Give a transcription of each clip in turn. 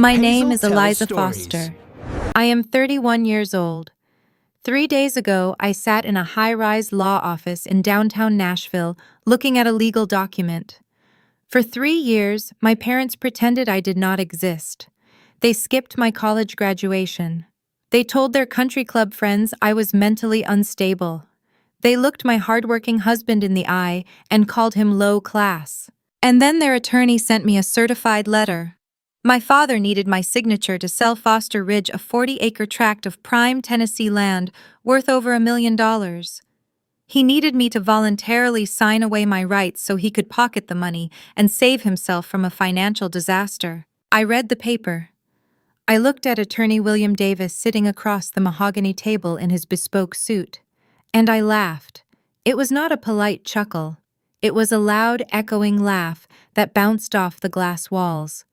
My name Hazel is tells Eliza stories. Foster. I am 31 years old. 3 days ago, I sat in a high-rise law office in downtown Nashville looking at a legal document. For 3 years, my parents pretended I did not exist. They skipped my college graduation. They told their country club friends I was mentally unstable. They looked my hardworking husband in the eye and called him low class. And then their attorney sent me a certified letter. My father needed my signature to sell Foster Ridge, a 40-acre tract of prime Tennessee land worth over $1 million. He needed me to voluntarily sign away my rights so he could pocket the money and save himself from a financial disaster. I read the paper. I looked at Attorney William Davis sitting across the mahogany table in his bespoke suit, and I laughed. It was not a polite chuckle. It was a loud, echoing laugh that bounced off the glass walls.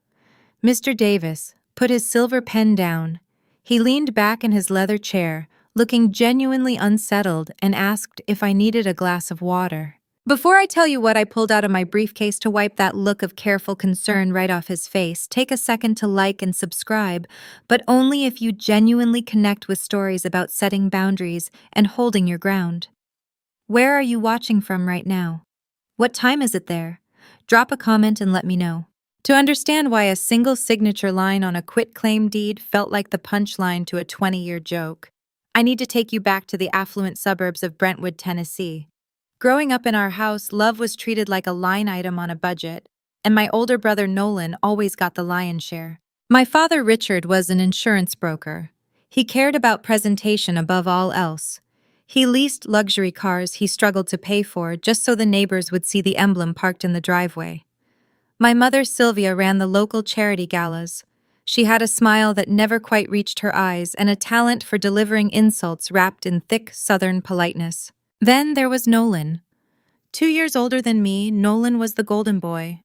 Mr. Davis put his silver pen down. He leaned back in his leather chair, looking genuinely unsettled, and asked if I needed a glass of water. Before I tell you what I pulled out of my briefcase to wipe that look of careful concern right off his face, take a second to like and subscribe, but only if you genuinely connect with stories about setting boundaries and holding your ground. Where are you watching from right now? What time is it there? Drop a comment and let me know. To understand why a single signature line on a quitclaim deed felt like the punchline to a 20-year joke, I need to take you back to the affluent suburbs of Brentwood, Tennessee. Growing up in our house, love was treated like a line item on a budget, and my older brother Nolan always got the lion's share. My father Richard was an insurance broker. He cared about presentation above all else. He leased luxury cars he struggled to pay for just so the neighbors would see the emblem parked in the driveway. My mother Sylvia ran the local charity galas. She had a smile that never quite reached her eyes and a talent for delivering insults wrapped in thick Southern politeness. Then there was Nolan. 2 years older than me, Nolan was the golden boy.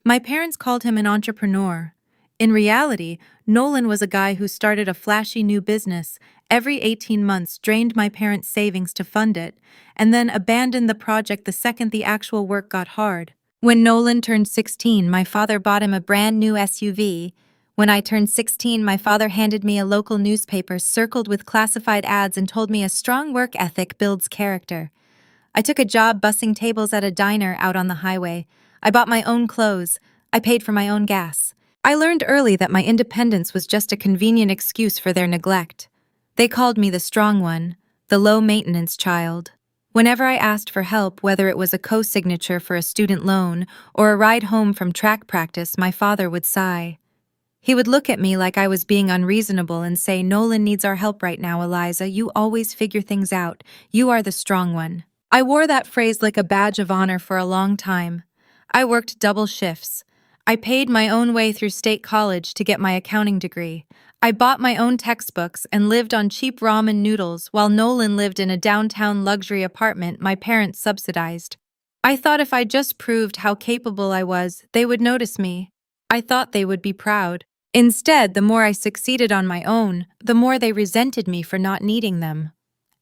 My parents called him an entrepreneur. In reality, Nolan was a guy who started a flashy new business, every 18 months drained my parents' savings to fund it, and then abandoned the project the second the actual work got hard. When Nolan turned 16, my father bought him a brand new SUV. When I turned 16, my father handed me a local newspaper circled with classified ads and told me a strong work ethic builds character. I took a job bussing tables at a diner out on the highway. I bought my own clothes. I paid for my own gas. I learned early that my independence was just a convenient excuse for their neglect. They called me the strong one, the low-maintenance child. Whenever I asked for help, whether it was a co-signature for a student loan or a ride home from track practice, my father would sigh. He would look at me like I was being unreasonable and say, "Nolan needs our help right now, Eliza. You always figure things out. You are the strong one." I wore that phrase like a badge of honor for a long time. I worked double shifts. I paid my own way through state college to get my accounting degree. I bought my own textbooks and lived on cheap ramen noodles while Nolan lived in a downtown luxury apartment my parents subsidized. I thought if I just proved how capable I was, they would notice me. I thought they would be proud. Instead, the more I succeeded on my own, the more they resented me for not needing them.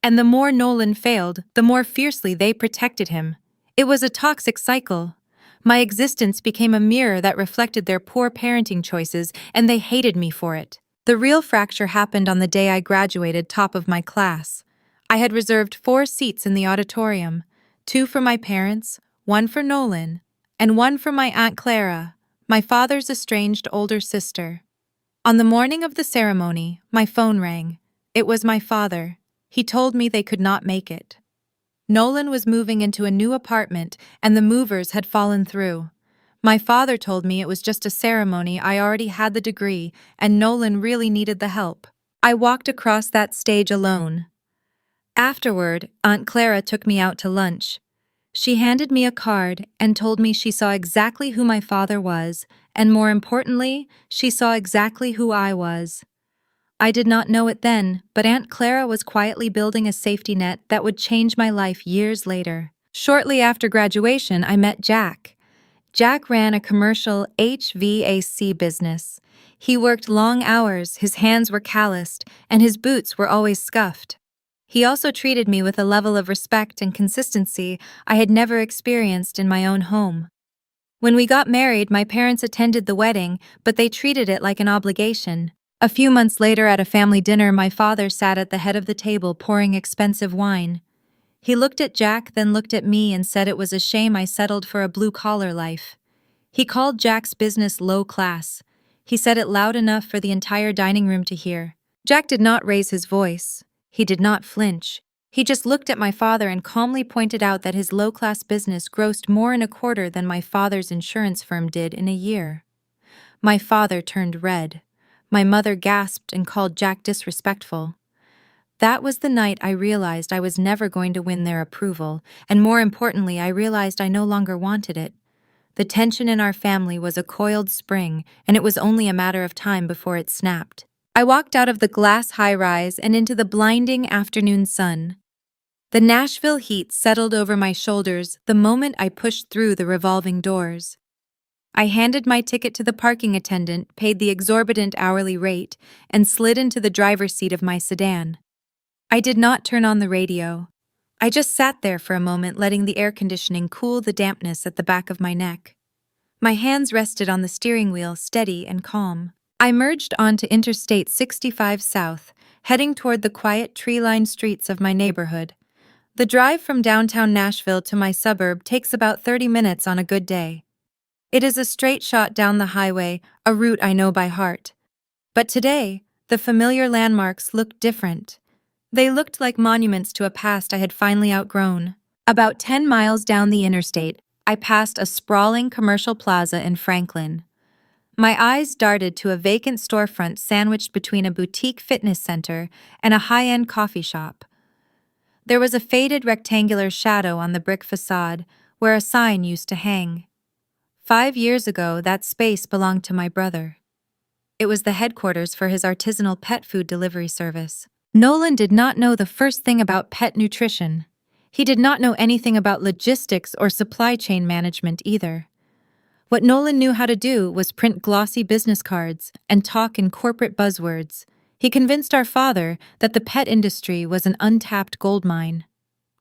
And the more Nolan failed, the more fiercely they protected him. It was a toxic cycle. My existence became a mirror that reflected their poor parenting choices, and they hated me for it. The real fracture happened on the day I graduated top of my class. I had reserved 4 seats in the auditorium, 2 for my parents, 1 for Nolan, and 1 for my Aunt Clara, my father's estranged older sister. On the morning of the ceremony, my phone rang. It was my father. He told me they could not make it. Nolan was moving into a new apartment, and the movers had fallen through. My father told me it was just a ceremony. I already had the degree, and Nolan really needed the help. I walked across that stage alone. Afterward, Aunt Clara took me out to lunch. She handed me a card and told me she saw exactly who my father was, and more importantly, she saw exactly who I was. I did not know it then, but Aunt Clara was quietly building a safety net that would change my life years later. Shortly after graduation, I met Jack. Jack ran a commercial HVAC business. He worked long hours, his hands were calloused, and his boots were always scuffed. He also treated me with a level of respect and consistency I had never experienced in my own home. When we got married, my parents attended the wedding, but they treated it like an obligation. A few months later at a family dinner, my father sat at the head of the table pouring expensive wine. He looked at Jack, then looked at me and said it was a shame I settled for a blue-collar life. He called Jack's business low class. He said it loud enough for the entire dining room to hear. Jack did not raise his voice. He did not flinch. He just looked at my father and calmly pointed out that his low-class business grossed more in a quarter than my father's insurance firm did in a year. My father turned red. My mother gasped and called Jack disrespectful. That was the night I realized I was never going to win their approval, and more importantly, I realized I no longer wanted it. The tension in our family was a coiled spring, and it was only a matter of time before it snapped. I walked out of the glass high-rise and into the blinding afternoon sun. The Nashville heat settled over my shoulders the moment I pushed through the revolving doors. I handed my ticket to the parking attendant, paid the exorbitant hourly rate, and slid into the driver's seat of my sedan. I did not turn on the radio. I just sat there for a moment, letting the air conditioning cool the dampness at the back of my neck. My hands rested on the steering wheel, steady and calm. I merged onto Interstate 65 South, heading toward the quiet, tree-lined streets of my neighborhood. The drive from downtown Nashville to my suburb takes about 30 minutes on a good day. It is a straight shot down the highway, a route I know by heart. But today, the familiar landmarks looked different. They looked like monuments to a past I had finally outgrown. About 10 miles down the interstate, I passed a sprawling commercial plaza in Franklin. My eyes darted to a vacant storefront sandwiched between a boutique fitness center and a high-end coffee shop. There was a faded rectangular shadow on the brick facade where a sign used to hang. 5 years ago, that space belonged to my brother. It was the headquarters for his artisanal pet food delivery service. Nolan did not know the first thing about pet nutrition. He did not know anything about logistics or supply chain management either. What Nolan knew how to do was print glossy business cards and talk in corporate buzzwords. He convinced our father that the pet industry was an untapped goldmine.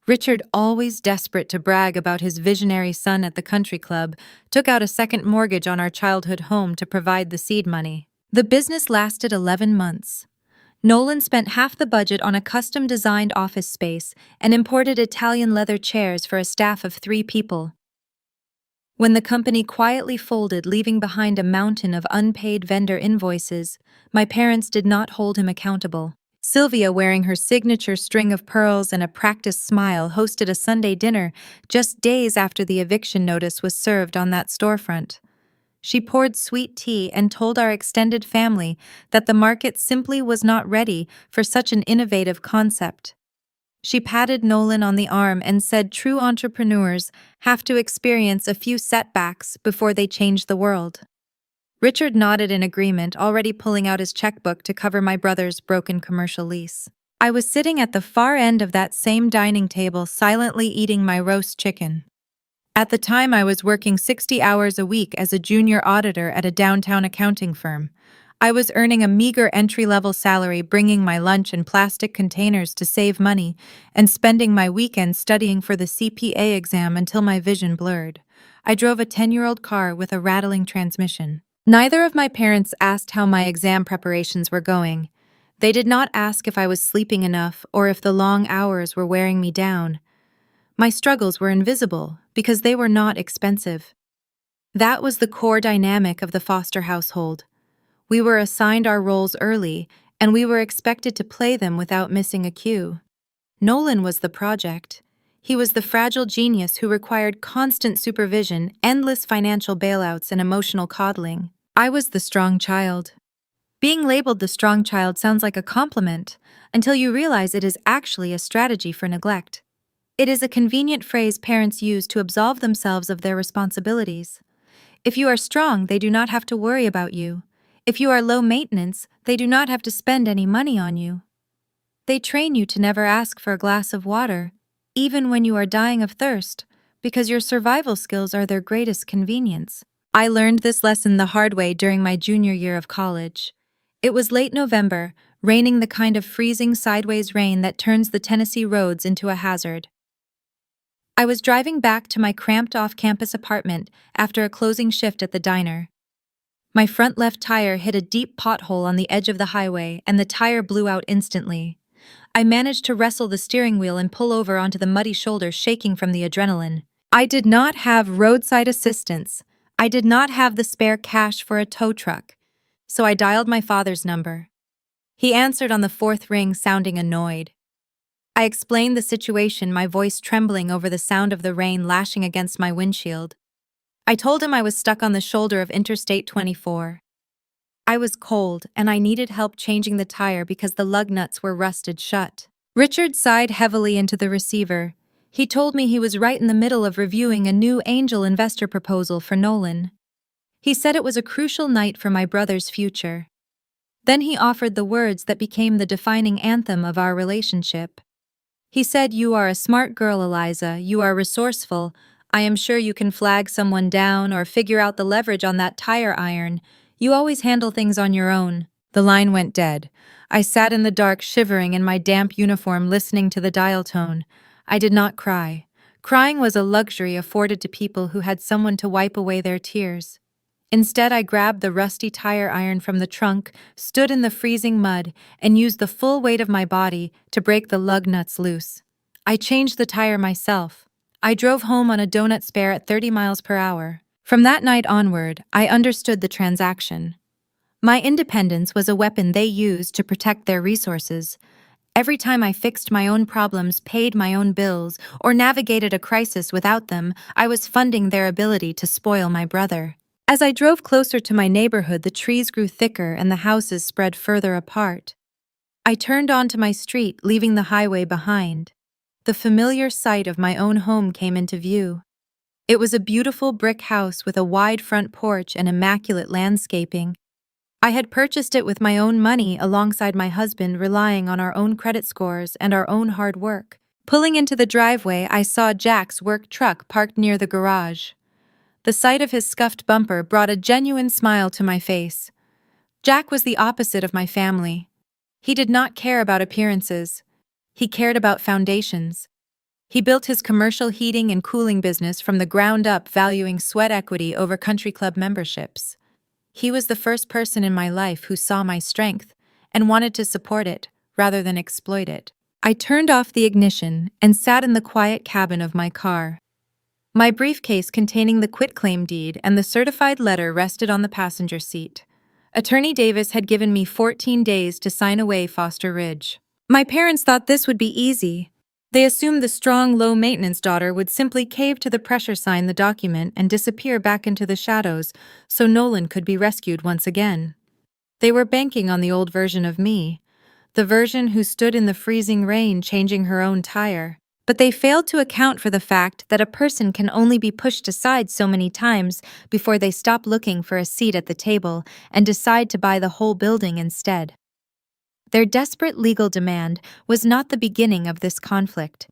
Richard, always desperate to brag about his visionary son at the country club, took out a second mortgage on our childhood home to provide the seed money. The business lasted 11 months. Nolan spent half the budget on a custom-designed office space and imported Italian leather chairs for a staff of 3 people. When the company quietly folded, leaving behind a mountain of unpaid vendor invoices, my parents did not hold him accountable. Sylvia, wearing her signature string of pearls and a practiced smile, hosted a Sunday dinner just days after the eviction notice was served on that storefront. She poured sweet tea and told our extended family that the market simply was not ready for such an innovative concept. She patted Nolan on the arm and said true entrepreneurs have to experience a few setbacks before they change the world. Richard nodded in agreement, already pulling out his checkbook to cover my brother's broken commercial lease. I was sitting at the far end of that same dining table, silently eating my roast chicken. At the time, I was working 60 hours a week as a junior auditor at a downtown accounting firm. I was earning a meager entry-level salary, bringing my lunch in plastic containers to save money, and spending my weekends studying for the CPA exam until my vision blurred. I drove a 10-year-old car with a rattling transmission. Neither of my parents asked how my exam preparations were going. They did not ask if I was sleeping enough or if the long hours were wearing me down. My struggles were invisible because they were not expensive. That was the core dynamic of the Foster household. We were assigned our roles early, and we were expected to play them without missing a cue. Nolan was the project. He was the fragile genius who required constant supervision, endless financial bailouts, and emotional coddling. I was the strong child. Being labeled the strong child sounds like a compliment until you realize it is actually a strategy for neglect. It is a convenient phrase parents use to absolve themselves of their responsibilities. If you are strong, they do not have to worry about you. If you are low maintenance, they do not have to spend any money on you. They train you to never ask for a glass of water, even when you are dying of thirst, because your survival skills are their greatest convenience. I learned this lesson the hard way during my junior year of college. It was late November, raining, the kind of freezing sideways rain that turns the Tennessee roads into a hazard. I was driving back to my cramped off-campus apartment after a closing shift at the diner. My front left tire hit a deep pothole on the edge of the highway, and the tire blew out instantly. I managed to wrestle the steering wheel and pull over onto the muddy shoulder, shaking from the adrenaline. I did not have roadside assistance. I did not have the spare cash for a tow truck. So I dialed my father's number. He answered on the fourth ring, sounding annoyed. I explained the situation, my voice trembling over the sound of the rain lashing against my windshield. I told him I was stuck on the shoulder of Interstate 24. I was cold, and I needed help changing the tire because the lug nuts were rusted shut. Richard sighed heavily into the receiver. He told me he was right in the middle of reviewing a new angel investor proposal for Nolan. He said it was a crucial night for my brother's future. Then he offered the words that became the defining anthem of our relationship. He said, "You are a smart girl, Eliza. You are resourceful. I am sure you can flag someone down or figure out the leverage on that tire iron. You always handle things on your own." The line went dead. I sat in the dark, shivering in my damp uniform, listening to the dial tone. I did not cry. Crying was a luxury afforded to people who had someone to wipe away their tears. Instead, I grabbed the rusty tire iron from the trunk, stood in the freezing mud, and used the full weight of my body to break the lug nuts loose. I changed the tire myself. I drove home on a donut spare at 30 miles per hour. From that night onward, I understood the transaction. My independence was a weapon they used to protect their resources. Every time I fixed my own problems, paid my own bills, or navigated a crisis without them, I was funding their ability to spoil my brother. As I drove closer to my neighborhood, the trees grew thicker and the houses spread further apart. I turned onto my street, leaving the highway behind. The familiar sight of my own home came into view. It was a beautiful brick house with a wide front porch and immaculate landscaping. I had purchased it with my own money alongside my husband, relying on our own credit scores and our own hard work. Pulling into the driveway, I saw Jack's work truck parked near the garage. The sight of his scuffed bumper brought a genuine smile to my face. Jack was the opposite of my family. He did not care about appearances. He cared about foundations. He built his commercial heating and cooling business from the ground up, valuing sweat equity over country club memberships. He was the first person in my life who saw my strength and wanted to support it rather than exploit it. I turned off the ignition and sat in the quiet cabin of my car. My briefcase containing the quitclaim deed and the certified letter rested on the passenger seat. Attorney Davis had given me 14 days to sign away Foster Ridge. My parents thought this would be easy. They assumed the strong, low-maintenance daughter would simply cave to the pressure, sign the document, and disappear back into the shadows so Nolan could be rescued once again. They were banking on the old version of me, the version who stood in the freezing rain changing her own tire. But they failed to account for the fact that a person can only be pushed aside so many times before they stop looking for a seat at the table and decide to buy the whole building instead. Their desperate legal demand was not the beginning of this conflict.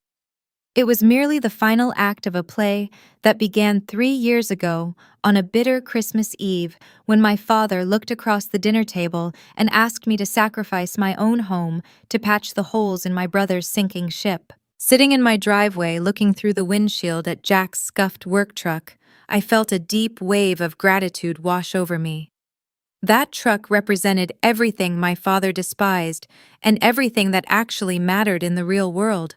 It was merely the final act of a play that began 3 years ago on a bitter Christmas Eve when my father looked across the dinner table and asked me to sacrifice my own home to patch the holes in my brother's sinking ship. Sitting in my driveway, looking through the windshield at Jack's scuffed work truck, I felt a deep wave of gratitude wash over me. That truck represented everything my father despised and everything that actually mattered in the real world.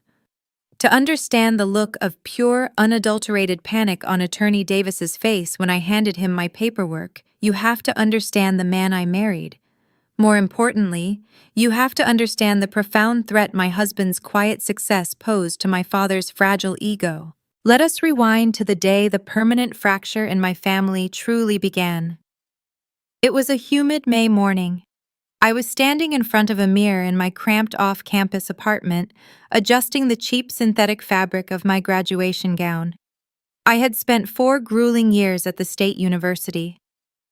To understand the look of pure, unadulterated panic on Attorney Davis's face when I handed him my paperwork, you have to understand the man I married. More importantly, you have to understand the profound threat my husband's quiet success posed to my father's fragile ego. Let us rewind to the day the permanent fracture in my family truly began. It was a humid May morning. I was standing in front of a mirror in my cramped off-campus apartment, adjusting the cheap synthetic fabric of my graduation gown. I had spent 4 grueling years at the state university.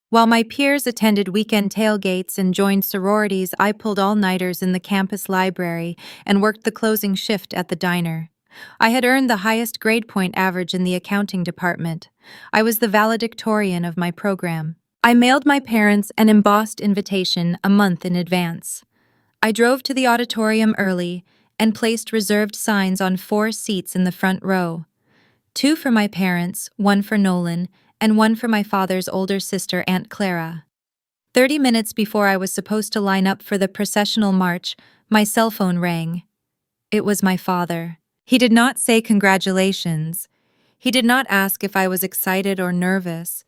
While my peers attended weekend tailgates and joined sororities, I pulled all-nighters in the campus library and worked the closing shift at the diner. I had earned the highest grade point average in the accounting department. I was the valedictorian of my program. I mailed my parents an embossed invitation a month in advance. I drove to the auditorium early and placed reserved signs on 4 seats in the front row. 2 for my parents, 1 for Nolan, and 1 for my father's older sister, Aunt Clara. 30 minutes before I was supposed to line up for the processional march, my cell phone rang. It was my father. He did not say congratulations. He did not ask if I was excited or nervous.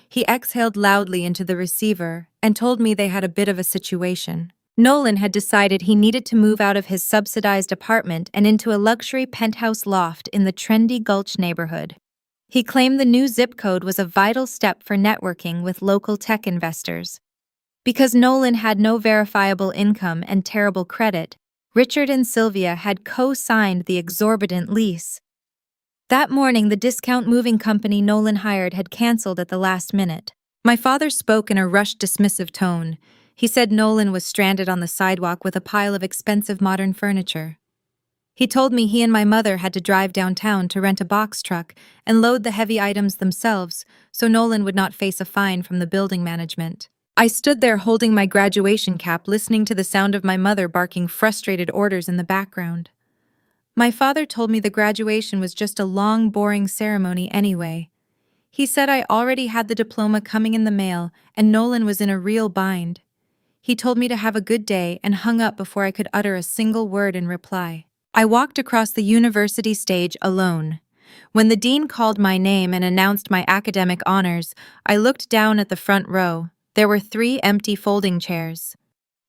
He exhaled loudly into the receiver and told me they had a bit of a situation. Nolan had decided he needed to move out of his subsidized apartment and into a luxury penthouse loft in the trendy Gulch neighborhood. He claimed the new zip code was a vital step for networking with local tech investors. Because Nolan had no verifiable income and terrible credit, Richard and Sylvia had co-signed the exorbitant lease. That morning, the discount moving company Nolan hired had canceled at the last minute. My father spoke in a rushed, dismissive tone. He said Nolan was stranded on the sidewalk with a pile of expensive modern furniture. He told me he and my mother had to drive downtown to rent a box truck and load the heavy items themselves so Nolan would not face a fine from the building management. I stood there holding my graduation cap, listening to the sound of my mother barking frustrated orders in the background. My father told me the graduation was just a long, boring ceremony anyway. He said I already had the diploma coming in the mail and Nolan was in a real bind. He told me to have a good day and hung up before I could utter a single word in reply. I walked across the university stage alone. When the dean called my name and announced my academic honors, I looked down at the front row. There were 3 empty folding chairs.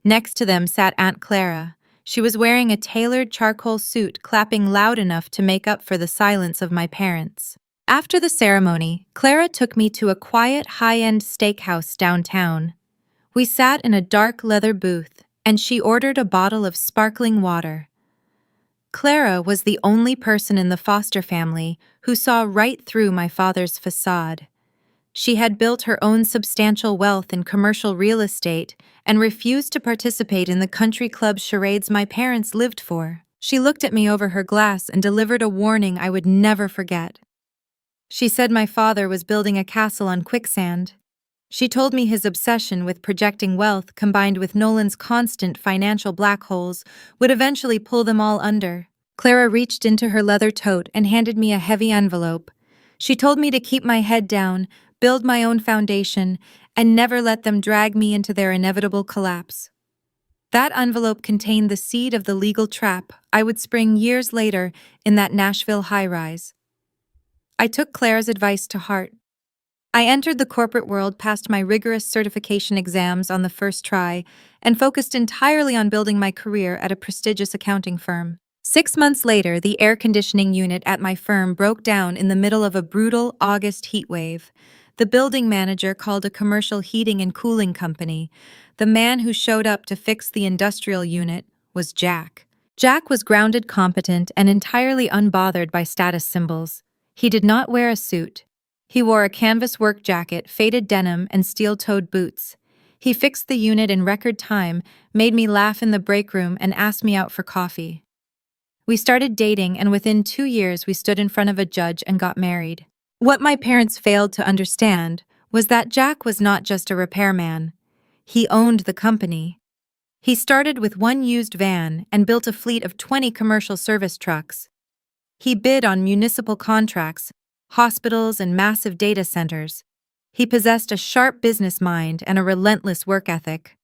Next to them sat Aunt Clara. She was wearing a tailored charcoal suit, clapping loud enough to make up for the silence of my parents. After the ceremony, Clara took me to a quiet, high-end steakhouse downtown. We sat in a dark leather booth, and she ordered a bottle of sparkling water. Clara was the only person in the Foster family who saw right through my father's facade. She had built her own substantial wealth in commercial real estate and refused to participate in the country club charades my parents lived for. She looked at me over her glass and delivered a warning I would never forget. She said my father was building a castle on quicksand. She told me his obsession with projecting wealth combined with Nolan's constant financial black holes would eventually pull them all under. Clara reached into her leather tote and handed me a heavy envelope. She told me to keep my head down, build my own foundation, and never let them drag me into their inevitable collapse. That envelope contained the seed of the legal trap I would spring years later in that Nashville high-rise. I took Clara's advice to heart. I entered the corporate world past my rigorous certification exams on the first try and focused entirely on building my career at a prestigious accounting firm. 6 months later, the air conditioning unit at my firm broke down in the middle of a brutal August heat wave. The building manager called a commercial heating and cooling company. The man who showed up to fix the industrial unit was Jack. Jack was grounded, competent, and entirely unbothered by status symbols. He did not wear a suit. He wore a canvas work jacket, faded denim, and steel-toed boots. He fixed the unit in record time, made me laugh in the break room, and asked me out for coffee. We started dating, and within 2 years we stood in front of a judge and got married. What my parents failed to understand was that Jack was not just a repairman. He owned the company. He started with 1 used van and built a fleet of 20 commercial service trucks. He bid on municipal contracts, hospitals, and massive data centers. He possessed a sharp business mind and a relentless work ethic.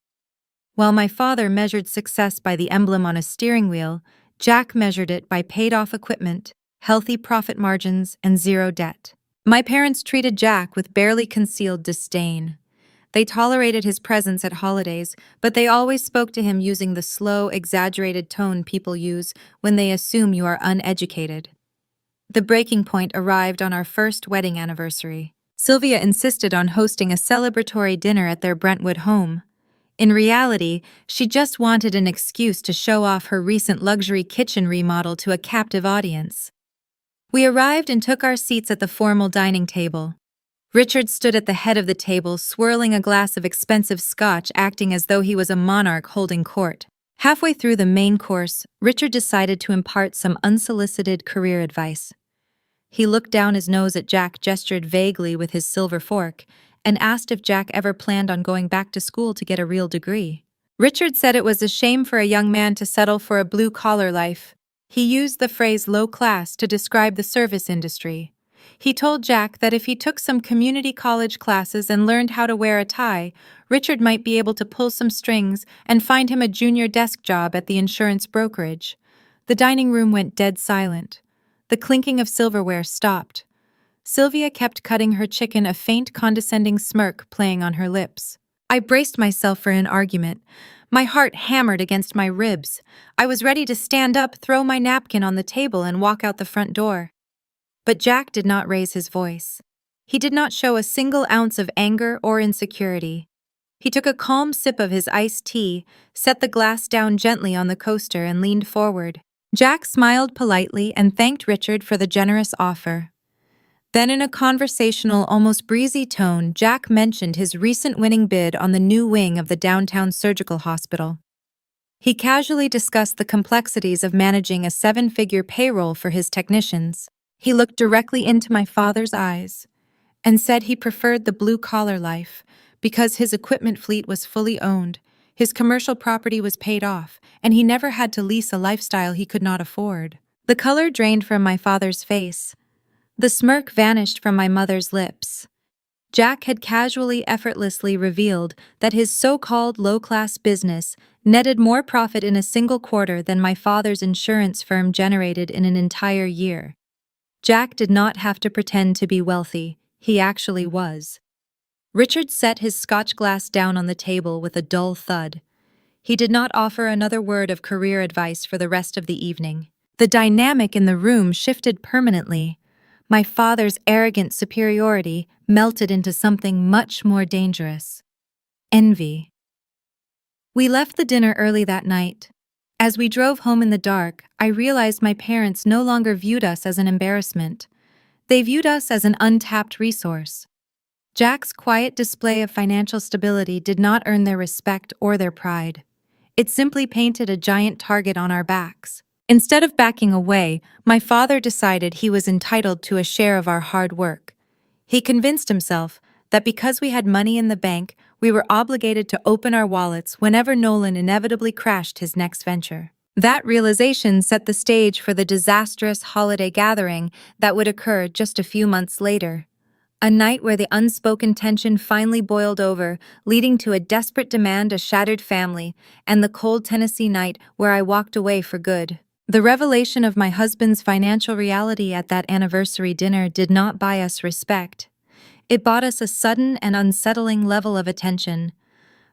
While my father measured success by the emblem on a steering wheel, Jack measured it by paid-off equipment, healthy profit margins, and 0 debt. My parents treated Jack with barely concealed disdain. They tolerated his presence at holidays, but they always spoke to him using the slow, exaggerated tone people use when they assume you are uneducated. The breaking point arrived on our first wedding anniversary. Sylvia insisted on hosting a celebratory dinner at their Brentwood home. In reality, she just wanted an excuse to show off her recent luxury kitchen remodel to a captive audience. We arrived and took our seats at the formal dining table. Richard stood at the head of the table, swirling a glass of expensive scotch, acting as though he was a monarch holding court. Halfway through the main course, Richard decided to impart some unsolicited career advice. He looked down his nose at Jack, gestured vaguely with his silver fork, and asked if Jack ever planned on going back to school to get a real degree. Richard said it was a shame for a young man to settle for a blue-collar life. He used the phrase low class to describe the service industry. He told Jack that if he took some community college classes and learned how to wear a tie, Richard might be able to pull some strings and find him a junior desk job at the insurance brokerage. The dining room went dead silent. The clinking of silverware stopped. Sylvia kept cutting her chicken, a faint, condescending smirk playing on her lips. I braced myself for an argument. My heart hammered against my ribs. I was ready to stand up, throw my napkin on the table, and walk out the front door. But Jack did not raise his voice. He did not show a single ounce of anger or insecurity. He took a calm sip of his iced tea, set the glass down gently on the coaster, and leaned forward. Jack smiled politely and thanked Richard for the generous offer. Then, in a conversational, almost breezy tone, Jack mentioned his recent winning bid on the new wing of the downtown surgical hospital. He casually discussed the complexities of managing a 7-figure payroll for his technicians. He looked directly into my father's eyes and said he preferred the blue-collar life because his equipment fleet was fully owned, his commercial property was paid off, and he never had to lease a lifestyle he could not afford. The color drained from my father's face. The smirk vanished from my mother's lips. Jack had casually, effortlessly revealed that his so-called low-class business netted more profit in a single quarter than my father's insurance firm generated in an entire year. Jack did not have to pretend to be wealthy, he actually was. Richard set his scotch glass down on the table with a dull thud. He did not offer another word of career advice for the rest of the evening. The dynamic in the room shifted permanently. My father's arrogant superiority melted into something much more dangerous. Envy. We left the dinner early that night. As we drove home in the dark, I realized my parents no longer viewed us as an embarrassment. They viewed us as an untapped resource. Jack's quiet display of financial stability did not earn their respect or their pride. It simply painted a giant target on our backs. Instead of backing away, my father decided he was entitled to a share of our hard work. He convinced himself that because we had money in the bank, we were obligated to open our wallets whenever Nolan inevitably crashed his next venture. That realization set the stage for the disastrous holiday gathering that would occur just a few months later. A night where the unspoken tension finally boiled over, leading to a desperate demand, a shattered family, and the cold Tennessee night where I walked away for good. The revelation of my husband's financial reality at that anniversary dinner did not buy us respect. It bought us a sudden and unsettling level of attention.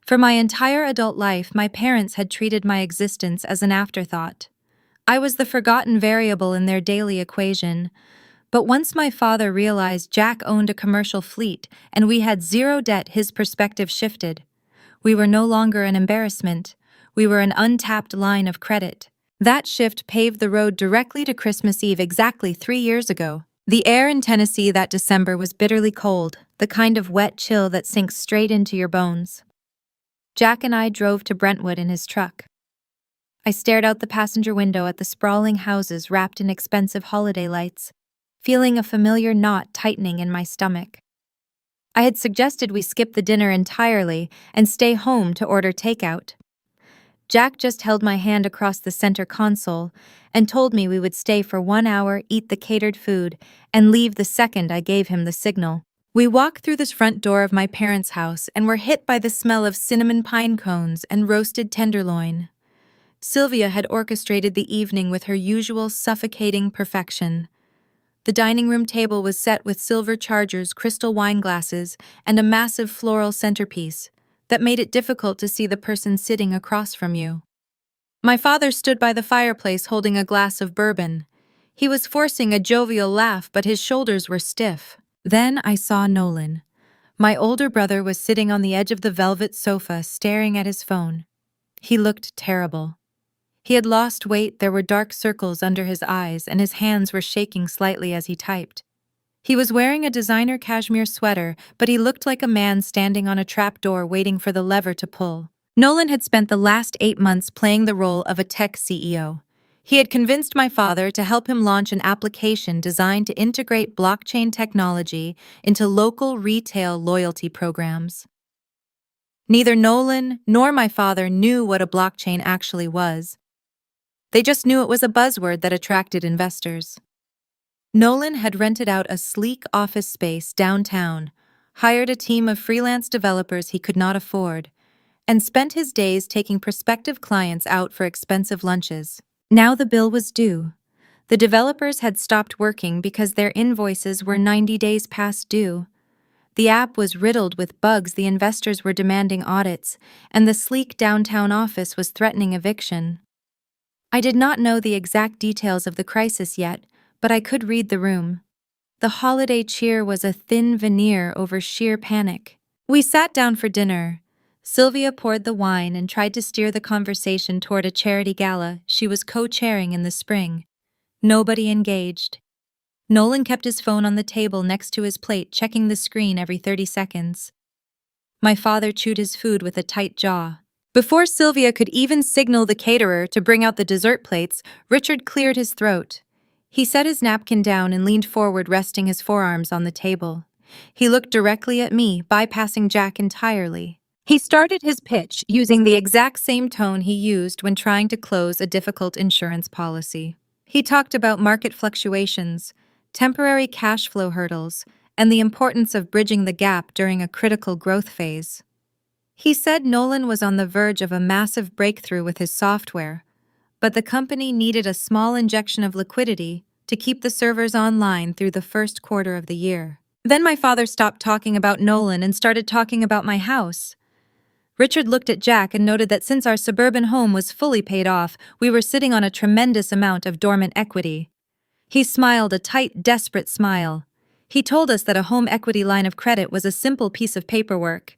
For my entire adult life, my parents had treated my existence as an afterthought. I was the forgotten variable in their daily equation. But once my father realized Jack owned a commercial fleet and we had zero debt, his perspective shifted. We were no longer an embarrassment. We were an untapped line of credit. That shift paved the road directly to Christmas Eve exactly 3 years ago. The air in Tennessee that December was bitterly cold, the kind of wet chill that sinks straight into your bones. Jack and I drove to Brentwood in his truck. I stared out the passenger window at the sprawling houses wrapped in expensive holiday lights, feeling a familiar knot tightening in my stomach. I had suggested we skip the dinner entirely and stay home to order takeout. Jack just held my hand across the center console and told me we would stay for 1 hour, eat the catered food, and leave the second I gave him the signal. We walked through the front door of my parents' house and were hit by the smell of cinnamon pine cones and roasted tenderloin. Sylvia had orchestrated the evening with her usual suffocating perfection. The dining room table was set with silver chargers, crystal wine glasses, and a massive floral centerpiece that made it difficult to see the person sitting across from you. My father stood by the fireplace holding a glass of bourbon. He was forcing a jovial laugh, but his shoulders were stiff. Then I saw Nolan. My older brother was sitting on the edge of the velvet sofa, staring at his phone. He looked terrible. He had lost weight, there were dark circles under his eyes, and his hands were shaking slightly as he typed. He was wearing a designer cashmere sweater, but he looked like a man standing on a trapdoor waiting for the lever to pull. Nolan had spent the last 8 months playing the role of a tech CEO. He had convinced my father to help him launch an application designed to integrate blockchain technology into local retail loyalty programs. Neither Nolan nor my father knew what a blockchain actually was. They just knew it was a buzzword that attracted investors. Nolan had rented out a sleek office space downtown, hired a team of freelance developers he could not afford, and spent his days taking prospective clients out for expensive lunches. Now the bill was due. The developers had stopped working because their invoices were 90 days past due. The app was riddled with bugs, the investors were demanding audits, and the sleek downtown office was threatening eviction. I did not know the exact details of the crisis yet, but I could read the room. The holiday cheer was a thin veneer over sheer panic. We sat down for dinner. Sylvia poured the wine and tried to steer the conversation toward a charity gala she was co-chairing in the spring. Nobody engaged. Nolan kept his phone on the table next to his plate, checking the screen every 30 seconds. My father chewed his food with a tight jaw. Before Sylvia could even signal the caterer to bring out the dessert plates, Richard cleared his throat. He set his napkin down and leaned forward, resting his forearms on the table. He looked directly at me, bypassing Jack entirely. He started his pitch using the exact same tone he used when trying to close a difficult insurance policy. He talked about market fluctuations, temporary cash flow hurdles, and the importance of bridging the gap during a critical growth phase. He said Nolan was on the verge of a massive breakthrough with his software, but the company needed a small injection of liquidity to keep the servers online through the first quarter of the year. Then my father stopped talking about Nolan and started talking about my house. Richard looked at Jack and noted that since our suburban home was fully paid off, we were sitting on a tremendous amount of dormant equity. He smiled, a tight, desperate smile. He told us that a home equity line of credit was a simple piece of paperwork.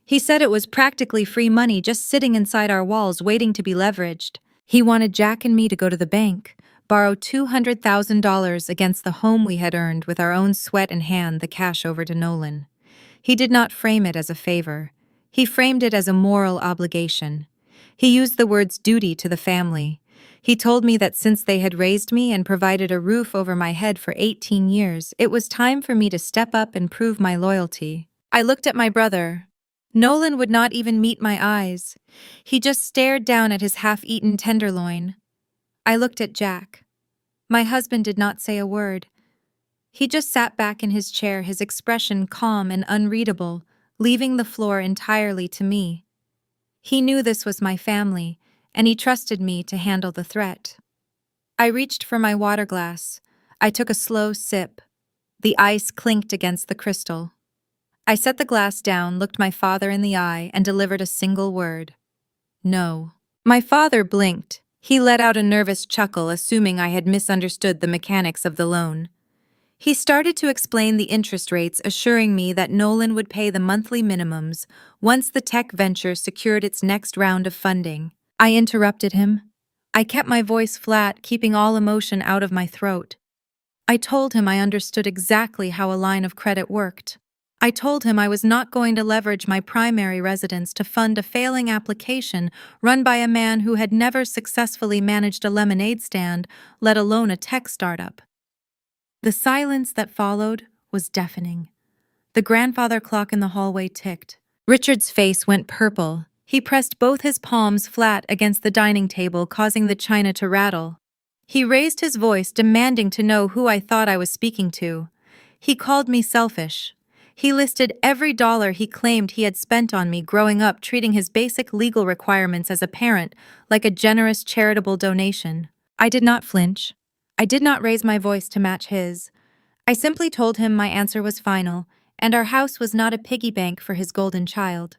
He said it was practically free money just sitting inside our walls waiting to be leveraged. He wanted Jack and me to go to the bank, borrow $200,000 against the home we had earned with our own sweat and hand the cash over to Nolan. He did not frame it as a favor. He framed it as a moral obligation. He used the words duty to the family. He told me that since they had raised me and provided a roof over my head for 18 years, it was time for me to step up and prove my loyalty. I looked at my brother. Nolan would not even meet my eyes. He just stared down at his half-eaten tenderloin. I looked at Jack. My husband did not say a word. He just sat back in his chair, his expression calm and unreadable, leaving the floor entirely to me. He knew this was my family, and he trusted me to handle the threat. I reached for my water glass. I took a slow sip. The ice clinked against the crystal. I set the glass down, looked my father in the eye, and delivered a single word. No. My father blinked. He let out a nervous chuckle, assuming I had misunderstood the mechanics of the loan. He started to explain the interest rates, assuring me that Nolan would pay the monthly minimums once the tech venture secured its next round of funding. I interrupted him. I kept my voice flat, keeping all emotion out of my throat. I told him I understood exactly how a line of credit worked. I told him I was not going to leverage my primary residence to fund a failing application run by a man who had never successfully managed a lemonade stand, let alone a tech startup. The silence that followed was deafening. The grandfather clock in the hallway ticked. Richard's face went purple. He pressed both his palms flat against the dining table, causing the china to rattle. He raised his voice, demanding to know who I thought I was speaking to. He called me selfish. He listed every dollar he claimed he had spent on me growing up, treating his basic legal requirements as a parent like a generous charitable donation. I did not flinch. I did not raise my voice to match his. I simply told him my answer was final, and our house was not a piggy bank for his golden child.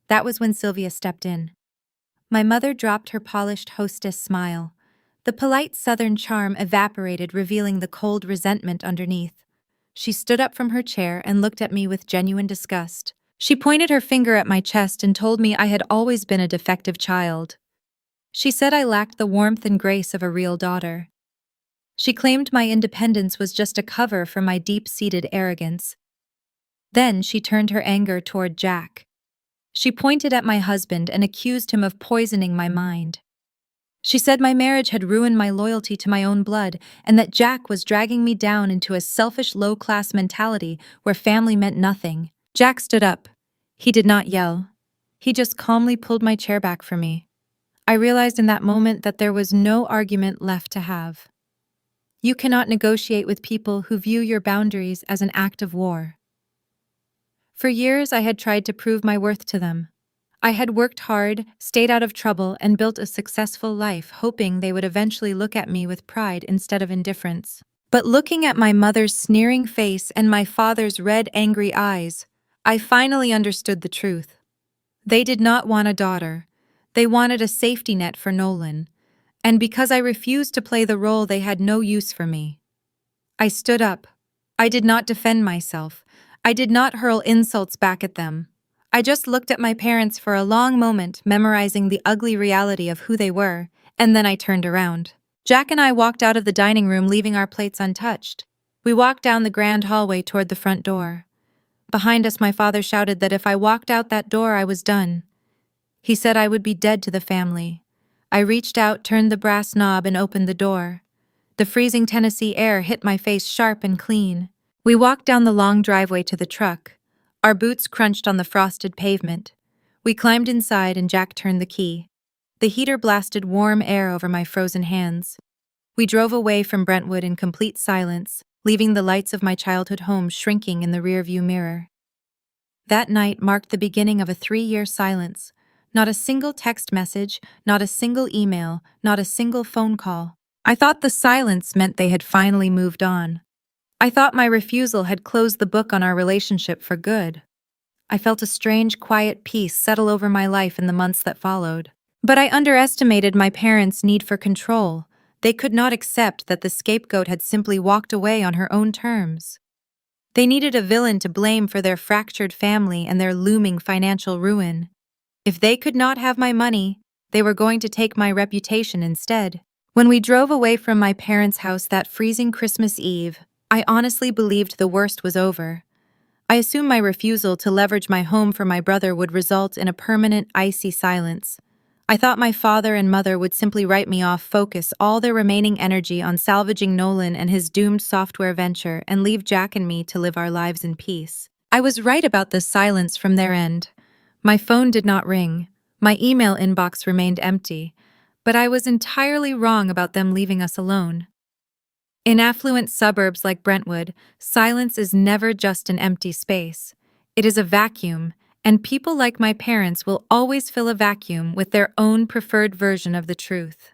That was when Sylvia stepped in. My mother dropped her polished hostess smile. The polite southern charm evaporated, revealing the cold resentment underneath. She stood up from her chair and looked at me with genuine disgust. She pointed her finger at my chest and told me I had always been a defective child. She said I lacked the warmth and grace of a real daughter. She claimed my independence was just a cover for my deep-seated arrogance. Then she turned her anger toward Jack. She pointed at my husband and accused him of poisoning my mind. She said my marriage had ruined my loyalty to my own blood and that Jack was dragging me down into a selfish low-class mentality where family meant nothing. Jack stood up. He did not yell. He just calmly pulled my chair back for me. I realized in that moment that there was no argument left to have. You cannot negotiate with people who view your boundaries as an act of war. For years, I had tried to prove my worth to them. I had worked hard, stayed out of trouble, and built a successful life, hoping they would eventually look at me with pride instead of indifference. But looking at my mother's sneering face and my father's red, angry eyes, I finally understood the truth. They did not want a daughter. They wanted a safety net for Nolan. And because I refused to play the role, they had no use for me. I stood up. I did not defend myself. I did not hurl insults back at them. I just looked at my parents for a long moment, memorizing the ugly reality of who they were, and then I turned around. Jack and I walked out of the dining room, leaving our plates untouched. We walked down the grand hallway toward the front door. Behind us, my father shouted that if I walked out that door, I was done. He said I would be dead to the family. I reached out, turned the brass knob, and opened the door. The freezing Tennessee air hit my face sharp and clean. We walked down the long driveway to the truck. Our boots crunched on the frosted pavement. We climbed inside and Jack turned the key. The heater blasted warm air over my frozen hands. We drove away from Brentwood in complete silence, leaving the lights of my childhood home shrinking in the rearview mirror. That night marked the beginning of a 3-year silence. Not a single text message, not a single email, not a single phone call. I thought the silence meant they had finally moved on. I thought my refusal had closed the book on our relationship for good. I felt a strange, quiet peace settle over my life in the months that followed. But I underestimated my parents' need for control. They could not accept that the scapegoat had simply walked away on her own terms. They needed a villain to blame for their fractured family and their looming financial ruin. If they could not have my money, they were going to take my reputation instead. When we drove away from my parents' house that freezing Christmas Eve, I honestly believed the worst was over. I assumed my refusal to leverage my home for my brother would result in a permanent, icy silence. I thought my father and mother would simply write me off, focus all their remaining energy on salvaging Nolan and his doomed software venture, and leave Jack and me to live our lives in peace. I was right about the silence from their end. My phone did not ring. My email inbox remained empty. But I was entirely wrong about them leaving us alone. In affluent suburbs like Brentwood, silence is never just an empty space. It is a vacuum, and people like my parents will always fill a vacuum with their own preferred version of the truth.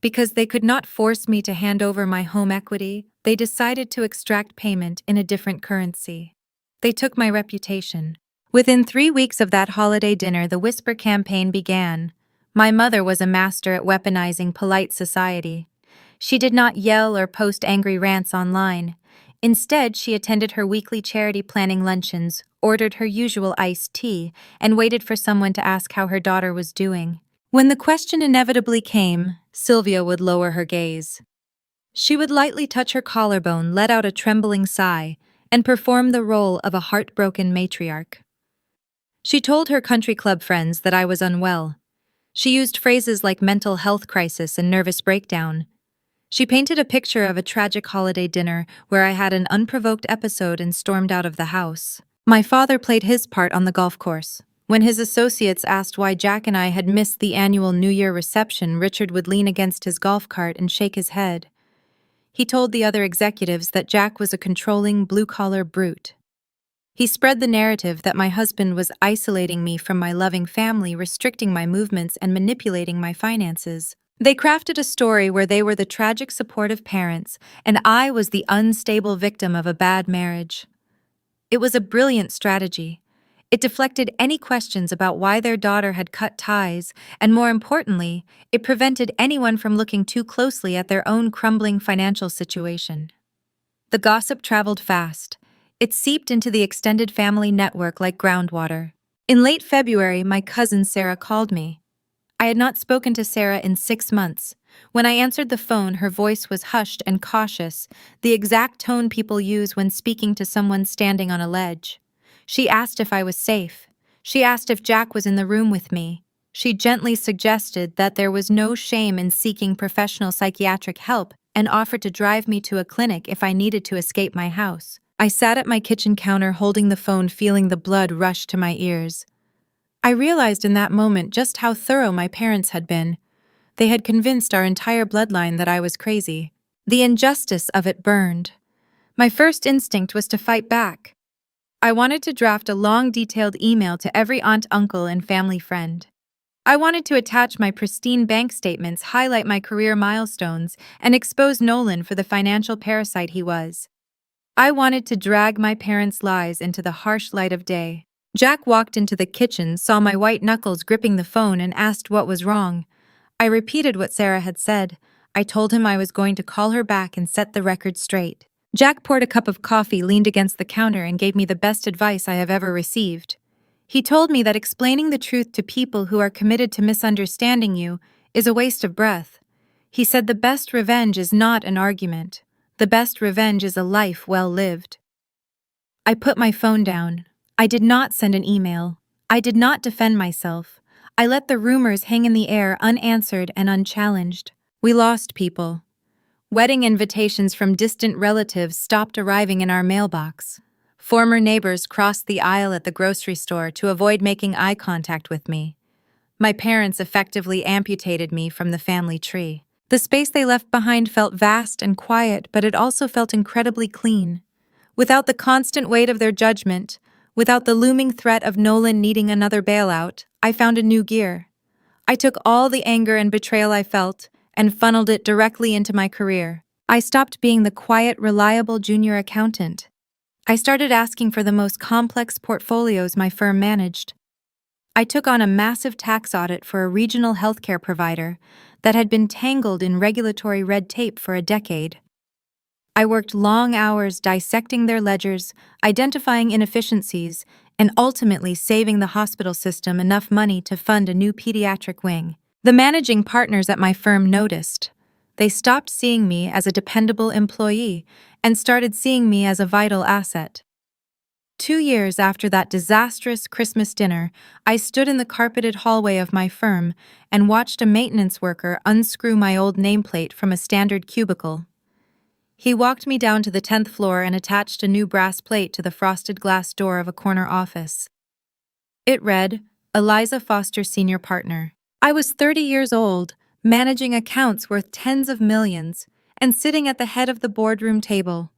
Because they could not force me to hand over my home equity, they decided to extract payment in a different currency. They took my reputation. Within 3 weeks of that holiday dinner, the whisper campaign began. My mother was a master at weaponizing polite society. She did not yell or post angry rants online. Instead, she attended her weekly charity planning luncheons, ordered her usual iced tea, and waited for someone to ask how her daughter was doing. When the question inevitably came, Sylvia would lower her gaze. She would lightly touch her collarbone, let out a trembling sigh, and perform the role of a heartbroken matriarch. She told her country club friends that I was unwell. She used phrases like mental health crisis and nervous breakdown. She painted a picture of a tragic holiday dinner where I had an unprovoked episode and stormed out of the house. My father played his part on the golf course. When his associates asked why Jack and I had missed the annual New Year reception, Richard would lean against his golf cart and shake his head. He told the other executives that Jack was a controlling, blue-collar brute. He spread the narrative that my husband was isolating me from my loving family, restricting my movements, and manipulating my finances. They crafted a story where they were the tragic supportive parents, and I was the unstable victim of a bad marriage. It was a brilliant strategy. It deflected any questions about why their daughter had cut ties, and more importantly, it prevented anyone from looking too closely at their own crumbling financial situation. The gossip traveled fast. It seeped into the extended family network like groundwater. In late February, my cousin Sarah called me. I had not spoken to Sarah in 6 months. When I answered the phone, her voice was hushed and cautious, the exact tone people use when speaking to someone standing on a ledge. She asked if I was safe. She asked if Jack was in the room with me. She gently suggested that there was no shame in seeking professional psychiatric help and offered to drive me to a clinic if I needed to escape my house. I sat at my kitchen counter holding the phone, feeling the blood rush to my ears. I realized in that moment just how thorough my parents had been. They had convinced our entire bloodline that I was crazy. The injustice of it burned. My first instinct was to fight back. I wanted to draft a long, detailed email to every aunt, uncle, and family friend. I wanted to attach my pristine bank statements, highlight my career milestones, and expose Nolan for the financial parasite he was. I wanted to drag my parents' lies into the harsh light of day. Jack walked into the kitchen, saw my white knuckles gripping the phone, and asked what was wrong. I repeated what Sarah had said. I told him I was going to call her back and set the record straight. Jack poured a cup of coffee, leaned against the counter, and gave me the best advice I have ever received. He told me that explaining the truth to people who are committed to misunderstanding you is a waste of breath. He said the best revenge is not an argument. The best revenge is a life well lived. I put my phone down. I did not send an email. I did not defend myself. I let the rumors hang in the air unanswered and unchallenged. We lost people. Wedding invitations from distant relatives stopped arriving in our mailbox. Former neighbors crossed the aisle at the grocery store to avoid making eye contact with me. My parents effectively amputated me from the family tree. The space they left behind felt vast and quiet, but it also felt incredibly clean. Without the constant weight of their judgment, without the looming threat of Nolan needing another bailout, I found a new gear. I took all the anger and betrayal I felt and funneled it directly into my career. I stopped being the quiet, reliable junior accountant. I started asking for the most complex portfolios my firm managed. I took on a massive tax audit for a regional healthcare provider that had been tangled in regulatory red tape for a decade. I worked long hours dissecting their ledgers, identifying inefficiencies, and ultimately saving the hospital system enough money to fund a new pediatric wing. The managing partners at my firm noticed. They stopped seeing me as a dependable employee and started seeing me as a vital asset. 2 years after that disastrous Christmas dinner, I stood in the carpeted hallway of my firm and watched a maintenance worker unscrew my old nameplate from a standard cubicle. He walked me down to the 10th floor and attached a new brass plate to the frosted glass door of a corner office. It read, Eliza Foster, Senior Partner. I was 30 years old, managing accounts worth tens of millions, and sitting at the head of the boardroom table.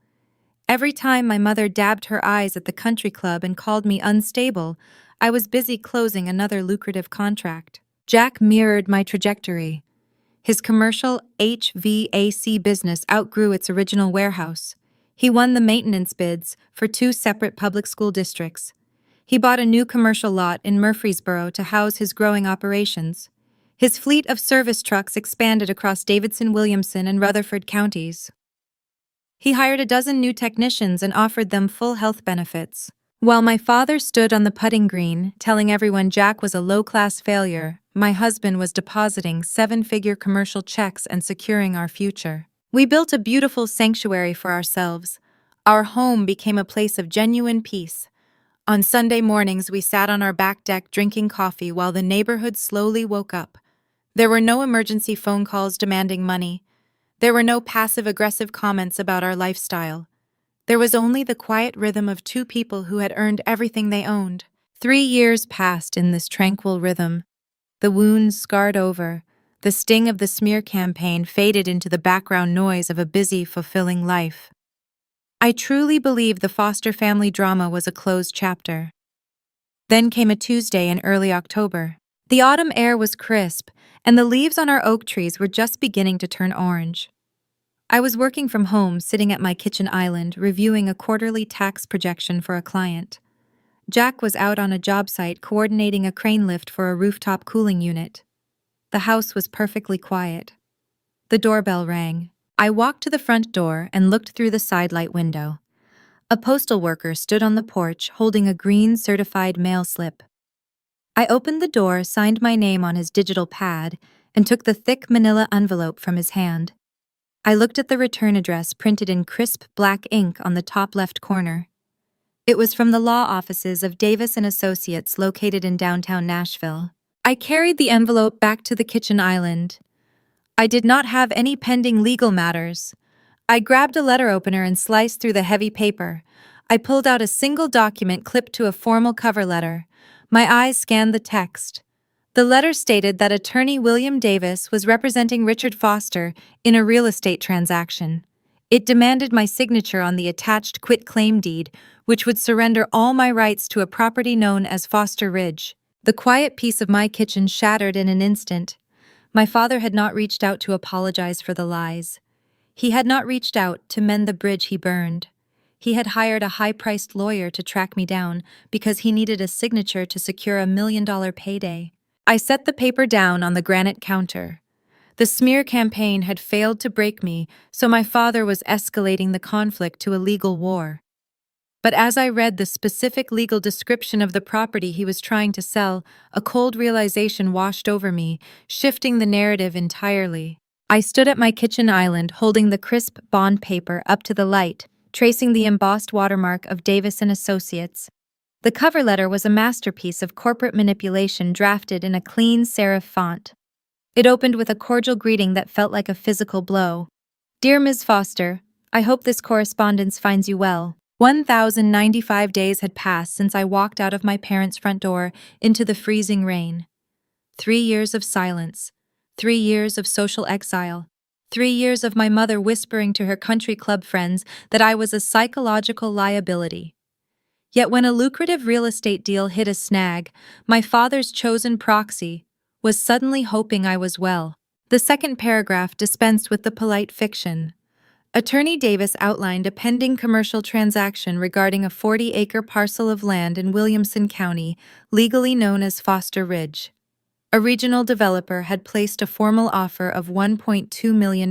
Every time my mother dabbed her eyes at the country club and called me unstable, I was busy closing another lucrative contract. Jack mirrored my trajectory. His commercial HVAC business outgrew its original warehouse. He won the maintenance bids for 2 separate public school districts. He bought a new commercial lot in Murfreesboro to house his growing operations. His fleet of service trucks expanded across Davidson, Williamson, and Rutherford counties. He hired a dozen new technicians and offered them full health benefits. While my father stood on the putting green, telling everyone Jack was a low-class failure, my husband was depositing 7-figure commercial checks and securing our future. We built a beautiful sanctuary for ourselves. Our home became a place of genuine peace. On Sunday mornings, we sat on our back deck drinking coffee while the neighborhood slowly woke up. There were no emergency phone calls demanding money. There were no passive-aggressive comments about our lifestyle. There was only the quiet rhythm of 2 people who had earned everything they owned. 3 years passed in this tranquil rhythm. The wounds scarred over. The sting of the smear campaign faded into the background noise of a busy, fulfilling life. I truly believe the Foster family drama was a closed chapter. Then came a Tuesday in early October. The autumn air was crisp, and the leaves on our oak trees were just beginning to turn orange. I was working from home, sitting at my kitchen island, reviewing a quarterly tax projection for a client. Jack was out on a job site coordinating a crane lift for a rooftop cooling unit. The house was perfectly quiet. The doorbell rang. I walked to the front door and looked through the sidelight window. A postal worker stood on the porch holding a green certified mail slip. I opened the door, signed my name on his digital pad, and took the thick manila envelope from his hand. I looked at the return address printed in crisp black ink on the top left corner. It was from the law offices of Davis & Associates located in downtown Nashville. I carried the envelope back to the kitchen island. I did not have any pending legal matters. I grabbed a letter opener and sliced through the heavy paper. I pulled out a single document clipped to a formal cover letter. My eyes scanned the text. The letter stated that attorney William Davis was representing Richard Foster in a real estate transaction. It demanded my signature on the attached quitclaim deed, which would surrender all my rights to a property known as Foster Ridge. The quiet peace of my kitchen shattered in an instant. My father had not reached out to apologize for the lies. He had not reached out to mend the bridge he burned. He had hired a high-priced lawyer to track me down because he needed a signature to secure a $1 million payday. I set the paper down on the granite counter. The smear campaign had failed to break me, so my father was escalating the conflict to a legal war. But as I read the specific legal description of the property he was trying to sell, a cold realization washed over me, shifting the narrative entirely. I stood at my kitchen island holding the crisp bond paper up to the light, tracing the embossed watermark of Davis & Associates. The cover letter was a masterpiece of corporate manipulation drafted in a clean serif font. It opened with a cordial greeting that felt like a physical blow. Dear Ms. Foster, I hope this correspondence finds you well. 1,095 days had passed since I walked out of my parents' front door into the freezing rain. 3 years of silence. 3 years of social exile. 3 years of my mother whispering to her country club friends that I was a psychological liability. Yet when a lucrative real estate deal hit a snag, my father's chosen proxy was suddenly hoping I was well. The second paragraph dispensed with the polite fiction. Attorney Davis outlined a pending commercial transaction regarding a 40-acre parcel of land in Williamson County, legally known as Foster Ridge. A regional developer had placed a formal offer of $1.2 million.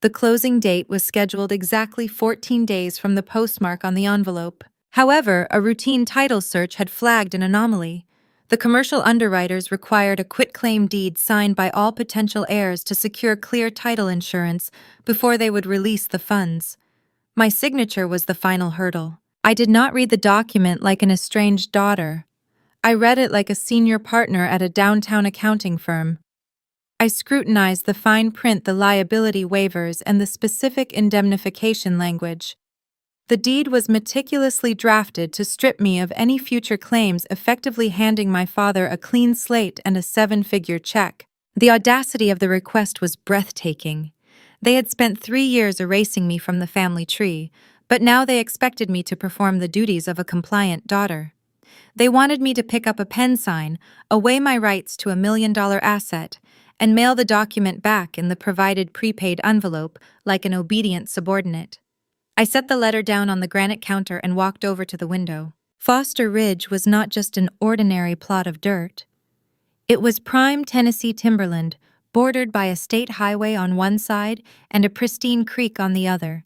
The closing date was scheduled exactly 14 days from the postmark on the envelope. However, a routine title search had flagged an anomaly. The commercial underwriters required a quitclaim deed signed by all potential heirs to secure clear title insurance before they would release the funds. My signature was the final hurdle. I did not read the document like an estranged daughter. I read it like a senior partner at a downtown accounting firm. I scrutinized the fine print, the liability waivers, and the specific indemnification language. The deed was meticulously drafted to strip me of any future claims, effectively handing my father a clean slate and a 7-figure check. The audacity of the request was breathtaking. They had spent 3 years erasing me from the family tree, but now they expected me to perform the duties of a compliant daughter. They wanted me to pick up a pen sign, away my rights to a $1 million asset, and mail the document back in the provided prepaid envelope like an obedient subordinate. I set the letter down on the granite counter and walked over to the window. Foster Ridge was not just an ordinary plot of dirt. It was prime Tennessee timberland, bordered by a state highway on one side and a pristine creek on the other.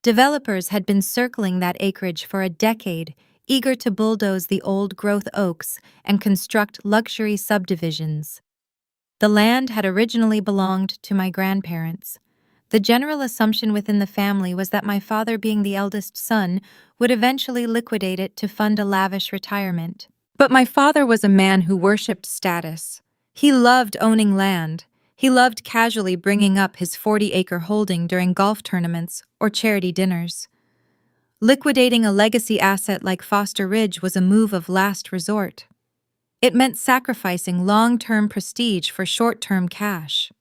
Developers had been circling that acreage for a decade, eager to bulldoze the old-growth oaks and construct luxury subdivisions. The land had originally belonged to my grandparents. The general assumption within the family was that my father, being the eldest son, would eventually liquidate it to fund a lavish retirement. But my father was a man who worshipped status. He loved owning land. He loved casually bringing up his 40-acre holding during golf tournaments or charity dinners. Liquidating a legacy asset like Foster Ridge was a move of last resort. It meant sacrificing long-term prestige for short-term cash.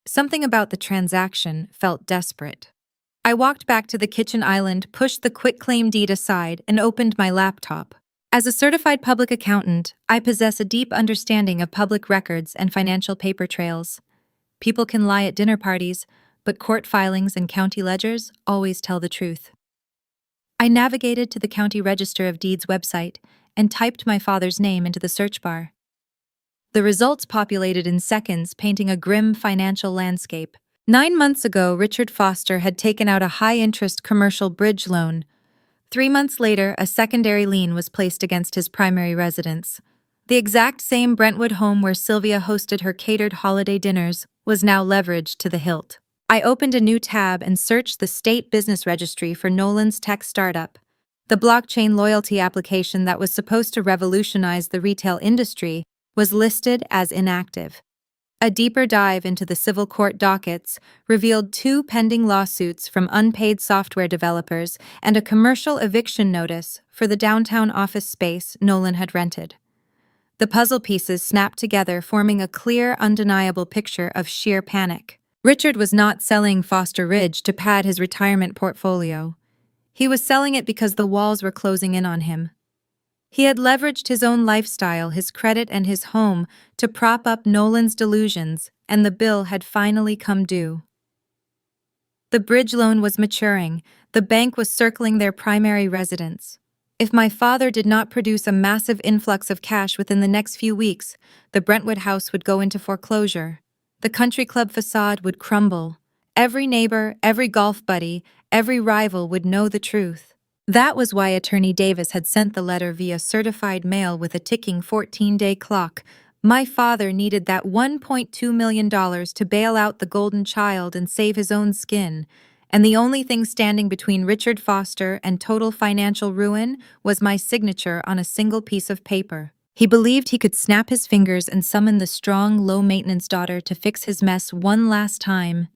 Something about the transaction felt desperate. I walked back to the kitchen island, pushed the quitclaim deed aside, and opened my laptop. As a certified public accountant, I possess a deep understanding of public records and financial paper trails. People can lie at dinner parties, but court filings and county ledgers always tell the truth. I navigated to the County Register of Deeds website and typed my father's name into the search bar. The results populated in seconds, painting a grim financial landscape. 9 months ago, Richard Foster had taken out a high-interest commercial bridge loan. 3 months later, a secondary lien was placed against his primary residence. The exact same Brentwood home where Sylvia hosted her catered holiday dinners was now leveraged to the hilt. I opened a new tab and searched the state business registry for Nolan's tech startup. The blockchain loyalty application that was supposed to revolutionize the retail industry was listed as inactive. A deeper dive into the civil court dockets revealed 2 pending lawsuits from unpaid software developers and a commercial eviction notice for the downtown office space Nolan had rented. The puzzle pieces snapped together, forming a clear, undeniable picture of sheer panic. Richard was not selling Foster Ridge to pad his retirement portfolio. He was selling it because the walls were closing in on him. He had leveraged his own lifestyle, his credit, and his home to prop up Nolan's delusions, and the bill had finally come due. The bridge loan was maturing. The bank was circling their primary residence. If my father did not produce a massive influx of cash within the next few weeks, the Brentwood house would go into foreclosure. The country club facade would crumble. Every neighbor, every golf buddy, every rival would know the truth. That was why Attorney Davis had sent the letter via certified mail with a ticking 14-day clock. My father needed that $1.2 million to bail out the golden child and save his own skin, and the only thing standing between Richard Foster and total financial ruin was my signature on a single piece of paper. He believed he could snap his fingers and summon the strong, low-maintenance daughter to fix his mess one last time.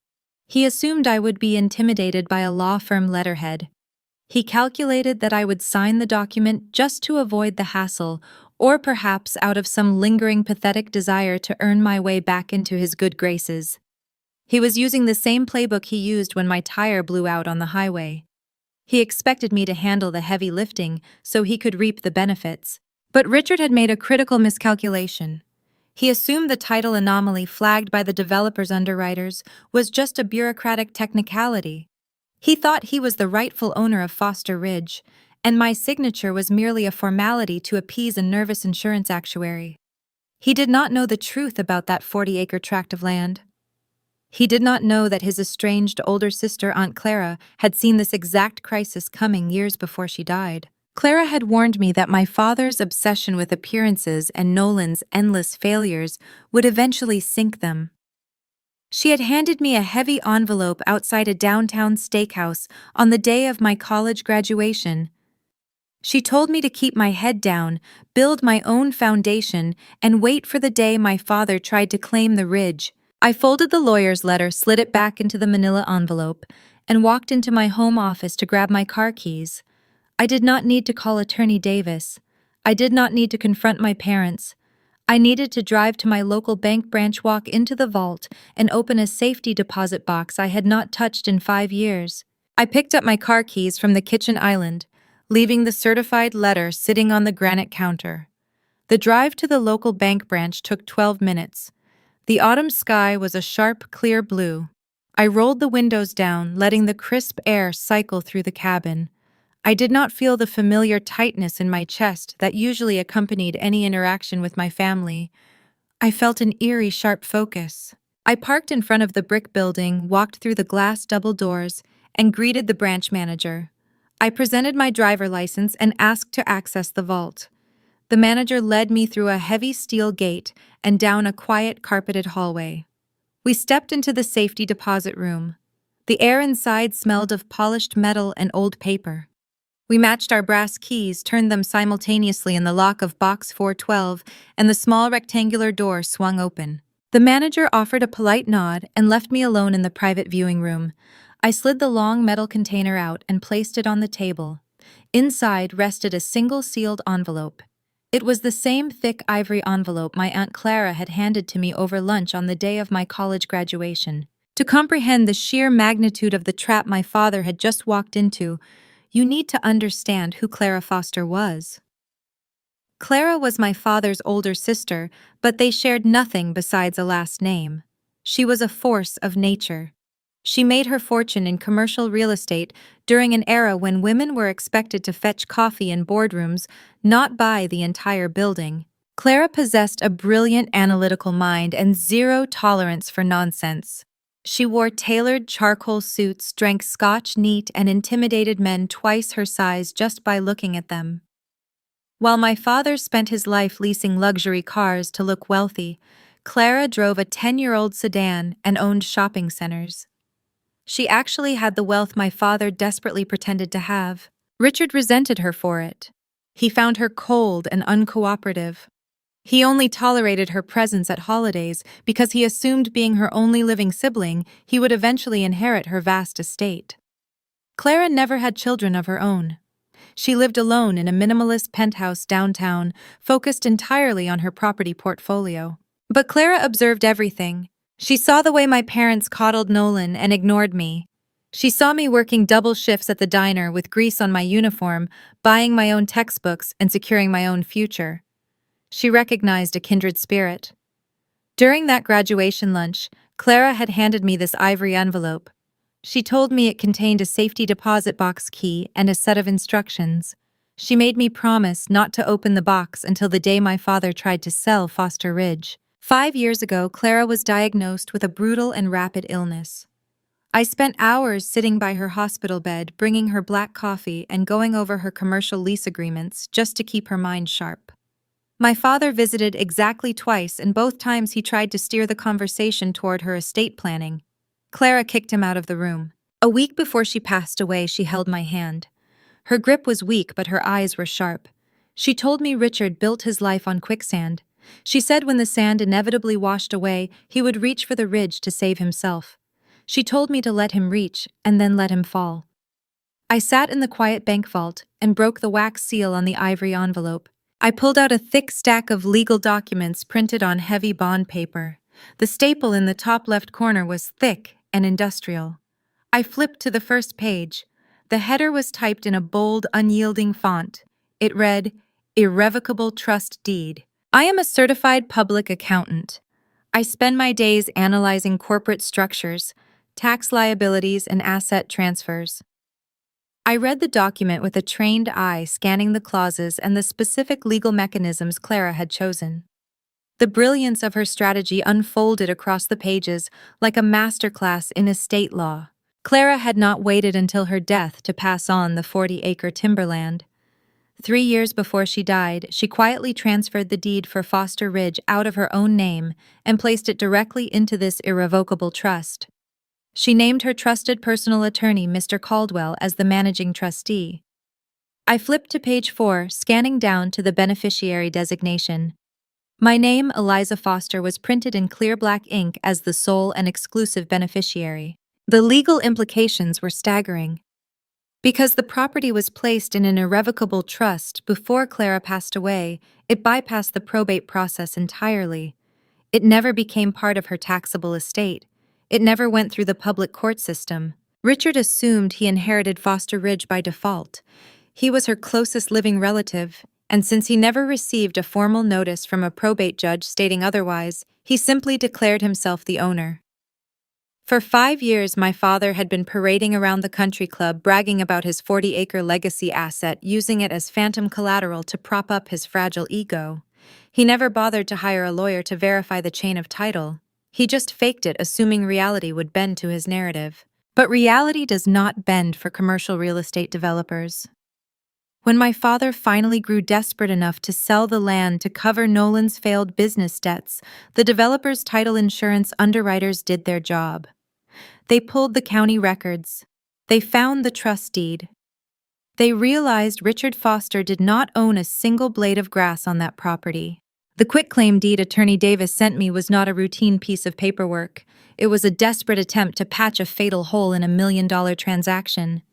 He assumed I would be intimidated by a law firm letterhead. He calculated that I would sign the document just to avoid the hassle, or perhaps out of some lingering pathetic desire to earn my way back into his good graces. He was using the same playbook he used when my tire blew out on the highway. He expected me to handle the heavy lifting so he could reap the benefits. But Richard had made a critical miscalculation. He assumed the title anomaly flagged by the developer's underwriters was just a bureaucratic technicality. He thought he was the rightful owner of Foster Ridge, and my signature was merely a formality to appease a nervous insurance actuary. He did not know the truth about that 40-acre tract of land. He did not know that his estranged older sister, Aunt Clara, had seen this exact crisis coming years before she died. Clara had warned me that my father's obsession with appearances and Nolan's endless failures would eventually sink them. She had handed me a heavy envelope outside a downtown steakhouse on the day of my college graduation. She told me to keep my head down, build my own foundation, and wait for the day my father tried to claim the ridge. I folded the lawyer's letter, slid it back into the manila envelope, and walked into my home office to grab my car keys. I did not need to call Attorney Davis. I did not need to confront my parents. I needed to drive to my local bank branch, walk into the vault, and open a safety deposit box I had not touched in 5 years. I picked up my car keys from the kitchen island, leaving the certified letter sitting on the granite counter. The drive to the local bank branch took 12 minutes. The autumn sky was a sharp, clear blue. I rolled the windows down, letting the crisp air cycle through the cabin. I did not feel the familiar tightness in my chest that usually accompanied any interaction with my family. I felt an eerie, sharp focus. I parked in front of the brick building, walked through the glass double doors, and greeted the branch manager. I presented my driver license and asked to access the vault. The manager led me through a heavy steel gate and down a quiet, carpeted hallway. We stepped into the safety deposit room. The air inside smelled of polished metal and old paper. We matched our brass keys, turned them simultaneously in the lock of box 412, and the small rectangular door swung open. The manager offered a polite nod and left me alone in the private viewing room. I slid the long metal container out and placed it on the table. Inside rested a single sealed envelope. It was the same thick ivory envelope my Aunt Clara had handed to me over lunch on the day of my college graduation. To comprehend the sheer magnitude of the trap my father had just walked into, you need to understand who Clara Foster was. Clara was my father's older sister, but they shared nothing besides a last name. She was a force of nature. She made her fortune in commercial real estate during an era when women were expected to fetch coffee in boardrooms, not buy the entire building. Clara possessed a brilliant analytical mind and zero tolerance for nonsense. She wore tailored charcoal suits, drank scotch neat, and intimidated men twice her size just by looking at them. While my father spent his life leasing luxury cars to look wealthy, Clara drove a 10-year-old sedan and owned shopping centers. She actually had the wealth my father desperately pretended to have. Richard resented her for it. He found her cold and uncooperative. He only tolerated her presence at holidays because he assumed, being her only living sibling, he would eventually inherit her vast estate. Clara never had children of her own. She lived alone in a minimalist penthouse downtown, focused entirely on her property portfolio. But Clara observed everything. She saw the way my parents coddled Nolan and ignored me. She saw me working double shifts at the diner with grease on my uniform, buying my own textbooks and securing my own future. She recognized a kindred spirit. During that graduation lunch, Clara had handed me this ivory envelope. She told me it contained a safety deposit box key and a set of instructions. She made me promise not to open the box until the day my father tried to sell Foster Ridge. 5 years ago, Clara was diagnosed with a brutal and rapid illness. I spent hours sitting by her hospital bed, bringing her black coffee and going over her commercial lease agreements just to keep her mind sharp. My father visited exactly twice, and both times he tried to steer the conversation toward her estate planning. Clara kicked him out of the room. A week before she passed away, she held my hand. Her grip was weak, but her eyes were sharp. She told me Richard built his life on quicksand. She said when the sand inevitably washed away, he would reach for the ridge to save himself. She told me to let him reach and then let him fall. I sat in the quiet bank vault and broke the wax seal on the ivory envelope. I pulled out a thick stack of legal documents printed on heavy bond paper. The staple in the top left corner was thick and industrial. I flipped to the first page. The header was typed in a bold, unyielding font. It read, "Irrevocable Trust Deed." I am a certified public accountant. I spend my days analyzing corporate structures, tax liabilities, and asset transfers. I read the document with a trained eye, scanning the clauses and the specific legal mechanisms Clara had chosen. The brilliance of her strategy unfolded across the pages like a masterclass in estate law. Clara had not waited until her death to pass on the 40-acre timberland. 3 years before she died, she quietly transferred the deed for Foster Ridge out of her own name and placed it directly into this irrevocable trust. She named her trusted personal attorney, Mr. Caldwell, as the managing trustee. I flipped to page 4, scanning down to the beneficiary designation. My name, Eliza Foster, was printed in clear black ink as the sole and exclusive beneficiary. The legal implications were staggering. Because the property was placed in an irrevocable trust before Clara passed away, it bypassed the probate process entirely. It never became part of her taxable estate. It never went through the public court system. Richard assumed he inherited Foster Ridge by default. He was her closest living relative, and since he never received a formal notice from a probate judge stating otherwise, he simply declared himself the owner. For 5 years, my father had been parading around the country club, bragging about his 40-acre legacy asset, using it as phantom collateral to prop up his fragile ego. He never bothered to hire a lawyer to verify the chain of title. He just faked it, assuming reality would bend to his narrative. But reality does not bend for commercial real estate developers. When my father finally grew desperate enough to sell the land to cover Nolan's failed business debts, the developer's title insurance underwriters did their job. They pulled the county records. They found the trust deed. They realized Richard Foster did not own a single blade of grass on that property. The quitclaim deed Attorney Davis sent me was not a routine piece of paperwork. It was a desperate attempt to patch a fatal hole in a $1 million transaction.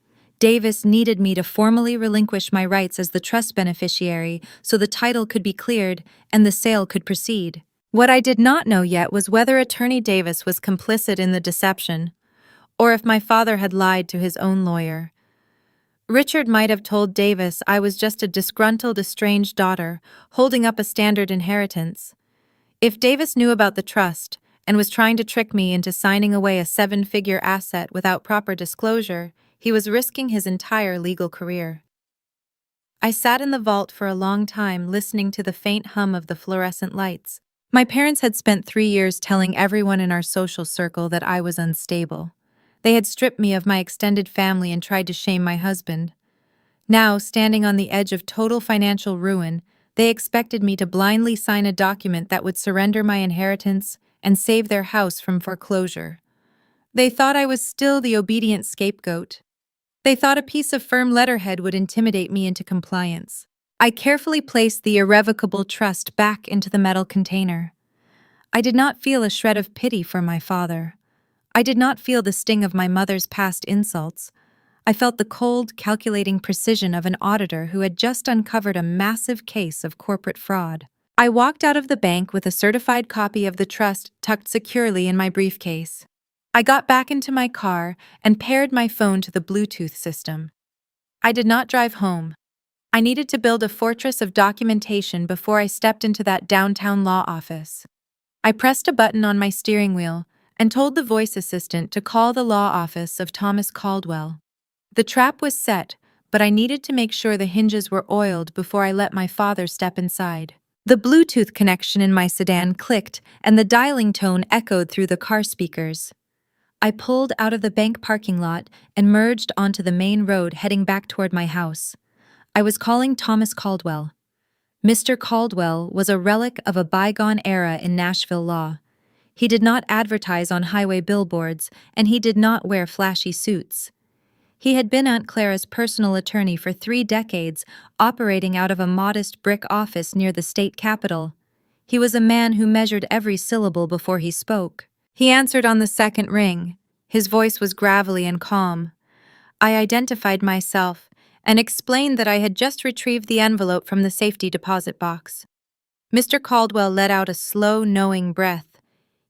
Davis needed me to formally relinquish my rights as the trust beneficiary so the title could be cleared and the sale could proceed. What I did not know yet was whether Attorney Davis was complicit in the deception, or if my father had lied to his own lawyer. Richard might have told Davis I was just a disgruntled, estranged daughter, holding up a standard inheritance. If Davis knew about the trust and was trying to trick me into signing away a 7-figure asset without proper disclosure, he was risking his entire legal career. I sat in the vault for a long time, listening to the faint hum of the fluorescent lights. My parents had spent 3 years telling everyone in our social circle that I was unstable. They had stripped me of my extended family and tried to shame my husband. Now, standing on the edge of total financial ruin, they expected me to blindly sign a document that would surrender my inheritance and save their house from foreclosure. They thought I was still the obedient scapegoat. They thought a piece of firm letterhead would intimidate me into compliance. I carefully placed the irrevocable trust back into the metal container. I did not feel a shred of pity for my father. I did not feel the sting of my mother's past insults. I felt the cold, calculating precision of an auditor who had just uncovered a massive case of corporate fraud. I walked out of the bank with a certified copy of the trust tucked securely in my briefcase. I got back into my car and paired my phone to the Bluetooth system. I did not drive home. I needed to build a fortress of documentation before I stepped into that downtown law office. I pressed a button on my steering wheel and told the voice assistant to call the law office of Thomas Caldwell. The trap was set, but I needed to make sure the hinges were oiled before I let my father step inside. The Bluetooth connection in my sedan clicked and the dialing tone echoed through the car speakers. I pulled out of the bank parking lot and merged onto the main road heading back toward my house. I was calling Thomas Caldwell. Mr. Caldwell was a relic of a bygone era in Nashville law. He did not advertise on highway billboards, and he did not wear flashy suits. He had been Aunt Clara's personal attorney for 3 decades, operating out of a modest brick office near the state capitol. He was a man who measured every syllable before he spoke. He answered on the second ring. His voice was gravelly and calm. I identified myself and explained that I had just retrieved the envelope from the safety deposit box. Mr. Caldwell let out a slow, knowing breath.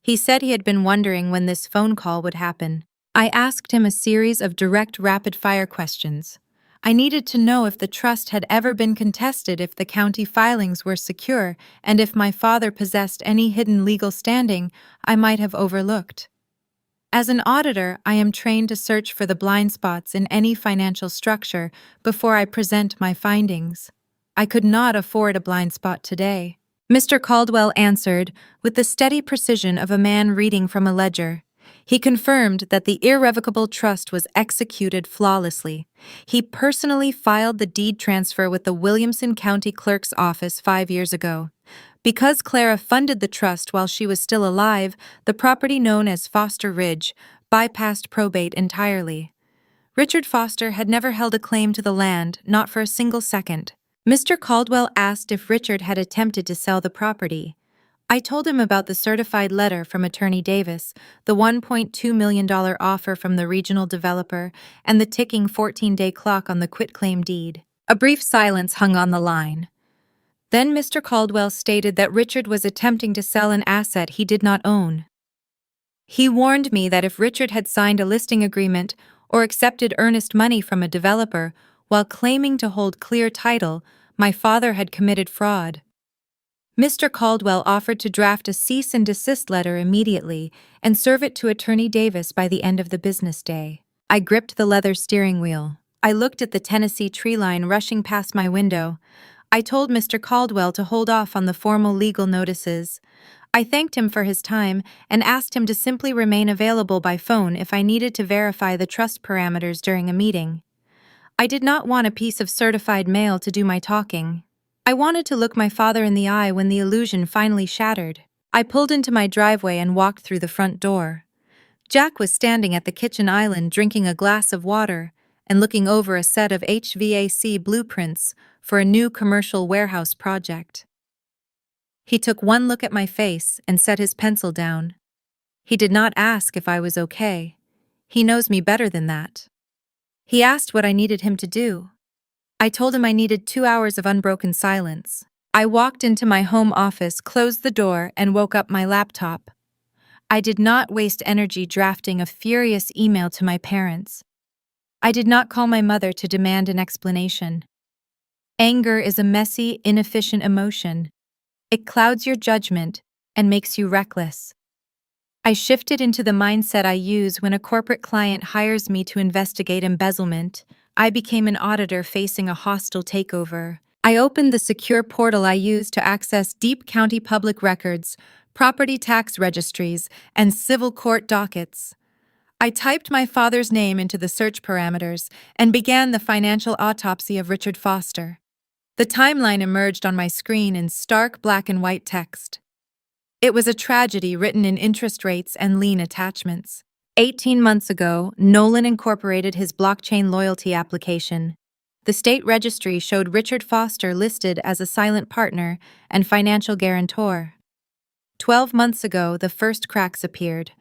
He said he had been wondering when this phone call would happen. I asked him a series of direct, rapid-fire questions. I needed to know if the trust had ever been contested, if the county filings were secure, and if my father possessed any hidden legal standing I might have overlooked. As an auditor, I am trained to search for the blind spots in any financial structure before I present my findings. I could not afford a blind spot today. Mr. Caldwell answered with the steady precision of a man reading from a ledger. He confirmed that the irrevocable trust was executed flawlessly. He personally filed the deed transfer with the Williamson County Clerk's office 5 years ago. Because Clara funded the trust while she was still alive, the property known as Foster Ridge bypassed probate entirely. Richard Foster had never held a claim to the land, not for a single second. Mr. Caldwell asked if Richard had attempted to sell the property. I told him about the certified letter from Attorney Davis, the $1.2 million offer from the regional developer, and the ticking 14-day clock on the quitclaim deed. A brief silence hung on the line. Then Mr. Caldwell stated that Richard was attempting to sell an asset he did not own. He warned me that if Richard had signed a listing agreement or accepted earnest money from a developer while claiming to hold clear title, my father had committed fraud. Mr. Caldwell offered to draft a cease and desist letter immediately and serve it to Attorney Davis by the end of the business day. I gripped the leather steering wheel. I looked at the Tennessee tree line rushing past my window. I told Mr. Caldwell to hold off on the formal legal notices. I thanked him for his time and asked him to simply remain available by phone if I needed to verify the trust parameters during a meeting. I did not want a piece of certified mail to do my talking. I wanted to look my father in the eye when the illusion finally shattered. I pulled into my driveway and walked through the front door. Jack was standing at the kitchen island drinking a glass of water and looking over a set of HVAC blueprints for a new commercial warehouse project. He took one look at my face and set his pencil down. He did not ask if I was okay. He knows me better than that. He asked what I needed him to do. I told him I needed 2 hours of unbroken silence. I walked into my home office, closed the door, and woke up my laptop. I did not waste energy drafting a furious email to my parents. I did not call my mother to demand an explanation. Anger is a messy, inefficient emotion. It clouds your judgment and makes you reckless. I shifted into the mindset I use when a corporate client hires me to investigate embezzlement. I became an auditor facing a hostile takeover. I opened the secure portal I use to access deep county public records, property tax registries, and civil court dockets. I typed my father's name into the search parameters and began the financial autopsy of Richard Foster. The timeline emerged on my screen in stark black and white text. It was a tragedy written in interest rates and lien attachments. 18 months ago, Nolan incorporated his blockchain loyalty application. The state registry showed Richard Foster listed as a silent partner and financial guarantor. 12 months ago, the first cracks appeared.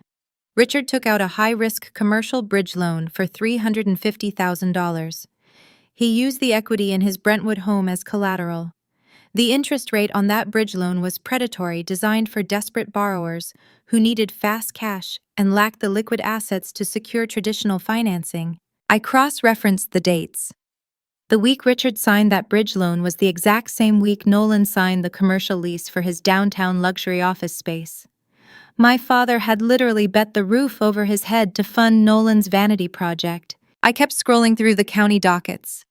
Richard took out a high-risk commercial bridge loan for $350,000. He used the equity in his Brentwood home as collateral. The interest rate on that bridge loan was predatory, designed for desperate borrowers who needed fast cash and lacked the liquid assets to secure traditional financing. I cross-referenced the dates. The week Richard signed that bridge loan was the exact same week Nolan signed the commercial lease for his downtown luxury office space. My father had literally bet the roof over his head to fund Nolan's vanity project. I kept scrolling through the county dockets.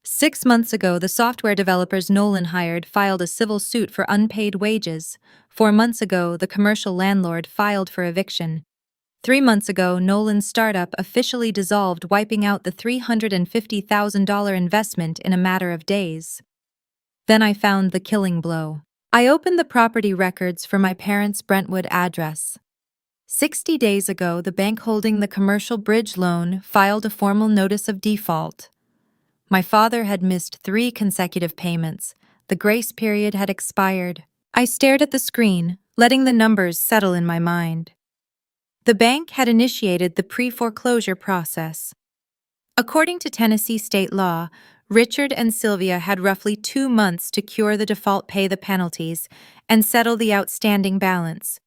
6 months ago, the software developers Nolan hired filed a civil suit for unpaid wages. 4 months ago, the commercial landlord filed for eviction. 3 months ago, Nolan's startup officially dissolved, wiping out the $350,000 investment in a matter of days. Then I found the killing blow. I opened the property records for my parents' Brentwood address. 60 days ago, the bank holding the commercial bridge loan filed a formal notice of default. My father had missed 3 consecutive payments. The grace period had expired. I stared at the screen, letting the numbers settle in my mind. The bank had initiated the pre-foreclosure process. According to Tennessee state law, Richard and Sylvia had roughly 2 months to cure the default, pay the penalties, and settle the outstanding balance.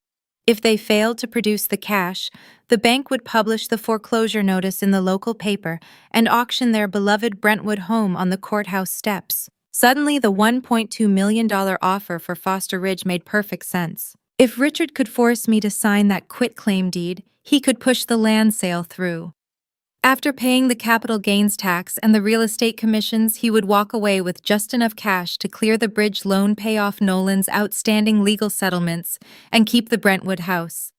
If they failed to produce the cash, the bank would publish the foreclosure notice in the local paper and auction their beloved Brentwood home on the courthouse steps. Suddenly, the $1.2 million offer for Foster Ridge made perfect sense. If Richard could force me to sign that quitclaim deed, he could push the land sale through. After paying the capital gains tax and the real estate commissions, he would walk away with just enough cash to clear the bridge loan, pay off Nolan's outstanding legal settlements, and keep the Brentwood house.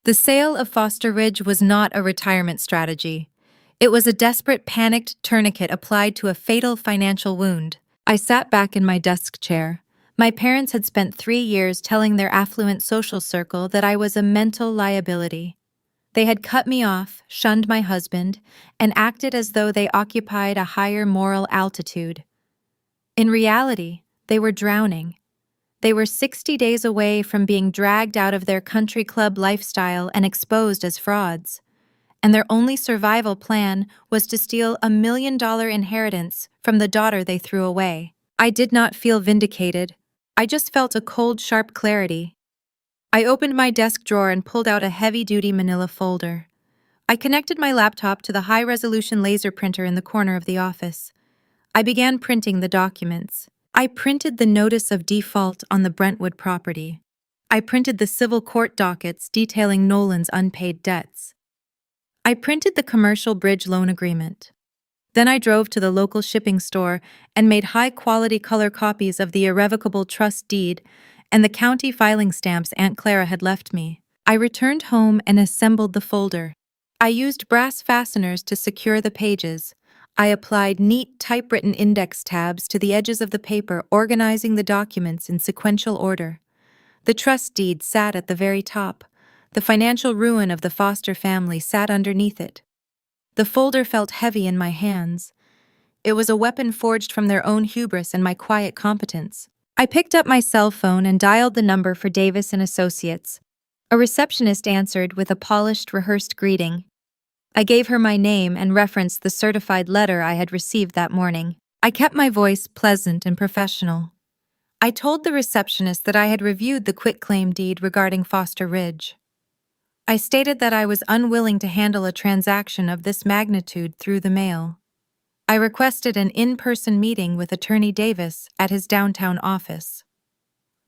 The sale of Foster Ridge was not a retirement strategy. It was a desperate, panicked tourniquet applied to a fatal financial wound. I sat back in my desk chair. My parents had spent 3 years telling their affluent social circle that I was a mental liability. They had cut me off, shunned my husband, and acted as though they occupied a higher moral altitude. In reality, they were drowning. They were 60 days away from being dragged out of their country club lifestyle and exposed as frauds. And their only survival plan was to steal $1 million inheritance from the daughter they threw away. I did not feel vindicated. I just felt a cold, sharp clarity. I opened my desk drawer and pulled out a heavy-duty manila folder. I connected my laptop to the high-resolution laser printer in the corner of the office. I began printing the documents. I printed the notice of default on the Brentwood property. I printed the civil court dockets detailing Nolan's unpaid debts. I printed the commercial bridge loan agreement. Then I drove to the local shipping store and made high-quality color copies of the irrevocable trust deed and the county filing stamps Aunt Clara had left me. I returned home and assembled the folder. I used brass fasteners to secure the pages. I applied neat typewritten index tabs to the edges of the paper, organizing the documents in sequential order. The trust deed sat at the very top. The financial ruin of the Foster family sat underneath it. The folder felt heavy in my hands. It was a weapon forged from their own hubris and my quiet competence. I picked up my cell phone and dialed the number for Davis & Associates. A receptionist answered with a polished, rehearsed greeting. I gave her my name and referenced the certified letter I had received that morning. I kept my voice pleasant and professional. I told the receptionist that I had reviewed the quitclaim deed regarding Foster Ridge. I stated that I was unwilling to handle a transaction of this magnitude through the mail. I requested an in-person meeting with Attorney Davis at his downtown office.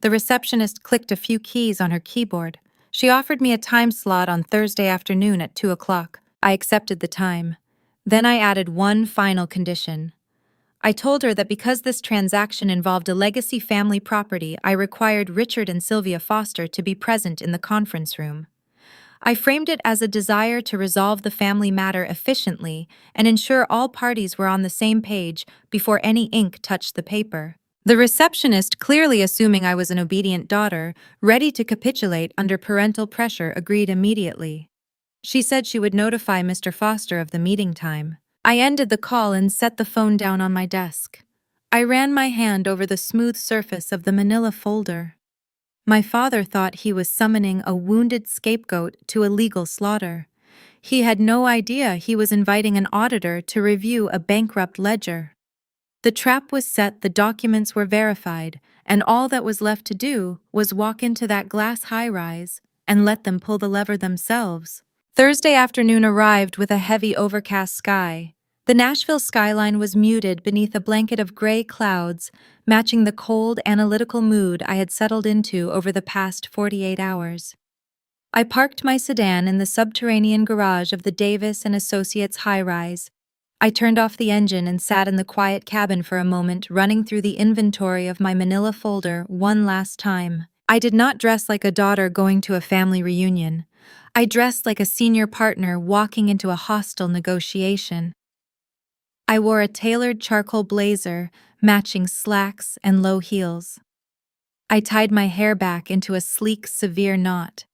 The receptionist clicked a few keys on her keyboard. She offered me a time slot on Thursday afternoon at 2 o'clock. I accepted the time. Then I added one final condition. I told her that because this transaction involved a legacy family property, I required Richard and Sylvia Foster to be present in the conference room. I framed it as a desire to resolve the family matter efficiently and ensure all parties were on the same page before any ink touched the paper. The receptionist, clearly assuming I was an obedient daughter, ready to capitulate under parental pressure, agreed immediately. She said she would notify Mr. Foster of the meeting time. I ended the call and set the phone down on my desk. I ran my hand over the smooth surface of the manila folder. My father thought he was summoning a wounded scapegoat to a legal slaughter. He had no idea he was inviting an auditor to review a bankrupt ledger. The trap was set, the documents were verified, and all that was left to do was walk into that glass high-rise and let them pull the lever themselves. Thursday afternoon arrived with a heavy overcast sky. The Nashville skyline was muted beneath a blanket of gray clouds, matching the cold, analytical mood I had settled into over the past 48 hours. I parked my sedan in the subterranean garage of the Davis & Associates high-rise. I turned off the engine and sat in the quiet cabin for a moment, running through the inventory of my manila folder one last time. I did not dress like a daughter going to a family reunion. I dressed like a senior partner walking into a hostile negotiation. I wore a tailored charcoal blazer, matching slacks and low heels. I tied my hair back into a sleek, severe knot.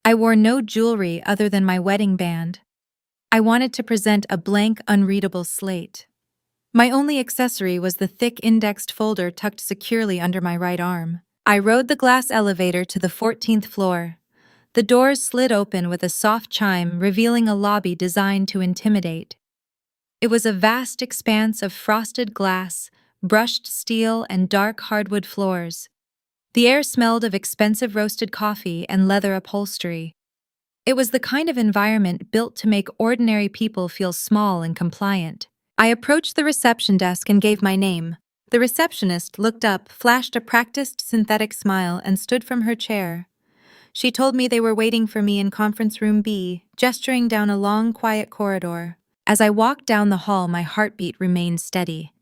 I wore no jewelry other than my wedding band. I wanted to present a blank, unreadable slate. My only accessory was the thick indexed folder tucked securely under my right arm. I rode the glass elevator to the 14th floor. The doors slid open with a soft chime, revealing a lobby designed to intimidate. It was a vast expanse of frosted glass, brushed steel, and dark hardwood floors. The air smelled of expensive roasted coffee and leather upholstery. It was the kind of environment built to make ordinary people feel small and compliant. I approached the reception desk and gave my name. The receptionist looked up, flashed a practiced synthetic smile, and stood from her chair. She told me they were waiting for me in conference room B, gesturing down a long, quiet corridor. As I walked down the hall, my heartbeat remained steady.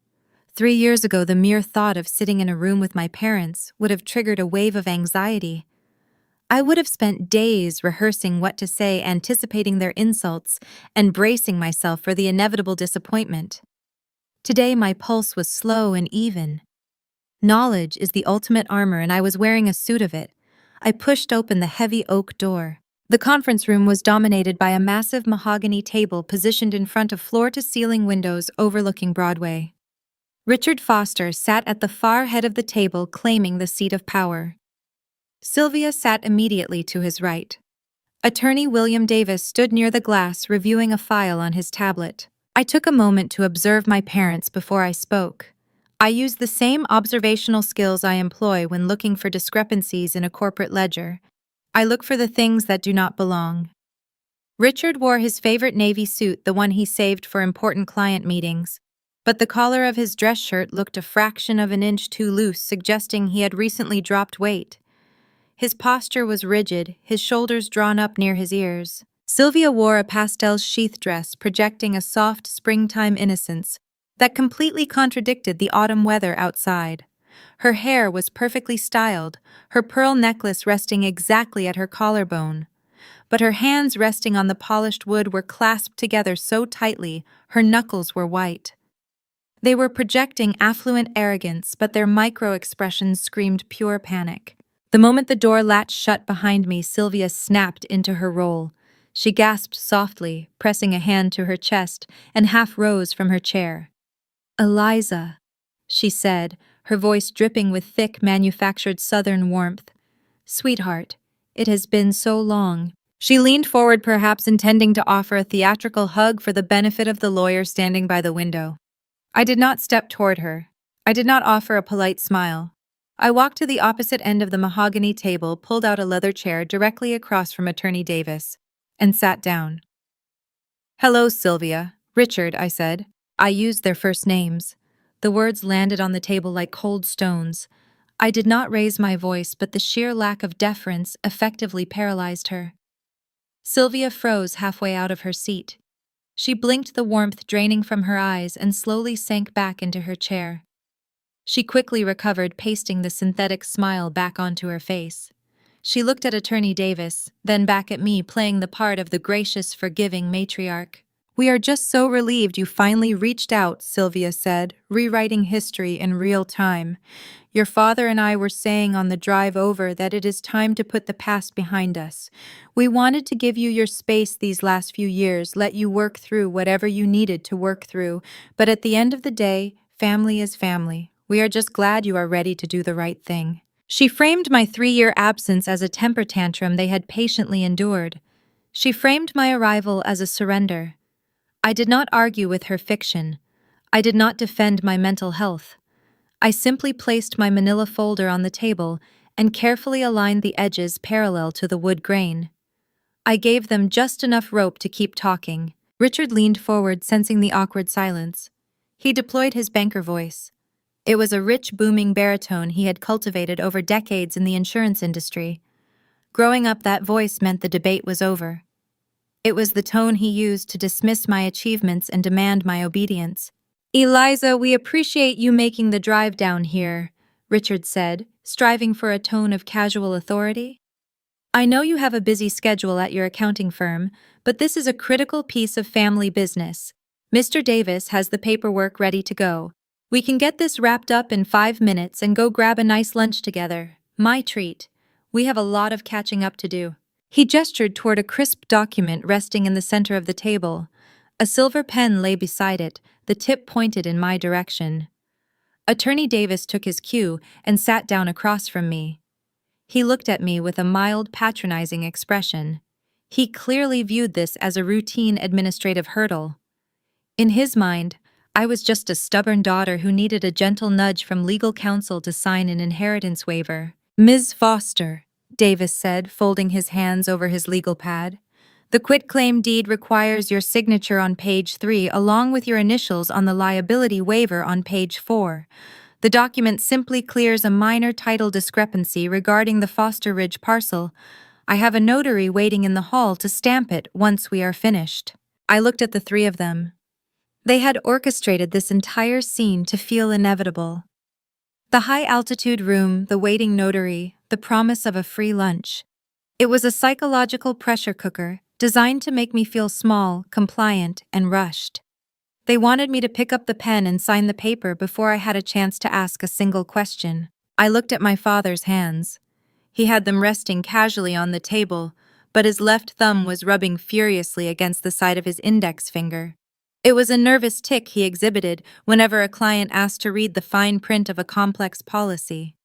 3 years ago, the mere thought of sitting in a room with my parents would have triggered a wave of anxiety. I would have spent days rehearsing what to say, anticipating their insults, and bracing myself for the inevitable disappointment. Today, my pulse was slow and even. Knowledge is the ultimate armor, and I was wearing a suit of it. I pushed open the heavy oak door. The conference room was dominated by a massive mahogany table positioned in front of floor-to-ceiling windows overlooking Broadway. Richard Foster sat at the far head of the table, claiming the seat of power. Sylvia sat immediately to his right. Attorney William Davis stood near the glass, reviewing a file on his tablet. I took a moment to observe my parents before I spoke. I used the same observational skills I employ when looking for discrepancies in a corporate ledger. I look for the things that do not belong. Richard wore his favorite navy suit, the one he saved for important client meetings, but the collar of his dress shirt looked a fraction of an inch too loose, suggesting he had recently dropped weight. His posture was rigid, his shoulders drawn up near his ears. Sylvia wore a pastel sheath dress, projecting a soft springtime innocence that completely contradicted the autumn weather outside. Her hair was perfectly styled, her pearl necklace resting exactly at her collarbone. But her hands resting on the polished wood were clasped together so tightly, her knuckles were white. They were projecting affluent arrogance, but their micro-expressions screamed pure panic. The moment the door latched shut behind me, Sylvia snapped into her role. She gasped softly, pressing a hand to her chest, and half rose from her chair. "Eliza," she said, her voice dripping with thick, manufactured Southern warmth. "Sweetheart, it has been so long." She leaned forward, perhaps intending to offer a theatrical hug for the benefit of the lawyer standing by the window. I did not step toward her. I did not offer a polite smile. I walked to the opposite end of the mahogany table, pulled out a leather chair directly across from Attorney Davis, and sat down. "Hello, Sylvia." "Richard," I said. I used their first names. The words landed on the table like cold stones. I did not raise my voice, but the sheer lack of deference effectively paralyzed her. Sylvia froze halfway out of her seat. She blinked, the warmth draining from her eyes, and slowly sank back into her chair. She quickly recovered, pasting the synthetic smile back onto her face. She looked at Attorney Davis, then back at me, playing the part of the gracious, forgiving matriarch. "We are just so relieved you finally reached out," Sylvia said, rewriting history in real time. "Your father and I were saying on the drive over that it is time to put the past behind us. We wanted to give you your space these last few years, let you work through whatever you needed to work through, but at the end of the day, family is family. We are just glad you are ready to do the right thing." She framed my 3-year absence as a temper tantrum they had patiently endured. She framed my arrival as a surrender. I did not argue with her fiction. I did not defend my mental health. I simply placed my manila folder on the table and carefully aligned the edges parallel to the wood grain. I gave them just enough rope to keep talking. Richard leaned forward, sensing the awkward silence. He deployed his banker voice. It was a rich, booming baritone he had cultivated over decades in the insurance industry. Growing up, that voice meant the debate was over. It was the tone he used to dismiss my achievements and demand my obedience. "Eliza, we appreciate you making the drive down here," Richard said, striving for a tone of casual authority. "I know you have a busy schedule at your accounting firm, but this is a critical piece of family business. Mr. Davis has the paperwork ready to go. We can get this wrapped up in 5 minutes and go grab a nice lunch together. My treat. We have a lot of catching up to do." He gestured toward a crisp document resting in the center of the table. A silver pen lay beside it, the tip pointed in my direction. Attorney Davis took his cue and sat down across from me. He looked at me with a mild, patronizing expression. He clearly viewed this as a routine administrative hurdle. In his mind, I was just a stubborn daughter who needed a gentle nudge from legal counsel to sign an inheritance waiver. "Ms. Foster," Davis said, folding his hands over his legal pad, "the quitclaim deed requires your signature on page 3 along with your initials on the liability waiver on page 4. The document simply clears a minor title discrepancy regarding the Foster Ridge parcel. I have a notary waiting in the hall to stamp it once we are finished." I looked at the three of them. They had orchestrated this entire scene to feel inevitable. The high-altitude room, the waiting notary, the promise of a free lunch. It was a psychological pressure cooker, designed to make me feel small, compliant, and rushed. They wanted me to pick up the pen and sign the paper before I had a chance to ask a single question. I looked at my father's hands. He had them resting casually on the table, but his left thumb was rubbing furiously against the side of his index finger. It was a nervous tic he exhibited whenever a client asked to read the fine print of a complex policy.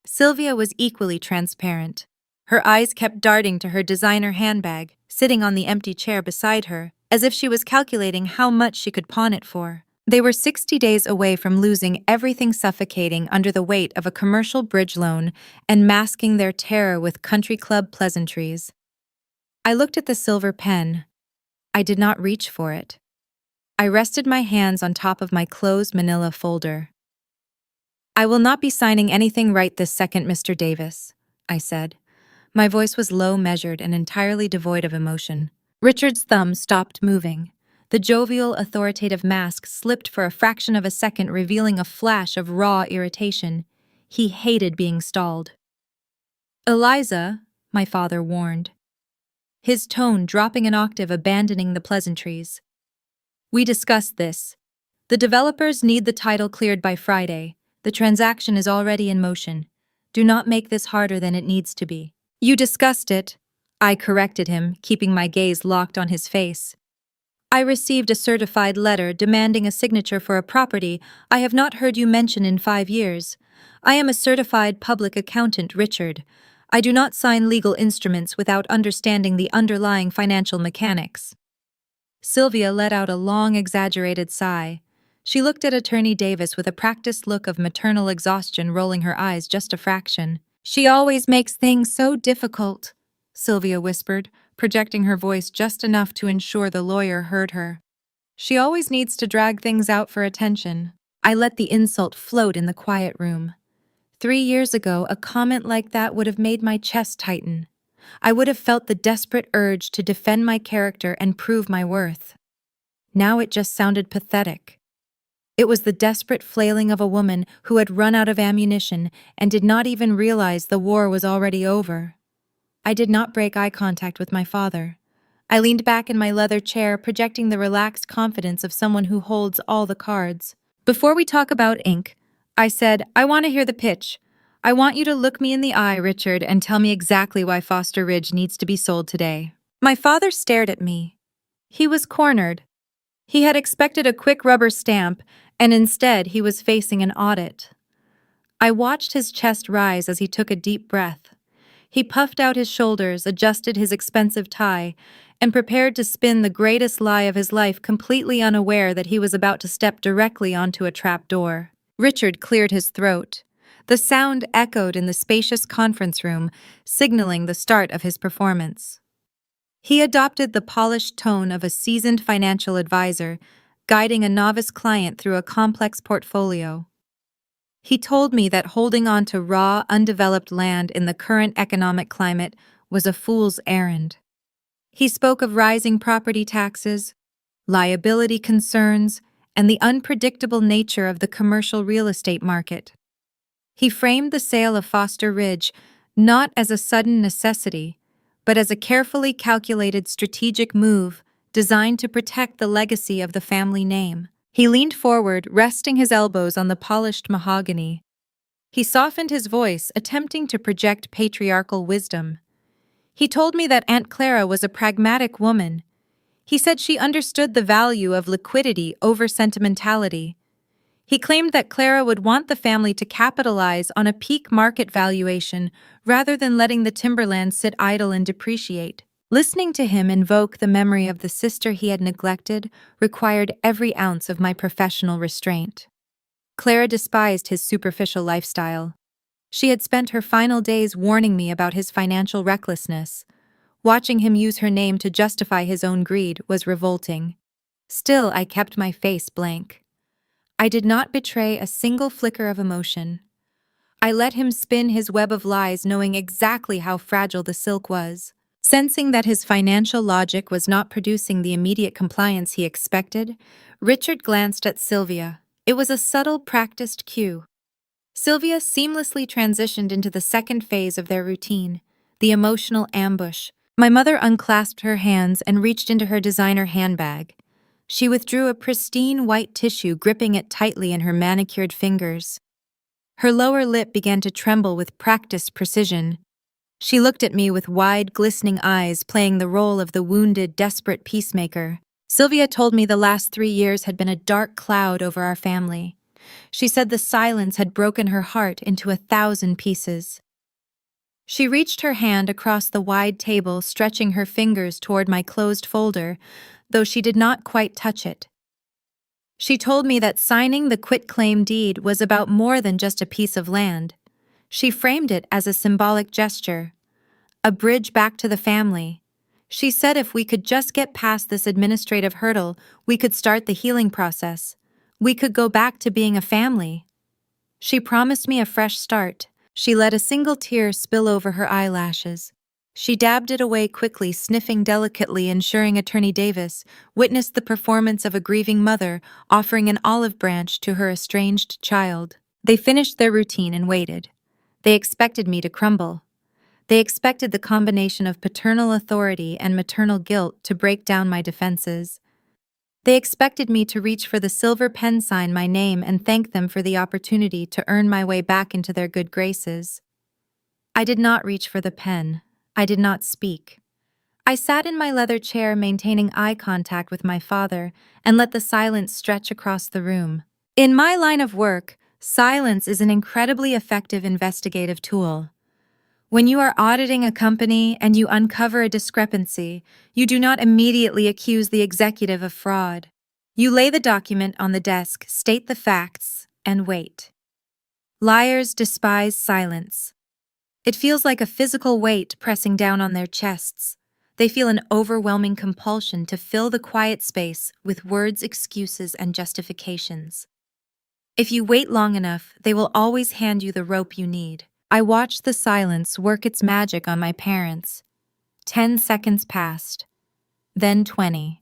Sylvia was equally transparent. Her eyes kept darting to her designer handbag, sitting on the empty chair beside her, as if she was calculating how much she could pawn it for. They were 60 days away from losing everything, suffocating under the weight of a commercial bridge loan and masking their terror with country club pleasantries. I looked at the silver pen. I did not reach for it. I rested my hands on top of my closed manila folder. "I will not be signing anything right this second, Mr. Davis," I said. My voice was low, measured, and entirely devoid of emotion. Richard's thumb stopped moving. The jovial, authoritative mask slipped for a fraction of a second, revealing a flash of raw irritation. He hated being stalled. "Eliza," my father warned, his tone dropping an octave, abandoning the pleasantries. "We discussed this. The developers need the title cleared by Friday. The transaction is already in motion. Do not make this harder than it needs to be." "You discussed it," I corrected him, keeping my gaze locked on his face. "I received a certified letter demanding a signature for a property I have not heard you mention in 5 years. I am a certified public accountant, Richard. I do not sign legal instruments without understanding the underlying financial mechanics." Sylvia let out a long, exaggerated sigh. She looked at Attorney Davis with a practiced look of maternal exhaustion, rolling her eyes just a fraction. "She always makes things so difficult," Sylvia whispered, projecting her voice just enough to ensure the lawyer heard her. "She always needs to drag things out for attention." I let the insult float in the quiet room. 3 years ago, a comment like that would have made my chest tighten. I would have felt the desperate urge to defend my character and prove my worth. Now it just sounded pathetic. It was the desperate flailing of a woman who had run out of ammunition and did not even realize the war was already over. I did not break eye contact with my father. I leaned back in my leather chair, projecting the relaxed confidence of someone who holds all the cards. Before we talk about ink, I said, I want to hear the pitch. I want you to look me in the eye, Richard, and tell me exactly why Foster Ridge needs to be sold today. My father stared at me. He was cornered. He had expected a quick rubber stamp, and instead he was facing an audit. I watched his chest rise as he took a deep breath. He puffed out his shoulders, adjusted his expensive tie, and prepared to spin the greatest lie of his life, completely unaware that he was about to step directly onto a trap door. Richard cleared his throat. The sound echoed in the spacious conference room, signaling the start of his performance. He adopted the polished tone of a seasoned financial advisor, guiding a novice client through a complex portfolio. He told me that holding on to raw, undeveloped land in the current economic climate was a fool's errand. He spoke of rising property taxes, liability concerns, and the unpredictable nature of the commercial real estate market. He framed the sale of Foster Ridge not as a sudden necessity, but as a carefully calculated strategic move designed to protect the legacy of the family name. He leaned forward, resting his elbows on the polished mahogany. He softened his voice, attempting to project patriarchal wisdom. He told me that Aunt Clara was a pragmatic woman. He said she understood the value of liquidity over sentimentality. He claimed that Clara would want the family to capitalize on a peak market valuation rather than letting the timberland sit idle and depreciate. Listening to him invoke the memory of the sister he had neglected required every ounce of my professional restraint. Clara despised his superficial lifestyle. She had spent her final days warning me about his financial recklessness. Watching him use her name to justify his own greed was revolting. Still, I kept my face blank. I did not betray a single flicker of emotion. I let him spin his web of lies, knowing exactly how fragile the silk was. Sensing that his financial logic was not producing the immediate compliance he expected, Richard glanced at Sylvia. It was a subtle, practiced cue. Sylvia seamlessly transitioned into the second phase of their routine, the emotional ambush. My mother unclasped her hands and reached into her designer handbag. She withdrew a pristine white tissue, gripping it tightly in her manicured fingers. Her lower lip began to tremble with practiced precision. She looked at me with wide, glistening eyes, playing the role of the wounded, desperate peacemaker. Sylvia told me the last 3 years had been a dark cloud over our family. She said the silence had broken her heart into 1,000 pieces. She reached her hand across the wide table, stretching her fingers toward my closed folder, though she did not quite touch it. She told me that signing the quitclaim deed was about more than just a piece of land. She framed it as a symbolic gesture, a bridge back to the family. She said if we could just get past this administrative hurdle, we could start the healing process. We could go back to being a family. She promised me a fresh start. She let a single tear spill over her eyelashes. She dabbed it away quickly, sniffing delicately, ensuring Attorney Davis witnessed the performance of a grieving mother offering an olive branch to her estranged child. They finished their routine and waited. They expected me to crumble. They expected the combination of paternal authority and maternal guilt to break down my defenses. They expected me to reach for the silver pen sign my name and thank them for the opportunity to earn my way back into their good graces. I did not reach for the pen. I did not speak. I sat in my leather chair, maintaining eye contact with my father, and let the silence stretch across the room. In my line of work, silence is an incredibly effective investigative tool. When you are auditing a company and you uncover a discrepancy, you do not immediately accuse the executive of fraud. You lay the document on the desk, state the facts, and wait. Liars despise silence. It feels like a physical weight pressing down on their chests. They feel an overwhelming compulsion to fill the quiet space with words, excuses, and justifications. If you wait long enough, they will always hand you the rope you need. I watched the silence work its magic on my parents. 10 seconds passed, then 20.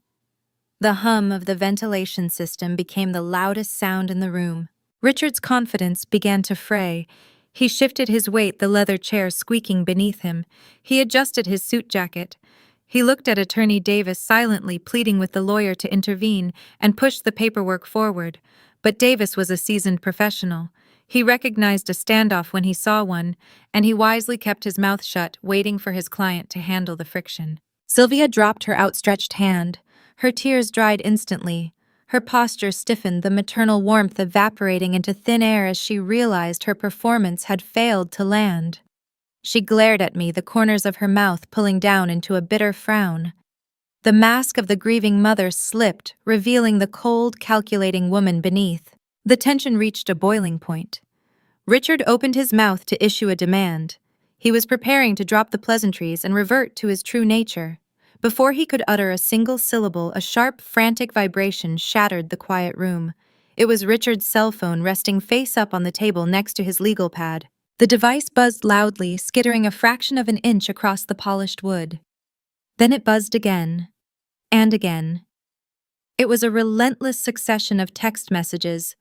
The hum of the ventilation system became the loudest sound in the room. Richard's confidence began to fray. He shifted his weight, the leather chair squeaking beneath him. He adjusted his suit jacket. He looked at Attorney Davis silently, pleading with the lawyer to intervene and push the paperwork forward, but Davis was a seasoned professional. He recognized a standoff when he saw one, and he wisely kept his mouth shut, waiting for his client to handle the friction. Sylvia dropped her outstretched hand. Her tears dried instantly. Her posture stiffened, the maternal warmth evaporating into thin air as she realized her performance had failed to land. She glared at me, the corners of her mouth pulling down into a bitter frown. The mask of the grieving mother slipped, revealing the cold, calculating woman beneath. The tension reached a boiling point. Richard opened his mouth to issue a demand. He was preparing to drop the pleasantries and revert to his true nature. Before he could utter a single syllable, a sharp, frantic vibration shattered the quiet room. It was Richard's cell phone resting face up on the table next to his legal pad. The device buzzed loudly, skittering a fraction of an inch across the polished wood. Then it buzzed again, and again. It was a relentless succession of text messages.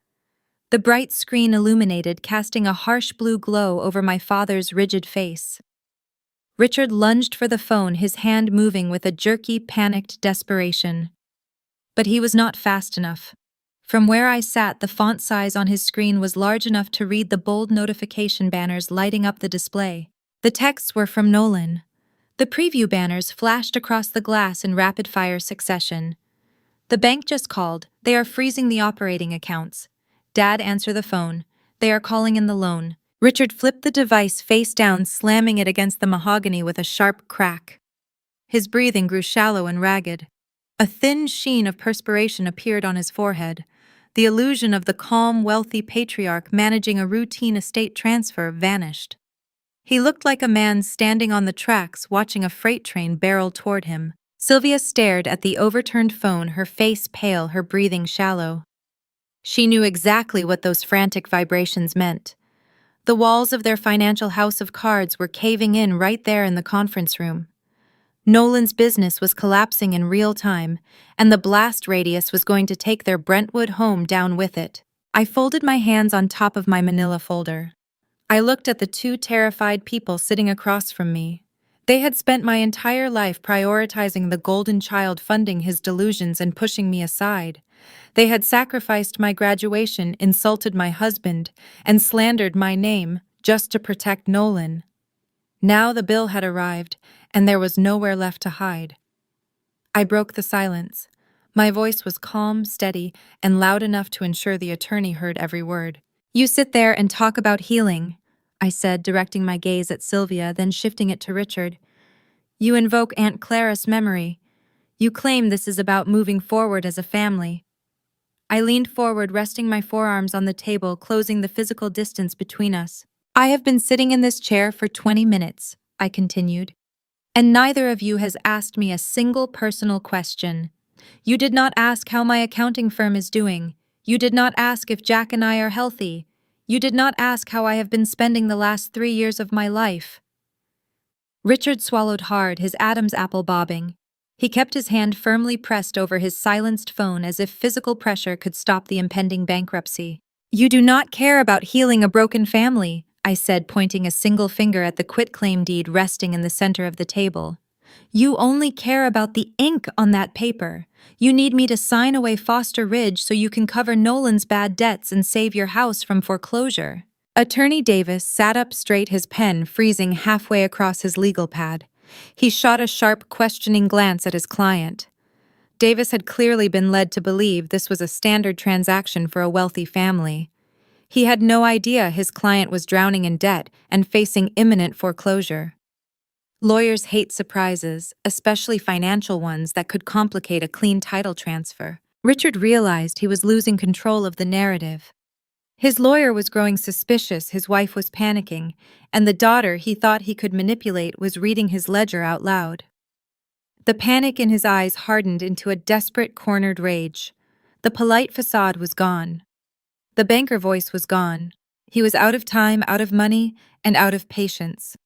The bright screen illuminated, casting a harsh blue glow over my father's rigid face. Richard lunged for the phone, his hand moving with a jerky, panicked desperation. But he was not fast enough. From where I sat, the font size on his screen was large enough to read the bold notification banners lighting up the display. The texts were from Nolan. The preview banners flashed across the glass in rapid-fire succession. The bank just called. They are freezing the operating accounts. Dad, answer the phone. They are calling in the loan. Richard flipped the device face down, slamming it against the mahogany with a sharp crack. His breathing grew shallow and ragged. A thin sheen of perspiration appeared on his forehead. The illusion of the calm, wealthy patriarch managing a routine estate transfer vanished. He looked like a man standing on the tracks watching a freight train barrel toward him. Sylvia stared at the overturned phone, her face pale, her breathing shallow. She knew exactly what those frantic vibrations meant. The walls of their financial house of cards were caving in right there in the conference room. Nolan's business was collapsing in real time, and the blast radius was going to take their Brentwood home down with it. I folded my hands on top of my manila folder. I looked at the two terrified people sitting across from me. They had spent my entire life prioritizing the golden child, funding his delusions and pushing me aside. They had sacrificed my graduation, insulted my husband, and slandered my name just to protect Nolan. Now the bill had arrived, and there was nowhere left to hide. I broke the silence. My voice was calm, steady, and loud enough to ensure the attorney heard every word. You sit there and talk about healing, I said, directing my gaze at Sylvia, then shifting it to Richard. You invoke Aunt Clara's memory. You claim this is about moving forward as a family. I leaned forward, resting my forearms on the table, closing the physical distance between us. I have been sitting in this chair for 20 minutes, I continued, and neither of you has asked me a single personal question. You did not ask how my accounting firm is doing. You did not ask if Jack and I are healthy. You did not ask how I have been spending the last 3 years of my life. Richard swallowed hard, his Adam's apple bobbing. He kept his hand firmly pressed over his silenced phone as if physical pressure could stop the impending bankruptcy. You do not care about healing a broken family, I said, pointing a single finger at the quitclaim deed resting in the center of the table. You only care about the ink on that paper. You need me to sign away Foster Ridge so you can cover Nolan's bad debts and save your house from foreclosure. Attorney Davis sat up straight, his pen freezing halfway across his legal pad. He shot a sharp, questioning glance at his client. Davis had clearly been led to believe this was a standard transaction for a wealthy family. He had no idea his client was drowning in debt and facing imminent foreclosure. Lawyers hate surprises, especially financial ones that could complicate a clean title transfer. Richard realized he was losing control of the narrative. His lawyer was growing suspicious, his wife was panicking, and the daughter he thought he could manipulate was reading his ledger out loud. The panic in his eyes hardened into a desperate, cornered rage. The polite facade was gone. The banker voice was gone. He was out of time, out of money, and out of patience.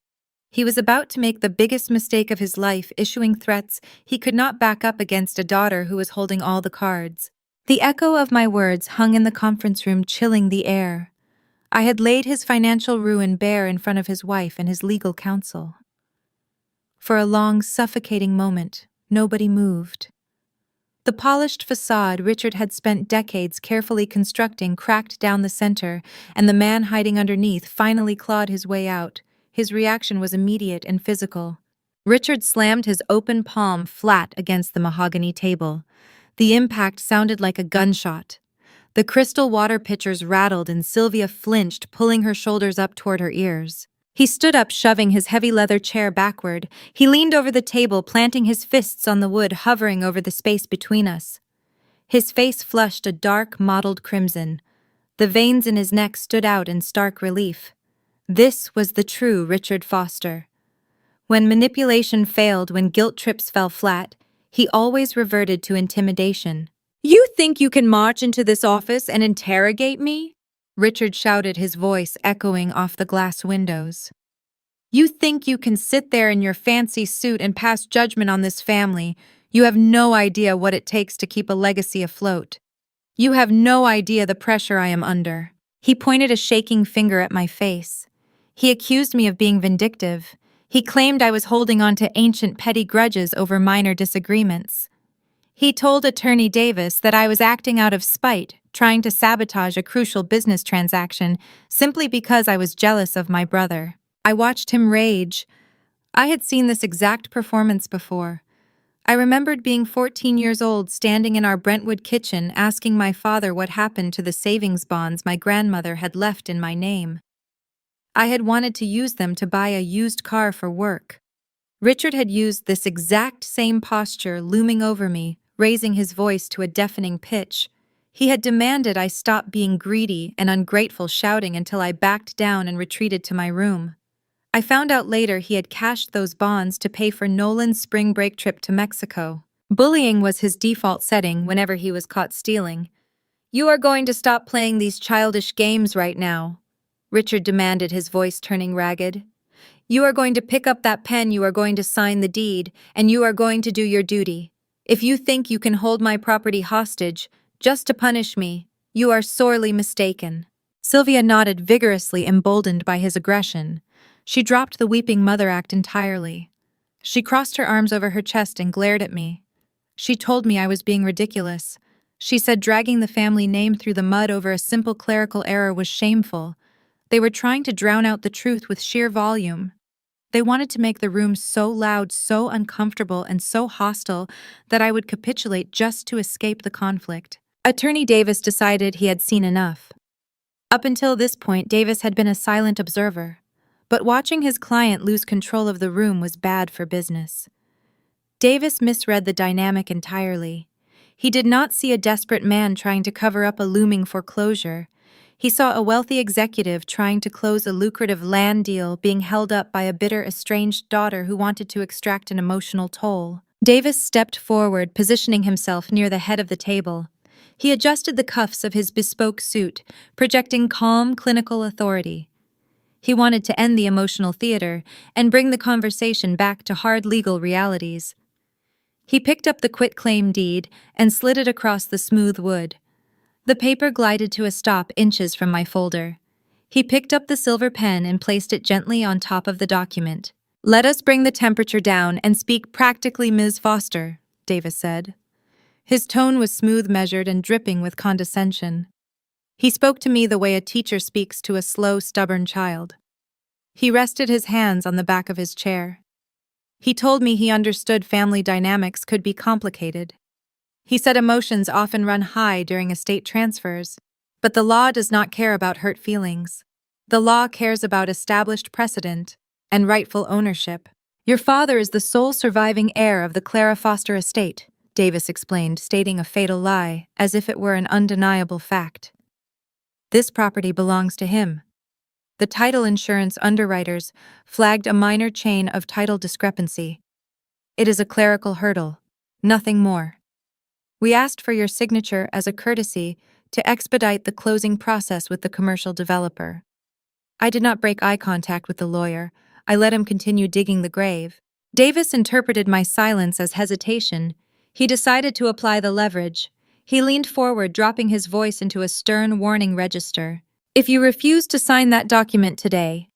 He was about to make the biggest mistake of his life, issuing threats he could not back up against a daughter who was holding all the cards. The echo of my words hung in the conference room, chilling the air. I had laid his financial ruin bare in front of his wife and his legal counsel. For a long, suffocating moment, nobody moved. The polished facade Richard had spent decades carefully constructing cracked down the center, and the man hiding underneath finally clawed his way out. His reaction was immediate and physical. Richard slammed his open palm flat against the mahogany table. The impact sounded like a gunshot. The crystal water pitchers rattled and Sylvia flinched, pulling her shoulders up toward her ears. He stood up, shoving his heavy leather chair backward. He leaned over the table, planting his fists on the wood, hovering over the space between us. His face flushed a dark, mottled crimson. The veins in his neck stood out in stark relief. This was the true Richard Foster. When manipulation failed, when guilt trips fell flat, he always reverted to intimidation. "You think you can march into this office and interrogate me?" Richard shouted, his voice echoing off the glass windows. "You think you can sit there in your fancy suit and pass judgment on this family? You have no idea what it takes to keep a legacy afloat. You have no idea the pressure I am under." He pointed a shaking finger at my face. He accused me of being vindictive. He claimed I was holding on to ancient petty grudges over minor disagreements. He told Attorney Davis that I was acting out of spite, trying to sabotage a crucial business transaction simply because I was jealous of my brother. I watched him rage. I had seen this exact performance before. I remembered being 14 years old, standing in our Brentwood kitchen, asking my father what happened to the savings bonds my grandmother had left in my name. I had wanted to use them to buy a used car for work. Richard had used this exact same posture, looming over me, raising his voice to a deafening pitch. He had demanded I stop being greedy and ungrateful, shouting until I backed down and retreated to my room. I found out later he had cashed those bonds to pay for Nolan's spring break trip to Mexico. Bullying was his default setting whenever he was caught stealing. "You are going to stop playing these childish games right now," Richard demanded, his voice turning ragged. "You are going to pick up that pen, you are going to sign the deed, and you are going to do your duty. If you think you can hold my property hostage just to punish me, you are sorely mistaken." Sylvia nodded vigorously, emboldened by his aggression. She dropped the weeping mother act entirely. She crossed her arms over her chest and glared at me. She told me I was being ridiculous. She said dragging the family name through the mud over a simple clerical error was shameful. They were trying to drown out the truth with sheer volume. They wanted to make the room so loud, so uncomfortable, and so hostile that I would capitulate just to escape the conflict. Attorney Davis decided he had seen enough. Up until this point, Davis had been a silent observer, but watching his client lose control of the room was bad for business. Davis misread the dynamic entirely. He did not see a desperate man trying to cover up a looming foreclosure. He saw a wealthy executive trying to close a lucrative land deal being held up by a bitter, estranged daughter who wanted to extract an emotional toll. Davis stepped forward, positioning himself near the head of the table. He adjusted the cuffs of his bespoke suit, projecting calm, clinical authority. He wanted to end the emotional theater and bring the conversation back to hard legal realities. He picked up the quitclaim deed and slid it across the smooth wood. The paper glided to a stop inches from my folder. He picked up the silver pen and placed it gently on top of the document. "Let us bring the temperature down and speak practically, Ms. Foster," Davis said. His tone was smooth, measured, and dripping with condescension. He spoke to me the way a teacher speaks to a slow, stubborn child. He rested his hands on the back of his chair. He told me he understood family dynamics could be complicated. He said emotions often run high during estate transfers, but the law does not care about hurt feelings. The law cares about established precedent and rightful ownership. "Your father is the sole surviving heir of the Clara Foster estate," Davis explained, stating a fatal lie, as if it were an undeniable fact. "This property belongs to him." The title insurance underwriters flagged a minor chain of title discrepancy. "It is a clerical hurdle, nothing more. We asked for your signature as a courtesy to expedite the closing process with the commercial developer." I did not break eye contact with the lawyer. I let him continue digging the grave. Davis interpreted my silence as hesitation. He decided to apply the leverage. He leaned forward, dropping his voice into a stern warning register. "If you refuse to sign that document today,"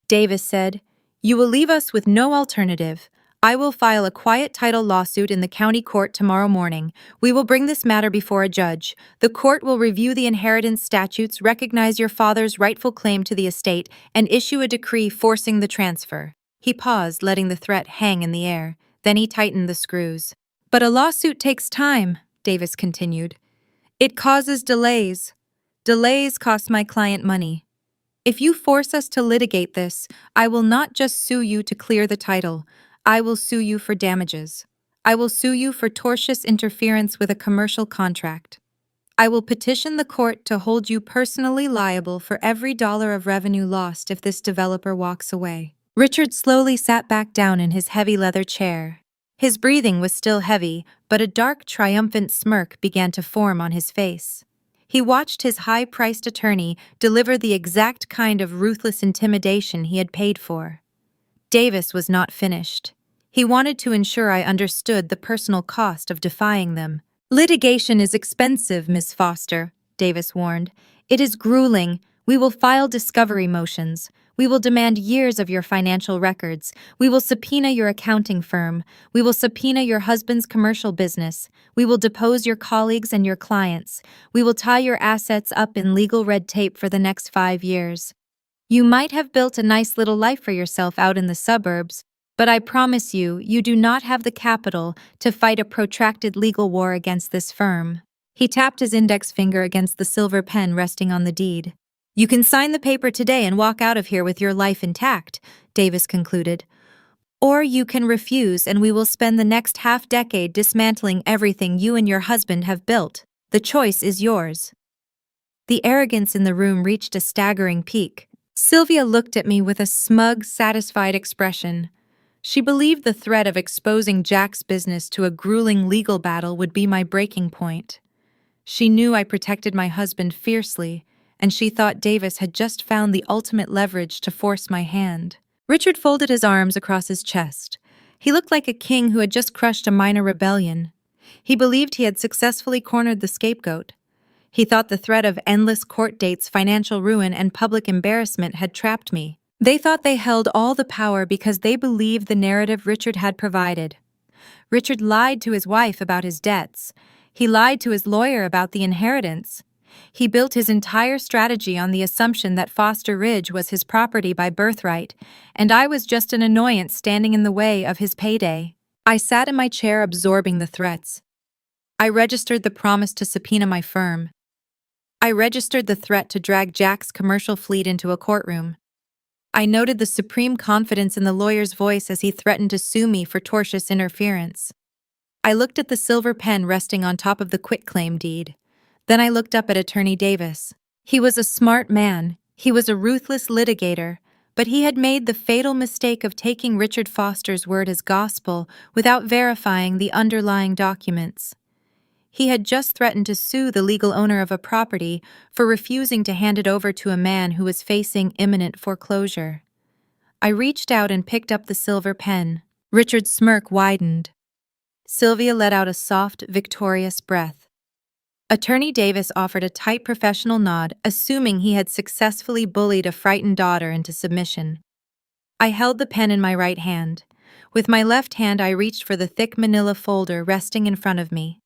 Davis said, "you will leave us with no alternative. I will file a quiet title lawsuit in the county court tomorrow morning. We will bring this matter before a judge. The court will review the inheritance statutes, recognize your father's rightful claim to the estate, and issue a decree forcing the transfer." He paused, letting the threat hang in the air. Then he tightened the screws. "But a lawsuit takes time," Davis continued. "It causes delays. Delays cost my client money. If you force us to litigate this, I will not just sue you to clear the title. I will sue you for damages. I will sue you for tortious interference with a commercial contract. I will petition the court to hold you personally liable for every dollar of revenue lost if this developer walks away." Richard slowly sat back down in his heavy leather chair. His breathing was still heavy, but a dark, triumphant smirk began to form on his face. He watched his high-priced attorney deliver the exact kind of ruthless intimidation he had paid for. Davis was not finished. He wanted to ensure I understood the personal cost of defying them. "Litigation is expensive, Miss Foster," Davis warned. "It is grueling. We will file discovery motions. We will demand years of your financial records. We will subpoena your accounting firm. We will subpoena your husband's commercial business. We will depose your colleagues and your clients. We will tie your assets up in legal red tape for the next 5 years. You might have built a nice little life for yourself out in the suburbs, but I promise you, you do not have the capital to fight a protracted legal war against this firm." He tapped his index finger against the silver pen resting on the deed. "You can sign the paper today and walk out of here with your life intact," Davis concluded. "Or you can refuse and we will spend the next half-decade dismantling everything you and your husband have built. The choice is yours." The arrogance in the room reached a staggering peak. Sylvia looked at me with a smug, satisfied expression. She believed the threat of exposing Jack's business to a grueling legal battle would be my breaking point. She knew I protected my husband fiercely, and she thought Davis had just found the ultimate leverage to force my hand. Richard folded his arms across his chest. He looked like a king who had just crushed a minor rebellion. He believed he had successfully cornered the scapegoat. He thought the threat of endless court dates, financial ruin, and public embarrassment had trapped me. They thought they held all the power because they believed the narrative Richard had provided. Richard lied to his wife about his debts. He lied to his lawyer about the inheritance. He built his entire strategy on the assumption that Foster Ridge was his property by birthright, and I was just an annoyance standing in the way of his payday. I sat in my chair absorbing the threats. I registered the promise to subpoena my firm. I registered the threat to drag Jack's commercial fleet into a courtroom. I noted the supreme confidence in the lawyer's voice as he threatened to sue me for tortious interference. I looked at the silver pen resting on top of the quitclaim deed. Then I looked up at Attorney Davis. He was a smart man. He was a ruthless litigator, but he had made the fatal mistake of taking Richard Foster's word as gospel without verifying the underlying documents. He had just threatened to sue the legal owner of a property for refusing to hand it over to a man who was facing imminent foreclosure. I reached out and picked up the silver pen. Richard's smirk widened. Sylvia let out a soft, victorious breath. Attorney Davis offered a tight professional nod, assuming he had successfully bullied a frightened daughter into submission. I held the pen in my right hand. With my left hand, I reached for the thick manila folder resting in front of me.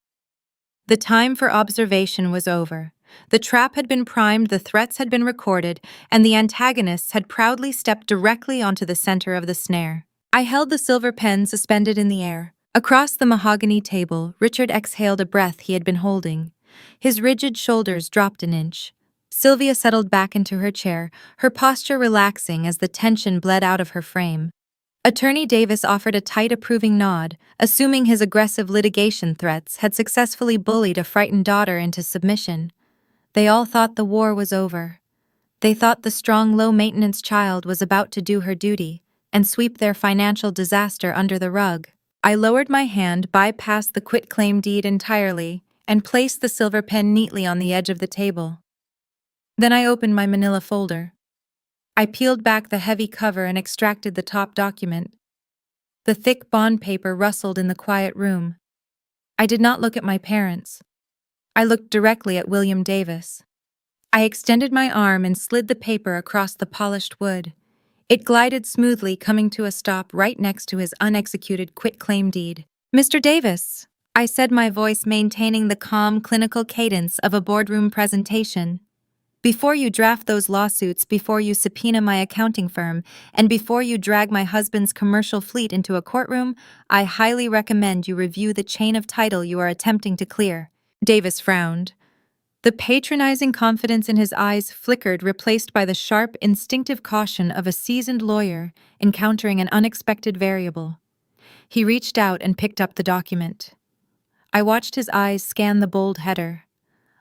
The time for observation was over. The trap had been primed, the threats had been recorded, and the antagonists had proudly stepped directly onto the center of the snare. I held the silver pen suspended in the air. Across the mahogany table, Richard exhaled a breath he had been holding. His rigid shoulders dropped an inch. Sylvia settled back into her chair, her posture relaxing as the tension bled out of her frame. Attorney Davis offered a tight approving nod, assuming his aggressive litigation threats had successfully bullied a frightened daughter into submission. They all thought the war was over. They thought the strong, low-maintenance child was about to do her duty and sweep their financial disaster under the rug. I lowered my hand, bypassed the quitclaim deed entirely, and placed the silver pen neatly on the edge of the table. Then I opened my manila folder. I peeled back the heavy cover and extracted the top document. The thick bond paper rustled in the quiet room. I did not look at my parents. I looked directly at William Davis. I extended my arm and slid the paper across the polished wood. It glided smoothly, coming to a stop right next to his unexecuted quitclaim deed. "Mr. Davis," I said, my voice maintaining the calm, clinical cadence of a boardroom presentation. "Before you draft those lawsuits, before you subpoena my accounting firm, and before you drag my husband's commercial fleet into a courtroom, I highly recommend you review the chain of title you are attempting to clear." Davis frowned. The patronizing confidence in his eyes flickered, replaced by the sharp, instinctive caution of a seasoned lawyer encountering an unexpected variable. He reached out and picked up the document. I watched his eyes scan the bold header.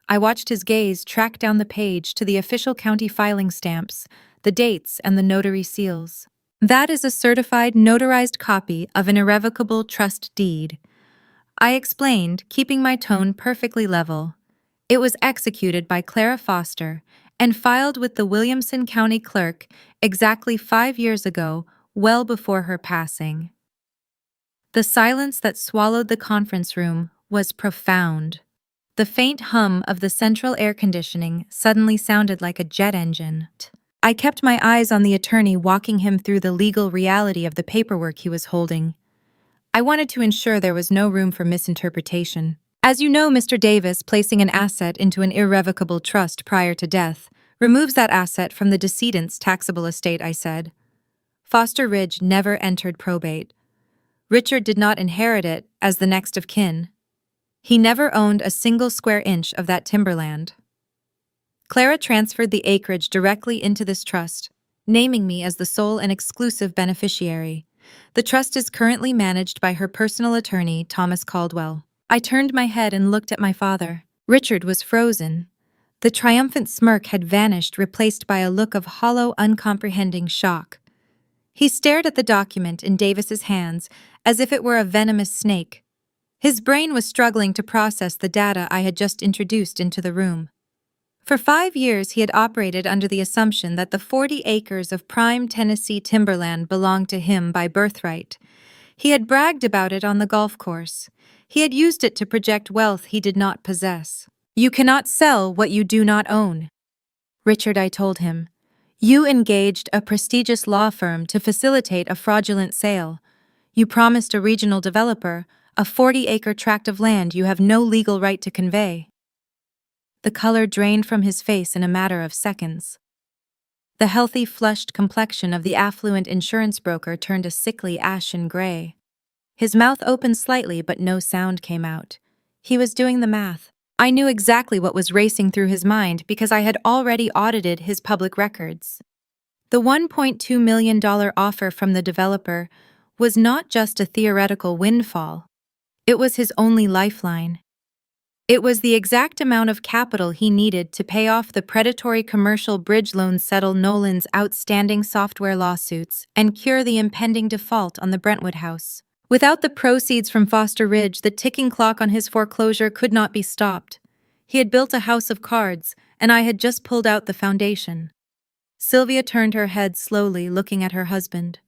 I watched his gaze track down the page to the official county filing stamps, the dates, and the notary seals. "That is a certified, notarized copy of an irrevocable trust deed," I explained, keeping my tone perfectly level. "It was executed by Clara Foster and filed with the Williamson County Clerk exactly 5 years ago, well before her passing." The silence that swallowed the conference room was profound. The faint hum of the central air conditioning suddenly sounded like a jet engine. I kept my eyes on the attorney, walking him through the legal reality of the paperwork he was holding. I wanted to ensure there was no room for misinterpretation. "As you know, Mr. Davis, placing an asset into an irrevocable trust prior to death removes that asset from the decedent's taxable estate," I said. "Foster Ridge never entered probate. Richard did not inherit it as the next of kin. He never owned a single square inch of that timberland. Clara transferred the acreage directly into this trust, naming me as the sole and exclusive beneficiary. The trust is currently managed by her personal attorney, Thomas Caldwell." I turned my head and looked at my father. Richard was frozen. The triumphant smirk had vanished, replaced by a look of hollow, uncomprehending shock. He stared at the document in Davis's hands as if it were a venomous snake. His brain was struggling to process the data I had just introduced into the room. For 5 years, he had operated under the assumption that the 40 acres of prime Tennessee timberland belonged to him by birthright. He had bragged about it on the golf course. He had used it to project wealth he did not possess. "You cannot sell what you do not own." "Richard," I told him, "you engaged a prestigious law firm to facilitate a fraudulent sale. You promised a regional developer a 40-acre tract of land you have no legal right to convey." The color drained from his face in a matter of seconds. The healthy, flushed complexion of the affluent insurance broker turned a sickly ashen gray. His mouth opened slightly, but no sound came out. He was doing the math. I knew exactly what was racing through his mind because I had already audited his public records. The $1.2 million offer from the developer was not just a theoretical windfall. It was his only lifeline. It was the exact amount of capital he needed to pay off the predatory commercial bridge loan, settle Nolan's outstanding software lawsuits, and cure the impending default on the Brentwood house. Without the proceeds from Foster Ridge, the ticking clock on his foreclosure could not be stopped. He had built a house of cards, and I had just pulled out the foundation. Sylvia turned her head slowly, looking at her husband.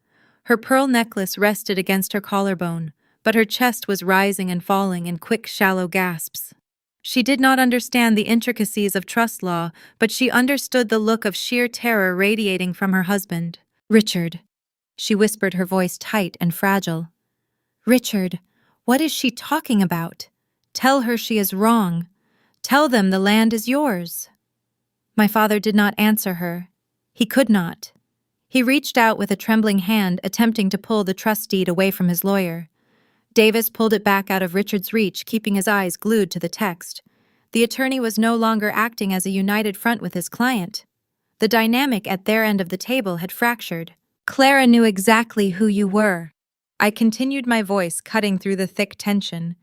Her pearl necklace rested against her collarbone, but her chest was rising and falling in quick, shallow gasps. She did not understand the intricacies of trust law, but she understood the look of sheer terror radiating from her husband. "Richard," she whispered, her voice tight and fragile. "Richard, what is she talking about? Tell her she is wrong. Tell them the land is yours." My father did not answer her. He could not. He reached out with a trembling hand, attempting to pull the trust deed away from his lawyer. Davis pulled it back out of Richard's reach, keeping his eyes glued to the text. The attorney was no longer acting as a united front with his client. The dynamic at their end of the table had fractured. "Clara knew exactly who you were." I continued, my voice cutting through the thick tension.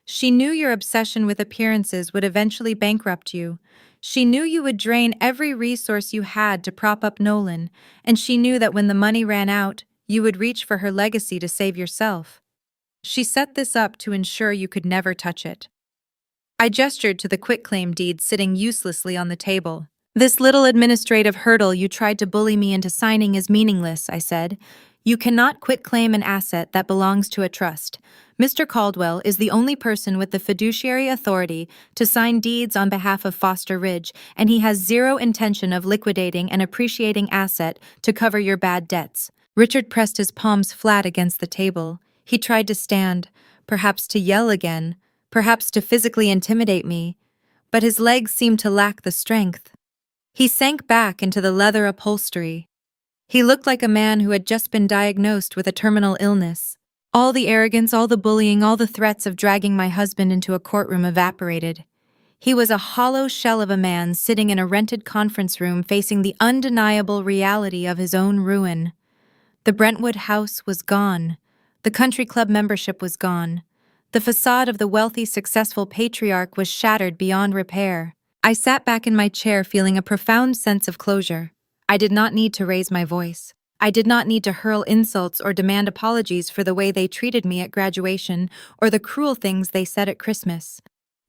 "She knew your obsession with appearances would eventually bankrupt you. She knew you would drain every resource you had to prop up Nolan, and she knew that when the money ran out, you would reach for her legacy to save yourself. She set this up to ensure you could never touch it." I gestured to the quitclaim deed sitting uselessly on the table. "This little administrative hurdle you tried to bully me into signing is meaningless," I said. You cannot quitclaim an asset that belongs to a trust. Mr. Caldwell is the only person with the fiduciary authority to sign deeds on behalf of Foster Ridge, and he has zero intention of liquidating an appreciating asset to cover your bad debts. Richard pressed his palms flat against the table. He tried to stand, perhaps to yell again, perhaps to physically intimidate me, but his legs seemed to lack the strength. He sank back into the leather upholstery. He looked like a man who had just been diagnosed with a terminal illness. All the arrogance, all the bullying, all the threats of dragging my husband into a courtroom evaporated. He was a hollow shell of a man sitting in a rented conference room facing the undeniable reality of his own ruin. The Brentwood house was gone. The country club membership was gone. The facade of the wealthy, successful patriarch was shattered beyond repair. I sat back in my chair feeling a profound sense of closure. I did not need to raise my voice. I did not need to hurl insults or demand apologies for the way they treated me at graduation or the cruel things they said at Christmas.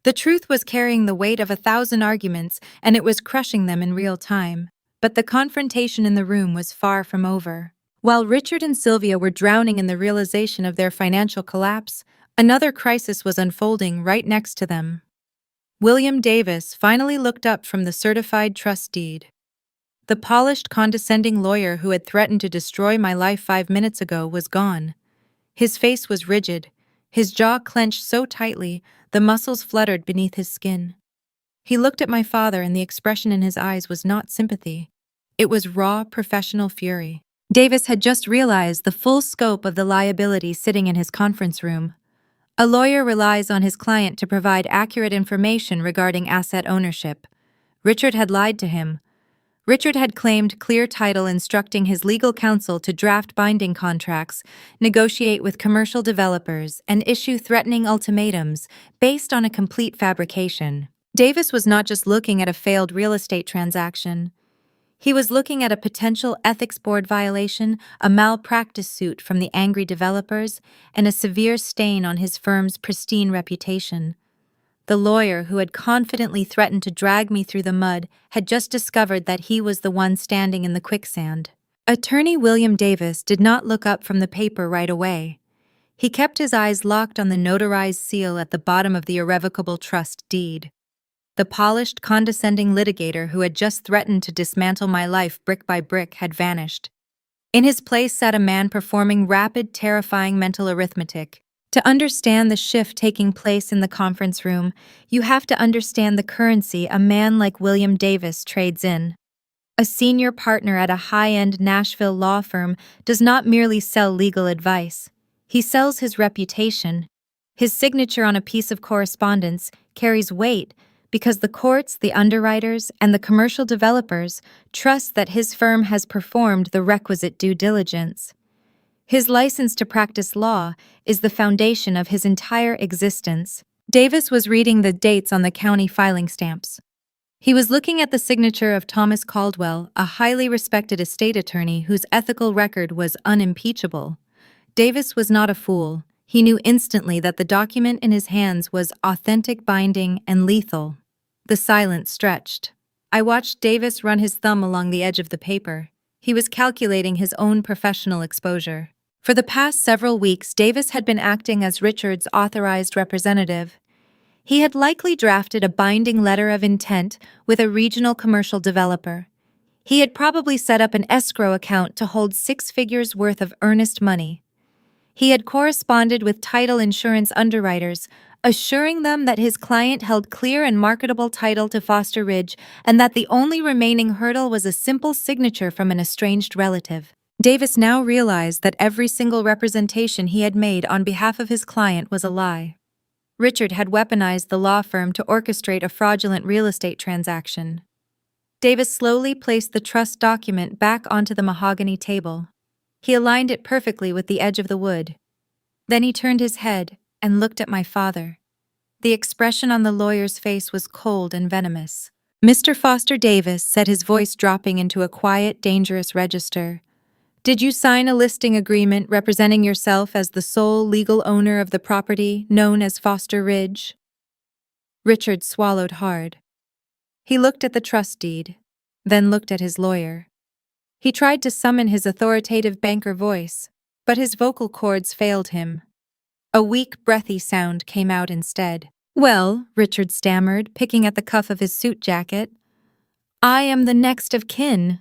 The truth was carrying the weight of 1,000 arguments, and it was crushing them in real time. But the confrontation in the room was far from over. While Richard and Sylvia were drowning in the realization of their financial collapse, another crisis was unfolding right next to them. William Davis finally looked up from the certified trust deed. The polished, condescending lawyer who had threatened to destroy my life 5 minutes ago was gone. His face was rigid, his jaw clenched so tightly the muscles fluttered beneath his skin. He looked at my father, and the expression in his eyes was not sympathy. It was raw, professional fury. Davis had just realized the full scope of the liability sitting in his conference room. A lawyer relies on his client to provide accurate information regarding asset ownership. Richard had lied to him. Richard had claimed clear title, instructing his legal counsel to draft binding contracts, negotiate with commercial developers, and issue threatening ultimatums based on a complete fabrication. Davis was not just looking at a failed real estate transaction. He was looking at a potential ethics board violation, a malpractice suit from the angry developers, and a severe stain on his firm's pristine reputation. The lawyer who had confidently threatened to drag me through the mud had just discovered that he was the one standing in the quicksand. Attorney William Davis did not look up from the paper right away. He kept his eyes locked on the notarized seal at the bottom of the irrevocable trust deed. The polished, condescending litigator who had just threatened to dismantle my life brick by brick had vanished. In his place sat a man performing rapid, terrifying mental arithmetic. To understand the shift taking place in the conference room, you have to understand the currency a man like William Davis trades in. A senior partner at a high-end Nashville law firm does not merely sell legal advice. He sells his reputation. His signature on a piece of correspondence carries weight because the courts, the underwriters, and the commercial developers trust that his firm has performed the requisite due diligence. His license to practice law is the foundation of his entire existence. Davis was reading the dates on the county filing stamps. He was looking at the signature of Thomas Caldwell, a highly respected estate attorney whose ethical record was unimpeachable. Davis was not a fool. He knew instantly that the document in his hands was authentic, binding, and lethal. The silence stretched. I watched Davis run his thumb along the edge of the paper. He was calculating his own professional exposure. For the past several weeks, Davis had been acting as Richard's authorized representative. He had likely drafted a binding letter of intent with a regional commercial developer. He had probably set up an escrow account to hold 6 figures worth of earnest money. He had corresponded with title insurance underwriters, assuring them that his client held clear and marketable title to Foster Ridge and that the only remaining hurdle was a simple signature from an estranged relative. Davis now realized that every single representation he had made on behalf of his client was a lie. Richard had weaponized the law firm to orchestrate a fraudulent real estate transaction. Davis slowly placed the trust document back onto the mahogany table. He aligned it perfectly with the edge of the wood. Then he turned his head and looked at my father. The expression on the lawyer's face was cold and venomous. "Mr. Foster Davis," said his voice dropping into a quiet, dangerous register, "did you sign a listing agreement representing yourself as the sole legal owner of the property known as Foster Ridge?" Richard swallowed hard. He looked at the trust deed, then looked at his lawyer. He tried to summon his authoritative banker voice, but his vocal cords failed him. A weak, breathy sound came out instead. "Well," Richard stammered, picking at the cuff of his suit jacket, "I am the next of kin.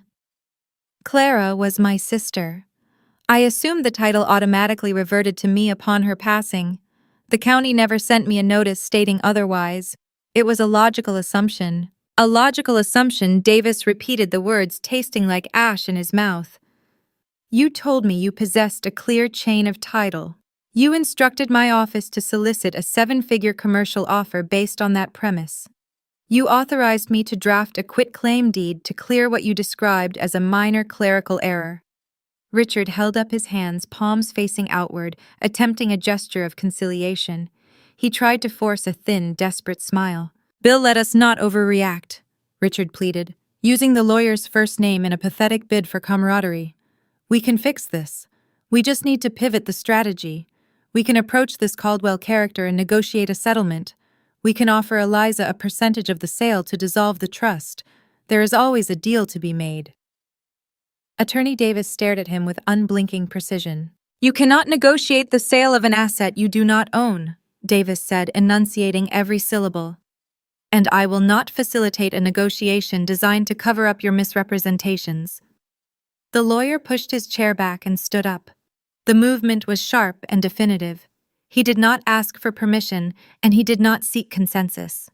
Clara was my sister. I assumed the title automatically reverted to me upon her passing. The county never sent me a notice stating otherwise. It was a logical assumption." A logical assumption, Davis repeated the words, tasting like ash in his mouth. "You told me you possessed a clear chain of title. You instructed my office to solicit a 7-figure commercial offer based on that premise. You authorized me to draft a quitclaim deed to clear what you described as a minor clerical error." Richard held up his hands, palms facing outward, attempting a gesture of conciliation. He tried to force a thin, desperate smile. "Bill, let us not overreact," Richard pleaded, using the lawyer's first name in a pathetic bid for camaraderie. "We can fix this. We just need to pivot the strategy. We can approach this Caldwell character and negotiate a settlement. We can offer Eliza a percentage of the sale to dissolve the trust. There is always a deal to be made." Attorney Davis stared at him with unblinking precision. "You cannot negotiate the sale of an asset you do not own," Davis said, enunciating every syllable. "And I will not facilitate a negotiation designed to cover up your misrepresentations." The lawyer pushed his chair back and stood up. The movement was sharp and definitive. He did not ask for permission, and he did not seek consensus.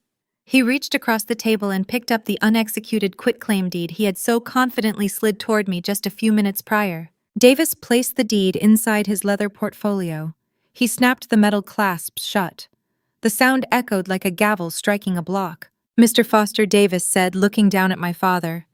He reached across the table and picked up the unexecuted quitclaim deed he had so confidently slid toward me just a few minutes prior. Davis placed the deed inside his leather portfolio. He snapped the metal clasps shut. The sound echoed like a gavel striking a block. "Mr. Foster," Davis said, looking down at my father.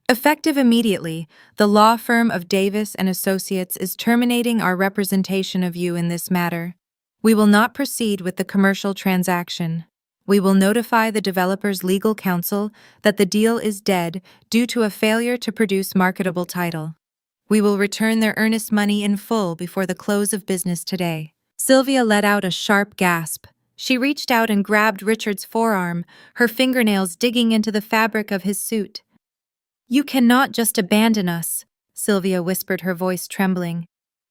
"Effective immediately, the law firm of Davis and Associates is terminating our representation of you in this matter. We will not proceed with the commercial transaction. We will notify the developer's legal counsel that the deal is dead due to a failure to produce marketable title. We will return their earnest money in full before the close of business today." Sylvia let out a sharp gasp. She reached out and grabbed Richard's forearm, her fingernails digging into the fabric of his suit. "You cannot just abandon us," Sylvia whispered, her voice trembling.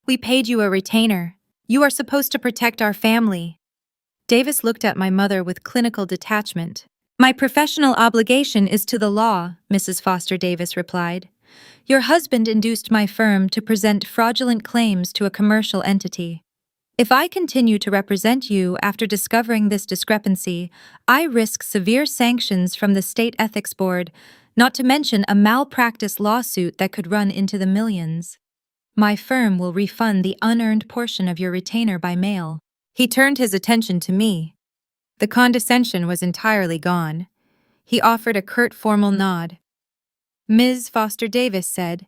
"We paid you a retainer. You are supposed to protect our family." Davis looked at my mother with clinical detachment. "My professional obligation is to the law," Mrs. Foster Davis replied. "Your husband induced my firm to present fraudulent claims to a commercial entity. If I continue to represent you after discovering this discrepancy, I risk severe sanctions from the State Ethics Board, not to mention a malpractice lawsuit that could run into the millions. My firm will refund the unearned portion of your retainer by mail." He turned his attention to me. The condescension was entirely gone. He offered a curt formal nod. "Ms. Foster Davis said,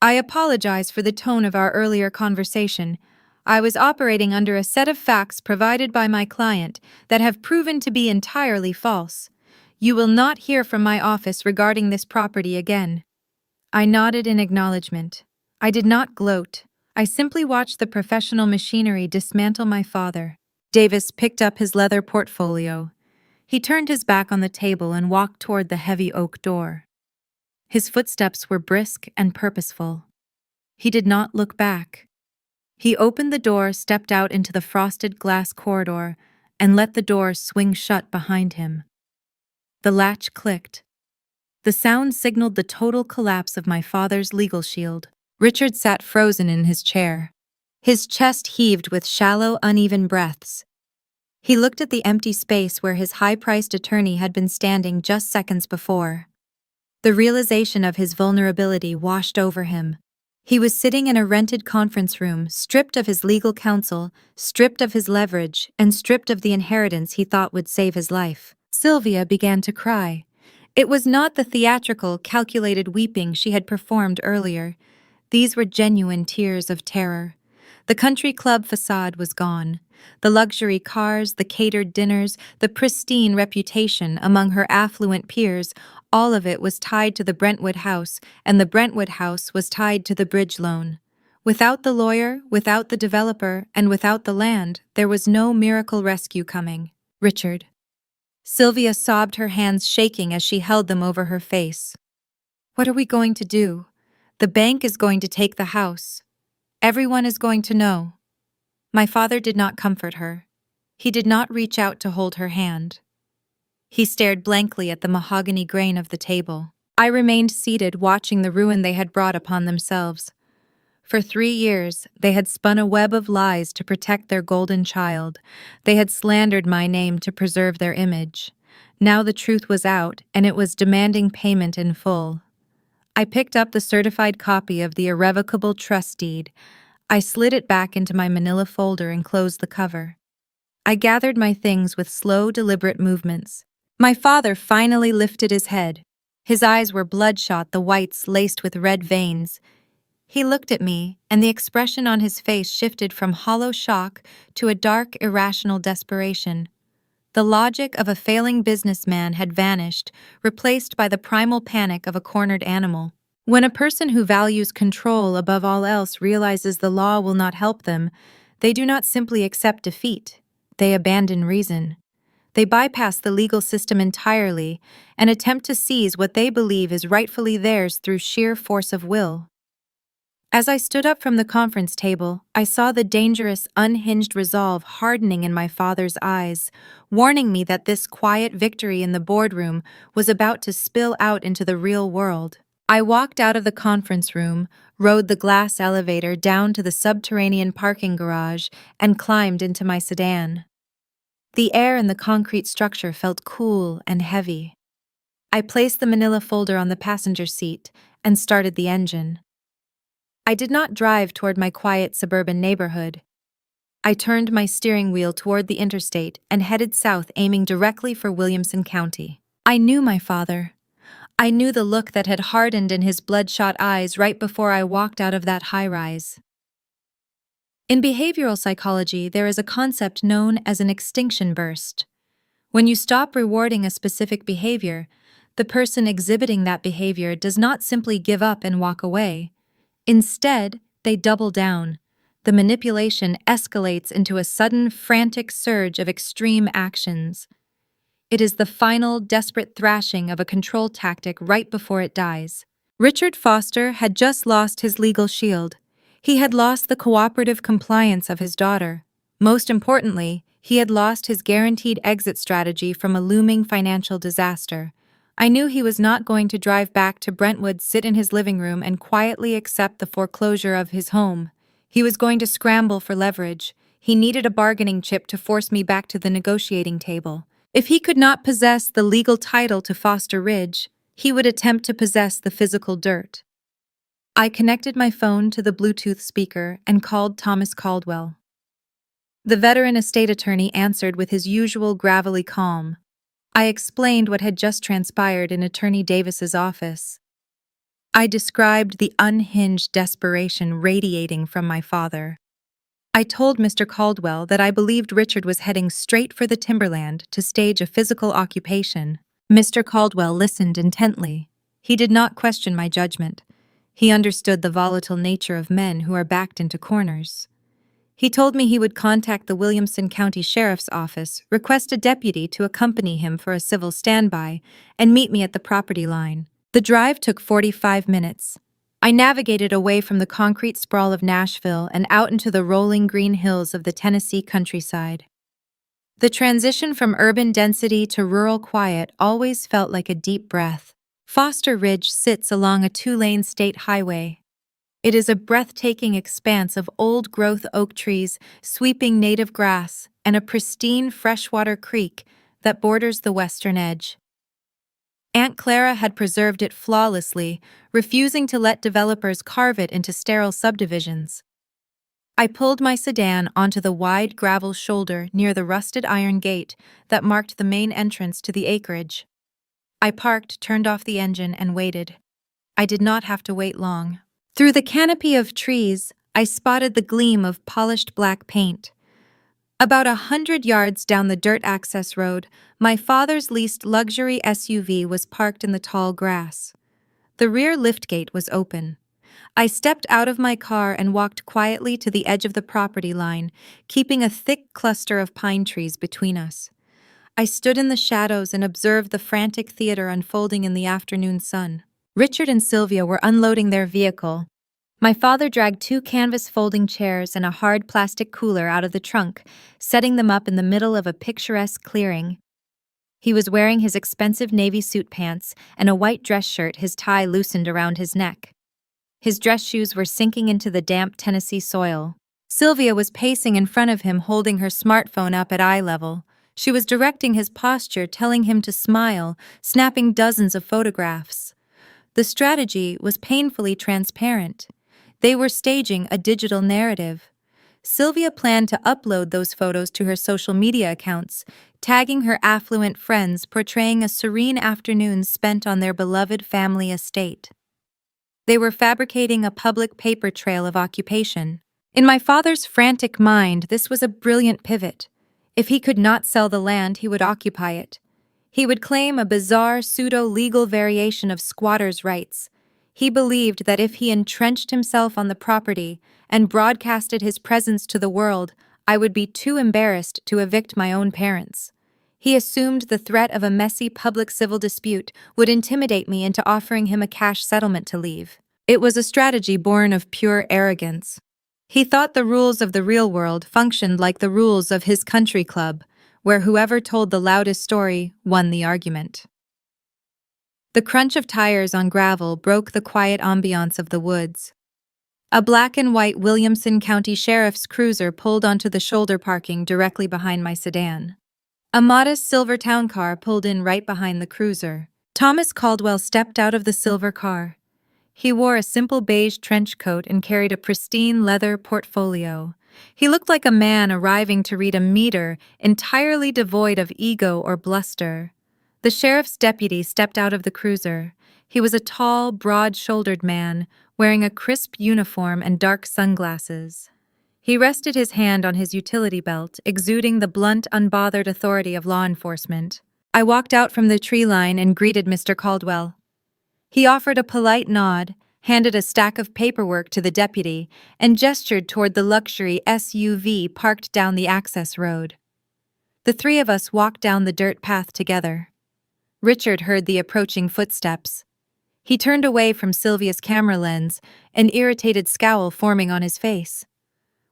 I apologize for the tone of our earlier conversation. I was operating under a set of facts provided by my client that have proven to be entirely false. You will not hear from my office regarding this property again." I nodded in acknowledgement. I did not gloat. I simply watched the professional machinery dismantle my father. Davis picked up his leather portfolio. He turned his back on the table and walked toward the heavy oak door. His footsteps were brisk and purposeful. He did not look back. He opened the door, stepped out into the frosted glass corridor, and let the door swing shut behind him. The latch clicked. The sound signaled the total collapse of my father's legal shield. Richard sat frozen in his chair. His chest heaved with shallow, uneven breaths. He looked at the empty space where his high-priced attorney had been standing just seconds before. The realization of his vulnerability washed over him. He was sitting in a rented conference room, stripped of his legal counsel, stripped of his leverage, and stripped of the inheritance he thought would save his life. Sylvia began to cry. It was not the theatrical, calculated weeping she had performed earlier. These were genuine tears of terror. The country club facade was gone. The luxury cars, the catered dinners, the pristine reputation among her affluent peers, all of it was tied to the Brentwood house, and the Brentwood house was tied to the bridge loan. Without the lawyer, without the developer, and without the land, there was no miracle rescue coming. "Richard." Sylvia sobbed, her hands shaking as she held them over her face. "What are we going to do?" The bank is going to take the house. Everyone is going to know. My father did not comfort her. He did not reach out to hold her hand. He stared blankly at the mahogany grain of the table. I remained seated, watching the ruin they had brought upon themselves. For 3 years, they had spun a web of lies to protect their golden child. They had slandered my name to preserve their image. Now the truth was out, and it was demanding payment in full. I picked up the certified copy of the irrevocable trust deed. I slid it back into my manila folder and closed the cover. I gathered my things with slow, deliberate movements. My father finally lifted his head. His eyes were bloodshot, the whites laced with red veins. He looked at me, and the expression on his face shifted from hollow shock to a dark, irrational desperation. The logic of a failing businessman had vanished, replaced by the primal panic of a cornered animal. When a person who values control above all else realizes the law will not help them, they do not simply accept defeat. They abandon reason. They bypass the legal system entirely and attempt to seize what they believe is rightfully theirs through sheer force of will. As I stood up from the conference table, I saw the dangerous, unhinged resolve hardening in my father's eyes, warning me that this quiet victory in the boardroom was about to spill out into the real world. I walked out of the conference room, rode the glass elevator down to the subterranean parking garage, and climbed into my sedan. The air in the concrete structure felt cool and heavy. I placed the manila folder on the passenger seat and started the engine. I did not drive toward my quiet suburban neighborhood. I turned my steering wheel toward the interstate and headed south, aiming directly for Williamson County. I knew my father. I knew the look that had hardened in his bloodshot eyes right before I walked out of that high-rise. In behavioral psychology, there is a concept known as an extinction burst. When you stop rewarding a specific behavior, the person exhibiting that behavior does not simply give up and walk away. Instead, they double down. The manipulation escalates into a sudden, frantic surge of extreme actions. It is the final, desperate thrashing of a control tactic right before it dies. Richard Foster had just lost his legal shield. He had lost the cooperative compliance of his daughter. Most importantly, he had lost his guaranteed exit strategy from a looming financial disaster. I knew he was not going to drive back to Brentwood, sit in his living room, and quietly accept the foreclosure of his home. He was going to scramble for leverage. He needed a bargaining chip to force me back to the negotiating table. If he could not possess the legal title to Foster Ridge, he would attempt to possess the physical dirt. I connected my phone to the Bluetooth speaker and called Thomas Caldwell. The veteran estate attorney answered with his usual gravelly calm. I explained what had just transpired in Attorney Davis's office. I described the unhinged desperation radiating from my father. I told Mr. Caldwell that I believed Richard was heading straight for the timberland to stage a physical occupation. Mr. Caldwell listened intently. He did not question my judgment. He understood the volatile nature of men who are backed into corners. He told me he would contact the Williamson County Sheriff's Office, request a deputy to accompany him for a civil standby, and meet me at the property line. The drive took 45 minutes. I navigated away from the concrete sprawl of Nashville and out into the rolling green hills of the Tennessee countryside. The transition from urban density to rural quiet always felt like a deep breath. Foster Ridge sits along a 2-lane state highway. It is a breathtaking expanse of old-growth oak trees, sweeping native grass, and a pristine freshwater creek that borders the western edge. Aunt Clara had preserved it flawlessly, refusing to let developers carve it into sterile subdivisions. I pulled my sedan onto the wide gravel shoulder near the rusted iron gate that marked the main entrance to the acreage. I parked, turned off the engine, and waited. I did not have to wait long. Through the canopy of trees, I spotted the gleam of polished black paint. About 100 yards down the dirt access road, my father's leased luxury SUV was parked in the tall grass. The rear liftgate was open. I stepped out of my car and walked quietly to the edge of the property line, keeping a thick cluster of pine trees between us. I stood in the shadows and observed the frantic theater unfolding in the afternoon sun. Richard and Sylvia were unloading their vehicle. My father dragged two canvas folding chairs and a hard plastic cooler out of the trunk, setting them up in the middle of a picturesque clearing. He was wearing his expensive navy suit pants and a white dress shirt, his tie loosened around his neck. His dress shoes were sinking into the damp Tennessee soil. Sylvia was pacing in front of him, holding her smartphone up at eye level. She was directing his posture, telling him to smile, snapping dozens of photographs. The strategy was painfully transparent. They were staging a digital narrative. Sylvia planned to upload those photos to her social media accounts, tagging her affluent friends, portraying a serene afternoon spent on their beloved family estate. They were fabricating a public paper trail of occupation. In my father's frantic mind, this was a brilliant pivot. If he could not sell the land, he would occupy it. He would claim a bizarre pseudo-legal variation of squatters' rights. He believed that if he entrenched himself on the property and broadcasted his presence to the world, I would be too embarrassed to evict my own parents. He assumed the threat of a messy public civil dispute would intimidate me into offering him a cash settlement to leave. It was a strategy born of pure arrogance. He thought the rules of the real world functioned like the rules of his country club, where whoever told the loudest story won the argument. The crunch of tires on gravel broke the quiet ambiance of the woods. A black and white Williamson County Sheriff's cruiser pulled onto the shoulder parking directly behind my sedan. A modest silver town car pulled in right behind the cruiser. Thomas Caldwell stepped out of the silver car. He wore a simple beige trench coat and carried a pristine leather portfolio. He looked like a man arriving to read a meter, entirely devoid of ego or bluster. The sheriff's deputy stepped out of the cruiser. He was a tall, broad-shouldered man, wearing a crisp uniform and dark sunglasses. He rested his hand on his utility belt, exuding the blunt, unbothered authority of law enforcement. I walked out from the tree line and greeted Mr. Caldwell. He offered a polite nod, handed a stack of paperwork to the deputy, and gestured toward the luxury SUV parked down the access road. The three of us walked down the dirt path together. Richard heard the approaching footsteps. He turned away from Sylvia's camera lens, an irritated scowl forming on his face.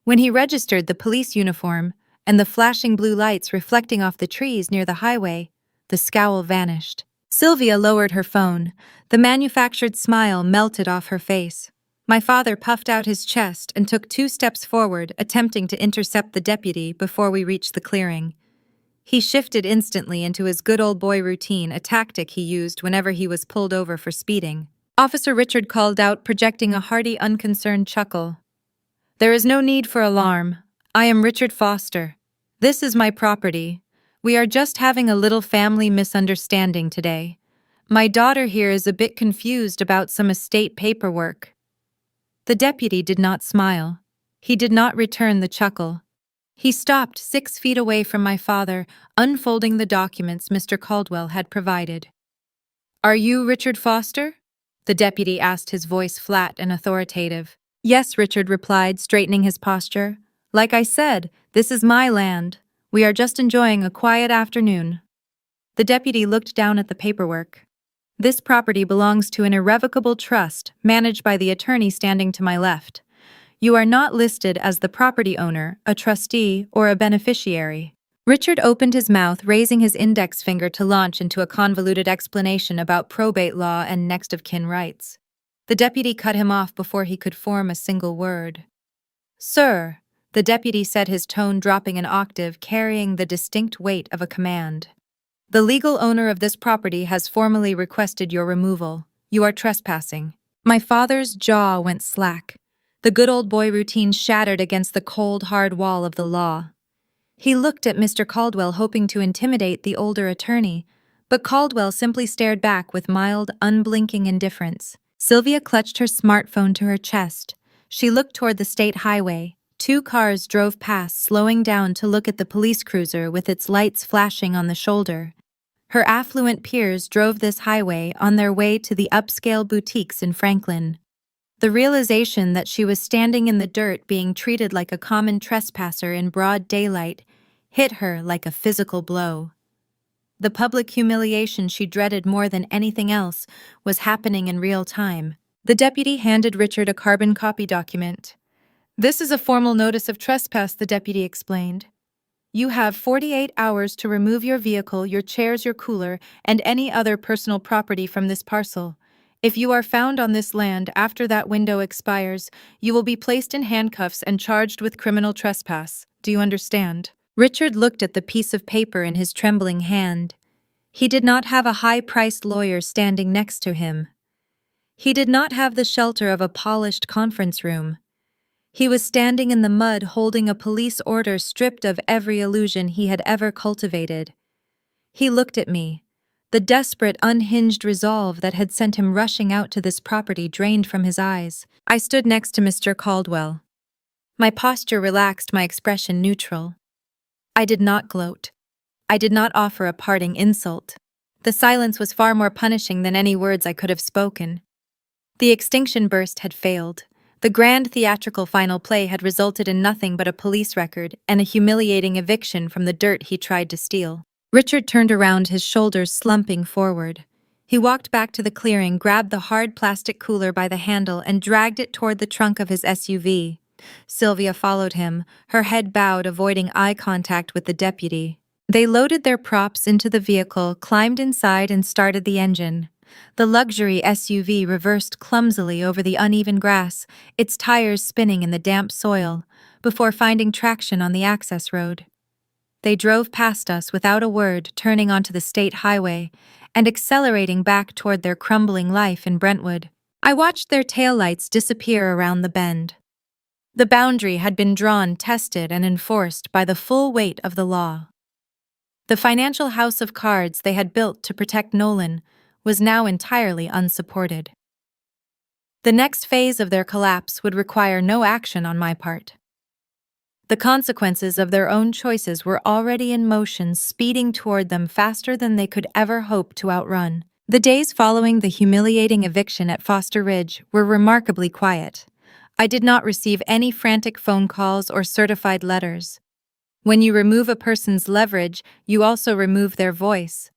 When he registered the police uniform and the flashing blue lights reflecting off the trees near the highway, the scowl vanished. Sylvia lowered her phone. The manufactured smile melted off her face. My father puffed out his chest and took 2 steps forward, attempting to intercept the deputy before we reached the clearing. He shifted instantly into his good old boy routine, a tactic he used whenever he was pulled over for speeding. Officer Richard called out, projecting a hearty, unconcerned chuckle. "There is no need for alarm. I am Richard Foster. This is my property. We are just having a little family misunderstanding today. My daughter here is a bit confused about some estate paperwork." The deputy did not smile. He did not return the chuckle. He stopped 6 feet away from my father, unfolding the documents Mr. Caldwell had provided. "Are you Richard Foster?" the deputy asked, his voice flat and authoritative. "Yes," Richard replied, straightening his posture. "Like I said, this is my land. We are just enjoying a quiet afternoon." The deputy looked down at the paperwork. "This property belongs to an irrevocable trust managed by the attorney standing to my left. You are not listed as the property owner, a trustee, or a beneficiary." Richard opened his mouth, raising his index finger to launch into a convoluted explanation about probate law and next-of-kin rights. The deputy cut him off before he could form a single word. "Sir," the deputy said, his tone dropping an octave, carrying the distinct weight of a command. "The legal owner of this property has formally requested your removal. You are trespassing." My father's jaw went slack. The good old boy routine shattered against the cold, hard wall of the law. He looked at Mr. Caldwell, hoping to intimidate the older attorney, but Caldwell simply stared back with mild, unblinking indifference. Sylvia clutched her smartphone to her chest. She looked toward the state highway. 2 cars drove past, slowing down to look at the police cruiser with its lights flashing on the shoulder. Her affluent peers drove this highway on their way to the upscale boutiques in Franklin. The realization that she was standing in the dirt, being treated like a common trespasser in broad daylight, hit her like a physical blow. The public humiliation she dreaded more than anything else was happening in real time. The deputy handed Richard a carbon copy document. "This is a formal notice of trespass," the deputy explained. "You have 48 hours to remove your vehicle, your chairs, your cooler, and any other personal property from this parcel. If you are found on this land after that window expires, you will be placed in handcuffs and charged with criminal trespass. Do you understand?" Richard looked at the piece of paper in his trembling hand. He did not have a high-priced lawyer standing next to him. He did not have the shelter of a polished conference room. He was standing in the mud holding a police order stripped of every illusion he had ever cultivated. He looked at me. The desperate, unhinged resolve that had sent him rushing out to this property drained from his eyes. I stood next to Mr. Caldwell. My posture relaxed, my expression neutral. I did not gloat. I did not offer a parting insult. The silence was far more punishing than any words I could have spoken. The extinction burst had failed. The grand theatrical final play had resulted in nothing but a police record and a humiliating eviction from the dirt he tried to steal. Richard turned around, his shoulders slumping forward. He walked back to the clearing, grabbed the hard plastic cooler by the handle, and dragged it toward the trunk of his SUV. Sylvia followed him, her head bowed, avoiding eye contact with the deputy. They loaded their props into the vehicle, climbed inside, and started the engine. The luxury SUV reversed clumsily over the uneven grass, its tires spinning in the damp soil, before finding traction on the access road. They drove past us without a word, turning onto the state highway and accelerating back toward their crumbling life in Brentwood. I watched their taillights disappear around the bend. The boundary had been drawn, tested, and enforced by the full weight of the law. The financial house of cards they had built to protect Nolan was now entirely unsupported. The next phase of their collapse would require no action on my part. The consequences of their own choices were already in motion, speeding toward them faster than they could ever hope to outrun. The days following the humiliating eviction at Foster Ridge were remarkably quiet. I did not receive any frantic phone calls or certified letters. When you remove a person's leverage, you also remove their voice.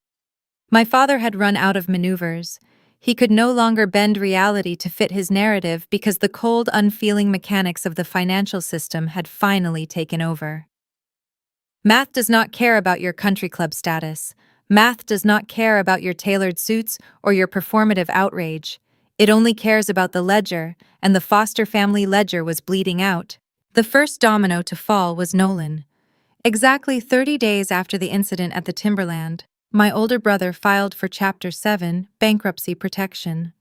My father had run out of maneuvers. He could no longer bend reality to fit his narrative because the cold, unfeeling mechanics of the financial system had finally taken over. Math does not care about your country club status. Math does not care about your tailored suits or your performative outrage. It only cares about the ledger, and the Foster family ledger was bleeding out. The first domino to fall was Nolan. Exactly 30 days after the incident at the timberland, my older brother filed for Chapter 7, bankruptcy protection.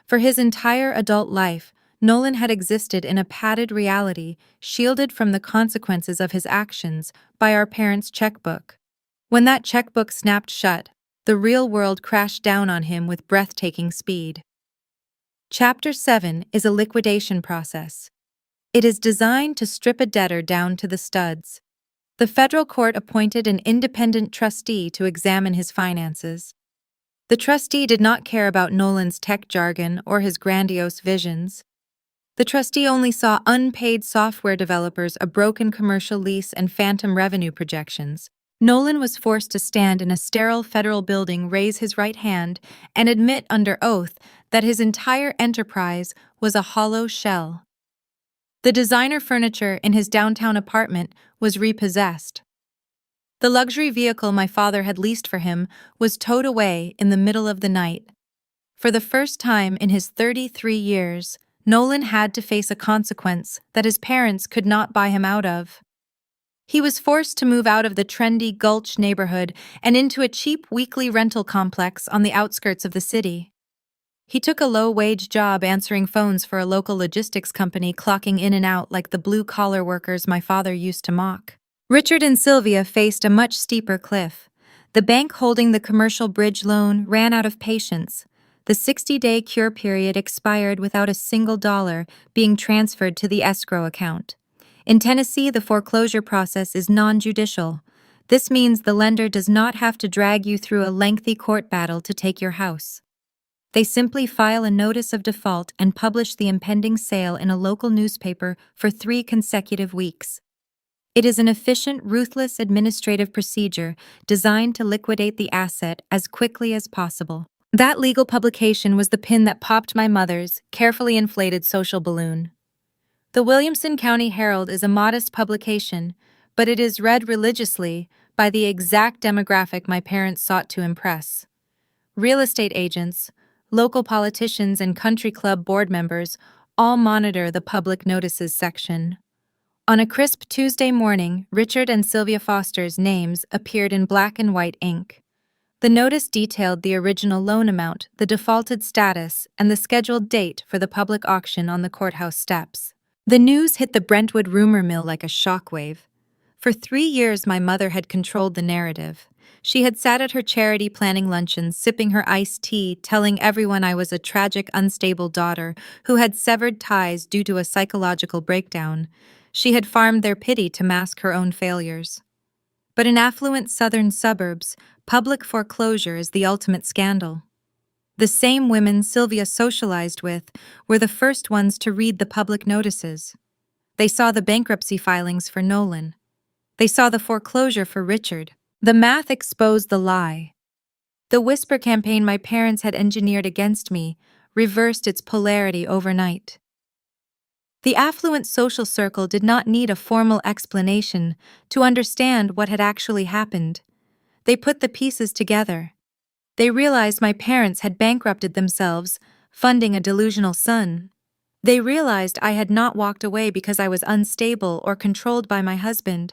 For his entire adult life, Nolan had existed in a padded reality, shielded from the consequences of his actions by our parents' checkbook. When that checkbook snapped shut, the real world crashed down on him with breathtaking speed. Chapter 7 is a liquidation process. It is designed to strip a debtor down to the studs. The federal court appointed an independent trustee to examine his finances. The trustee did not care about Nolan's tech jargon or his grandiose visions. The trustee only saw unpaid software developers, a broken commercial lease, and phantom revenue projections. Nolan was forced to stand in a sterile federal building, raise his right hand, and admit under oath that his entire enterprise was a hollow shell. The designer furniture in his downtown apartment was repossessed. The luxury vehicle my father had leased for him was towed away in the middle of the night. For the first time in his 33 years, Nolan had to face a consequence that his parents could not buy him out of. He was forced to move out of the trendy Gulch neighborhood and into a cheap weekly rental complex on the outskirts of the city. He took a low-wage job answering phones for a local logistics company, clocking in and out like the blue-collar workers my father used to mock. Richard and Sylvia faced a much steeper cliff. The bank holding the commercial bridge loan ran out of patience. The 60-day cure period expired without a single dollar being transferred to the escrow account. In Tennessee, the foreclosure process is non-judicial. This means the lender does not have to drag you through a lengthy court battle to take your house. They simply file a notice of default and publish the impending sale in a local newspaper for 3 consecutive weeks. It is an efficient, ruthless administrative procedure designed to liquidate the asset as quickly as possible. That legal publication was the pin that popped my mother's carefully inflated social balloon. The Williamson County Herald is a modest publication, but it is read religiously by the exact demographic my parents sought to impress. Real estate agents, local politicians, and country club board members all monitor the public notices section. On a crisp Tuesday morning, Richard and Sylvia Foster's names appeared in black and white ink. The notice detailed the original loan amount, the defaulted status, and the scheduled date for the public auction on the courthouse steps. The news hit the Brentwood rumor mill like a shockwave. For 3 years, my mother had controlled the narrative. She had sat at her charity planning luncheons, sipping her iced tea, telling everyone I was a tragic, unstable daughter who had severed ties due to a psychological breakdown. She had farmed their pity to mask her own failures. But in affluent southern suburbs, public foreclosure is the ultimate scandal. The same women Sylvia socialized with were the first ones to read the public notices. They saw the bankruptcy filings for Nolan. They saw the foreclosure for Richard. The math exposed the lie. The whisper campaign my parents had engineered against me reversed its polarity overnight. The affluent social circle did not need a formal explanation to understand what had actually happened. They put the pieces together. They realized my parents had bankrupted themselves, funding a delusional son. They realized I had not walked away because I was unstable or controlled by my husband.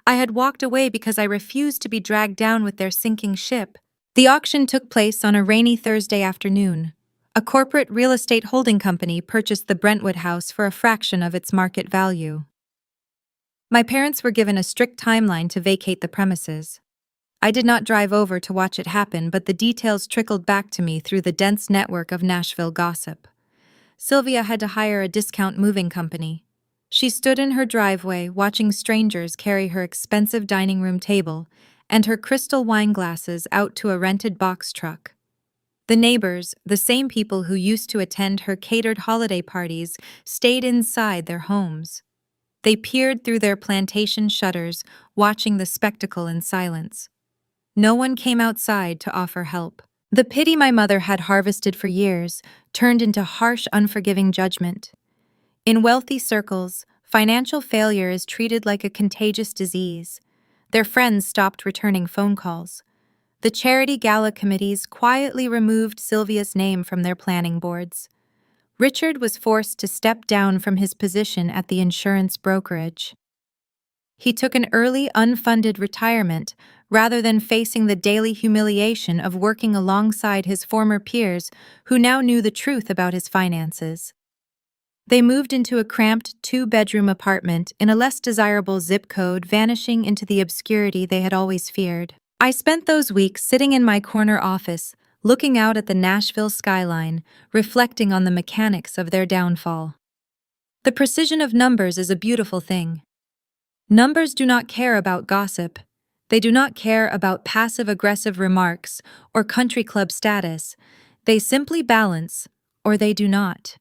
I had walked away because I refused to be dragged down with their sinking ship. The auction took place on a rainy Thursday afternoon. A corporate real estate holding company purchased the Brentwood house for a fraction of its market value. My parents were given a strict timeline to vacate the premises. I did not drive over to watch it happen, but the details trickled back to me through the dense network of Nashville gossip. Sylvia had to hire a discount moving company. She stood in her driveway watching strangers carry her expensive dining room table and her crystal wine glasses out to a rented box truck. The neighbors, the same people who used to attend her catered holiday parties, stayed inside their homes. They peered through their plantation shutters, watching the spectacle in silence. No one came outside to offer help. The pity my mother had harvested for years turned into harsh, unforgiving judgment. In wealthy circles, financial failure is treated like a contagious disease. Their friends stopped returning phone calls. The charity gala committees quietly removed Sylvia's name from their planning boards. Richard was forced to step down from his position at the insurance brokerage. He took an early, unfunded retirement rather than facing the daily humiliation of working alongside his former peers who now knew the truth about his finances. They moved into a cramped 2-bedroom apartment in a less desirable zip code, vanishing into the obscurity they had always feared. I spent those weeks sitting in my corner office, looking out at the Nashville skyline, reflecting on the mechanics of their downfall. The precision of numbers is a beautiful thing. Numbers do not care about gossip. They do not care about passive-aggressive remarks or country club status. They simply balance, or they do not.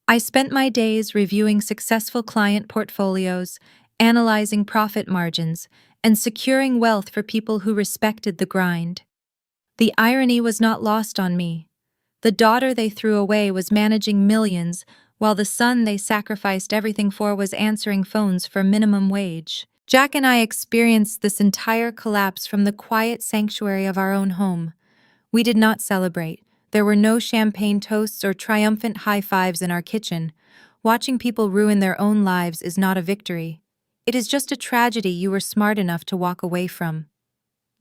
I spent my days reviewing successful client portfolios, analyzing profit margins, and securing wealth for people who respected the grind. The irony was not lost on me. The daughter they threw away was managing millions, while the son they sacrificed everything for was answering phones for minimum wage. Jack and I experienced this entire collapse from the quiet sanctuary of our own home. We did not celebrate. There were no champagne toasts or triumphant high fives in our kitchen. Watching people ruin their own lives is not a victory. It is just a tragedy you were smart enough to walk away from.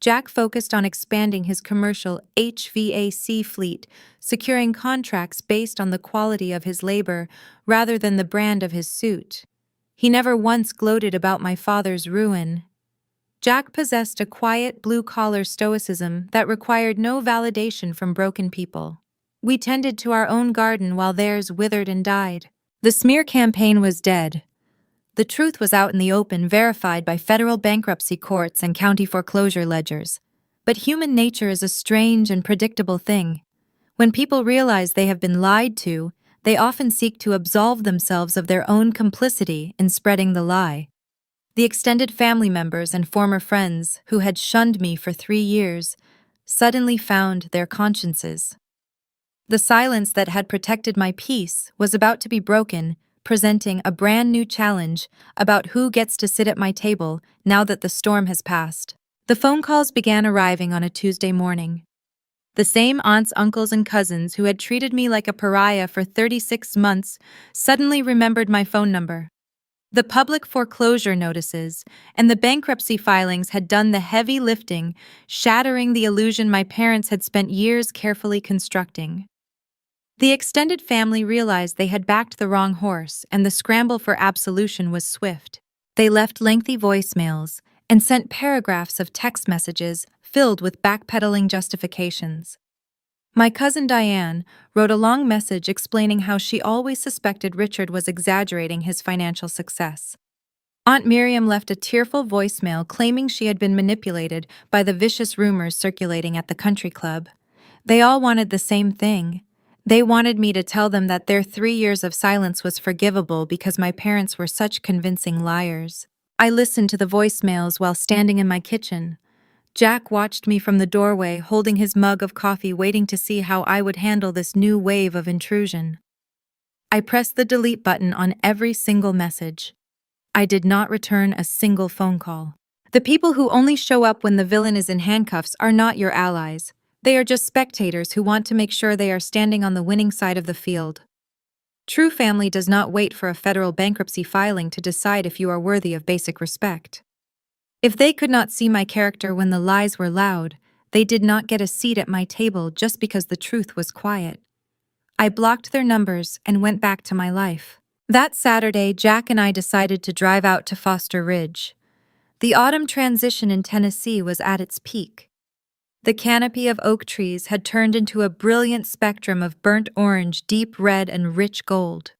Jack focused on expanding his commercial HVAC fleet, securing contracts based on the quality of his labor rather than the brand of his suit. He never once gloated about my father's ruin. Jack possessed a quiet, blue-collar stoicism that required no validation from broken people. We tended to our own garden while theirs withered and died. The smear campaign was dead. The truth was out in the open, verified by federal bankruptcy courts and county foreclosure ledgers. But human nature is a strange and predictable thing. When people realize they have been lied to, they often seek to absolve themselves of their own complicity in spreading the lie. The extended family members and former friends who had shunned me for 3 years suddenly found their consciences. The silence that had protected my peace was about to be broken, presenting a brand new challenge about who gets to sit at my table now that the storm has passed. The phone calls began arriving on a Tuesday morning. The same aunts, uncles, and cousins who had treated me like a pariah for 36 months suddenly remembered my phone number. The public foreclosure notices and the bankruptcy filings had done the heavy lifting, shattering the illusion my parents had spent years carefully constructing. The extended family realized they had backed the wrong horse, and the scramble for absolution was swift. They left lengthy voicemails and sent paragraphs of text messages filled with backpedaling justifications. My cousin Diane wrote a long message explaining how she always suspected Richard was exaggerating his financial success. Aunt Miriam left a tearful voicemail claiming she had been manipulated by the vicious rumors circulating at the country club. They all wanted the same thing. They wanted me to tell them that their 3 years of silence was forgivable because my parents were such convincing liars. I listened to the voicemails while standing in my kitchen. Jack watched me from the doorway, holding his mug of coffee, waiting to see how I would handle this new wave of intrusion. I pressed the delete button on every single message. I did not return a single phone call. The people who only show up when the villain is in handcuffs are not your allies. They are just spectators who want to make sure they are standing on the winning side of the field. True family does not wait for a federal bankruptcy filing to decide if you are worthy of basic respect. If they could not see my character when the lies were loud, they did not get a seat at my table just because the truth was quiet. I blocked their numbers and went back to my life. That Saturday, Jack and I decided to drive out to Foster Ridge. The autumn transition in Tennessee was at its peak. The canopy of oak trees had turned into a brilliant spectrum of burnt orange, deep red, and rich gold.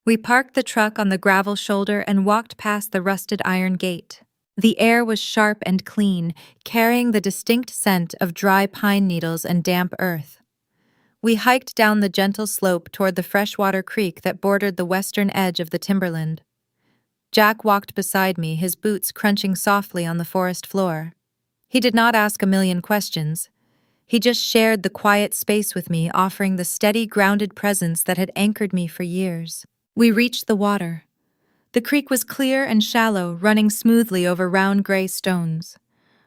We parked the truck on the gravel shoulder and walked past the rusted iron gate. The air was sharp and clean, carrying the distinct scent of dry pine needles and damp earth. We hiked down the gentle slope toward the freshwater creek that bordered the western edge of the timberland. Jack walked beside me, his boots crunching softly on the forest floor. He did not ask a million questions. He just shared the quiet space with me, offering the steady, grounded presence that had anchored me for years. We reached the water. The creek was clear and shallow, running smoothly over round gray stones.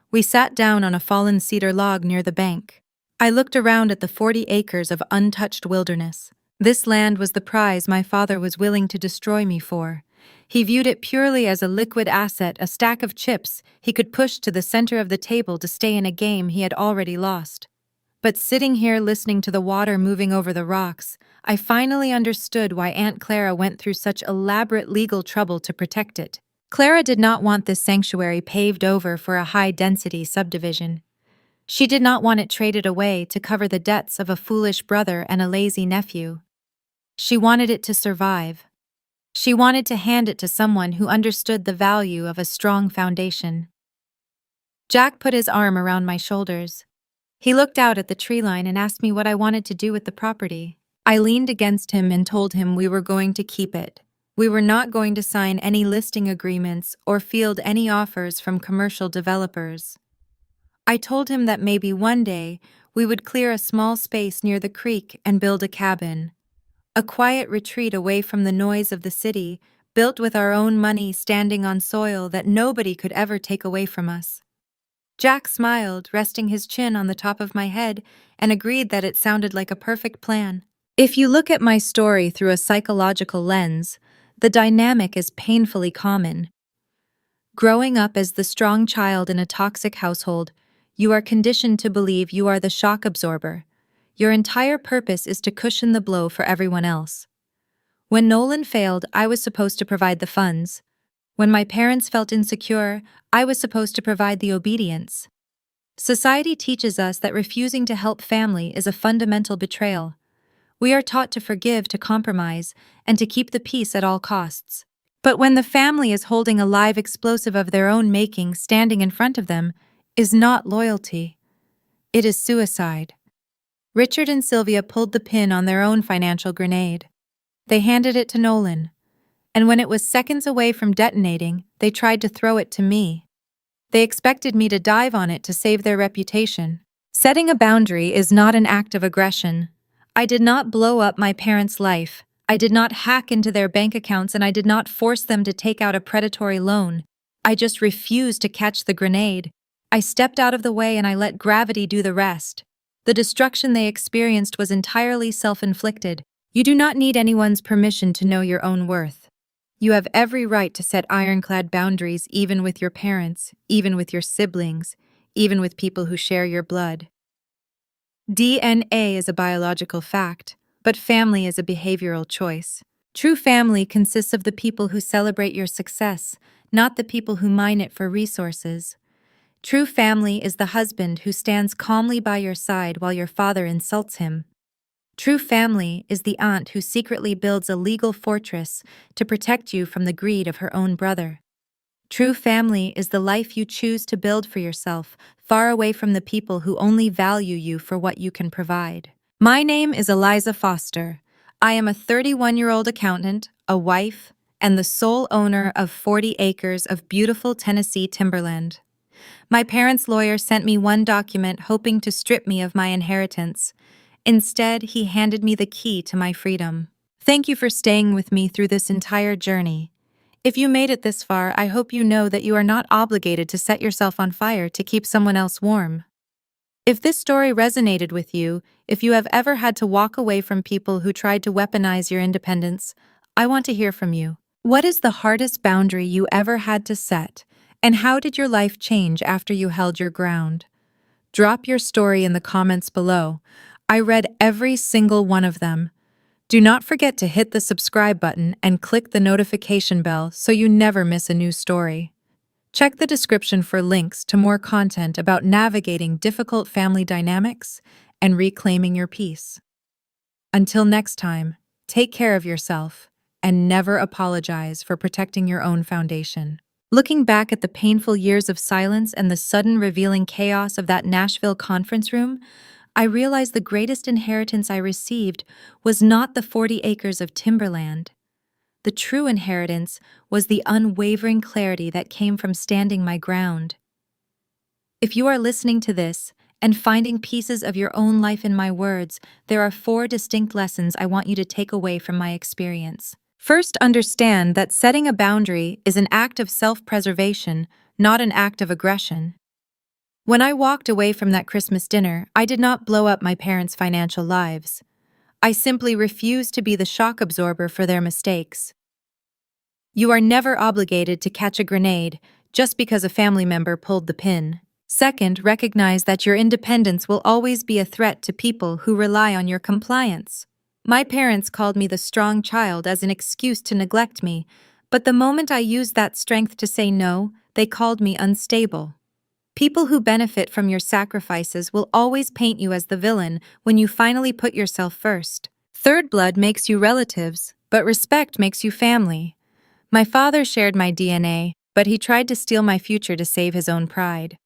We sat down on a fallen cedar log near the bank. I looked around at the 40 acres of untouched wilderness. This land was the prize my father was willing to destroy me for. He viewed it purely as a liquid asset, a stack of chips he could push to the center of the table to stay in a game he had already lost. But sitting here listening to the water moving over the rocks, I finally understood why Aunt Clara went through such elaborate legal trouble to protect it. Clara did not want this sanctuary paved over for a high-density subdivision. She did not want it traded away to cover the debts of a foolish brother and a lazy nephew. She wanted it to survive. She wanted to hand it to someone who understood the value of a strong foundation. Jack put his arm around my shoulders. He looked out at the tree line and asked me what I wanted to do with the property. I leaned against him and told him we were going to keep it. We were not going to sign any listing agreements or field any offers from commercial developers. I told him that maybe one day we would clear a small space near the creek and build a cabin. A quiet retreat away from the noise of the city, built with our own money, standing on soil that nobody could ever take away from us. Jack smiled, resting his chin on the top of my head, and agreed that it sounded like a perfect plan. If you look at my story through a psychological lens, the dynamic is painfully common. Growing up as the strong child in a toxic household, you are conditioned to believe you are the shock absorber. Your entire purpose is to cushion the blow for everyone else. When Nolan failed, I was supposed to provide the funds. When my parents felt insecure, I was supposed to provide the obedience. Society teaches us that refusing to help family is a fundamental betrayal. We are taught to forgive, to compromise, and to keep the peace at all costs. But when the family is holding a live explosive of their own making standing in front of them, is not loyalty. It is suicide. Richard and Sylvia pulled the pin on their own financial grenade. They handed it to Nolan. And when it was seconds away from detonating, they tried to throw it to me. They expected me to dive on it to save their reputation. Setting a boundary is not an act of aggression. I did not blow up my parents' life. I did not hack into their bank accounts, and I did not force them to take out a predatory loan. I just refused to catch the grenade. I stepped out of the way and I let gravity do the rest. The destruction they experienced was entirely self-inflicted. You do not need anyone's permission to know your own worth. You have every right to set ironclad boundaries even with your parents, even with your siblings, even with people who share your blood. DNA is a biological fact, but family is a behavioral choice. True family consists of the people who celebrate your success, not the people who mine it for resources. True family is the husband who stands calmly by your side while your father insults him. True family is the aunt who secretly builds a legal fortress to protect you from the greed of her own brother. True family is the life you choose to build for yourself, far away from the people who only value you for what you can provide. My name is Eliza Foster. I am a 31-year-old accountant, a wife, and the sole owner of 40 acres of beautiful Tennessee timberland. My parents' lawyer sent me one document hoping to strip me of my inheritance. Instead, he handed me the key to my freedom. Thank you for staying with me through this entire journey. If you made it this far, I hope you know that you are not obligated to set yourself on fire to keep someone else warm. If this story resonated with you, if you have ever had to walk away from people who tried to weaponize your independence, I want to hear from you. What is the hardest boundary you ever had to set, and how did your life change after you held your ground? Drop your story in the comments below. I read every single one of them. Do not forget to hit the subscribe button and click the notification bell so you never miss a new story. Check the description for links to more content about navigating difficult family dynamics and reclaiming your peace. Until next time, take care of yourself and never apologize for protecting your own foundation. Looking back at the painful years of silence and the sudden revealing chaos of that Nashville conference room, I realized the greatest inheritance I received was not the 40 acres of timberland. The true inheritance was the unwavering clarity that came from standing my ground. If you are listening to this and finding pieces of your own life in my words, there are 4 distinct lessons I want you to take away from my experience. First, understand that setting a boundary is an act of self-preservation, not an act of aggression. When I walked away from that Christmas dinner, I did not blow up my parents' financial lives. I simply refused to be the shock absorber for their mistakes. You are never obligated to catch a grenade just because a family member pulled the pin. Second, recognize that your independence will always be a threat to people who rely on your compliance. My parents called me the strong child as an excuse to neglect me, but the moment I used that strength to say no, they called me unstable. People who benefit from your sacrifices will always paint you as the villain when you finally put yourself first. Third blood makes you relatives, but respect makes you family. My father shared my DNA, but he tried to steal my future to save his own pride.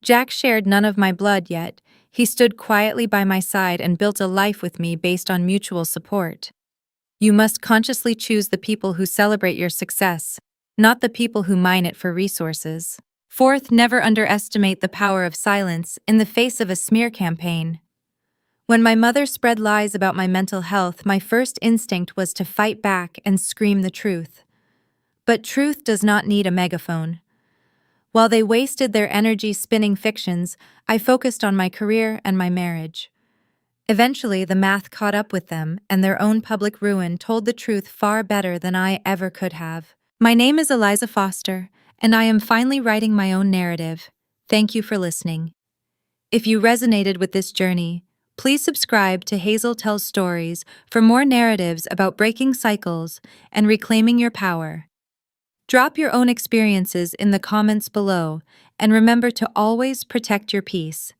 Jack shared none of my blood yet. He stood quietly by my side and built a life with me based on mutual support. You must consciously choose the people who celebrate your success, not the people who mine it for resources. Fourth, never underestimate the power of silence in the face of a smear campaign. When my mother spread lies about my mental health, my first instinct was to fight back and scream the truth. But truth does not need a megaphone. While they wasted their energy spinning fictions, I focused on my career and my marriage. Eventually, the math caught up with them, and their own public ruin told the truth far better than I ever could have. My name is Eliza Foster, and I am finally writing my own narrative. Thank you for listening. If you resonated with this journey, please subscribe to Hazel Tells Stories for more narratives about breaking cycles and reclaiming your power. Drop your own experiences in the comments below, and remember to always protect your peace.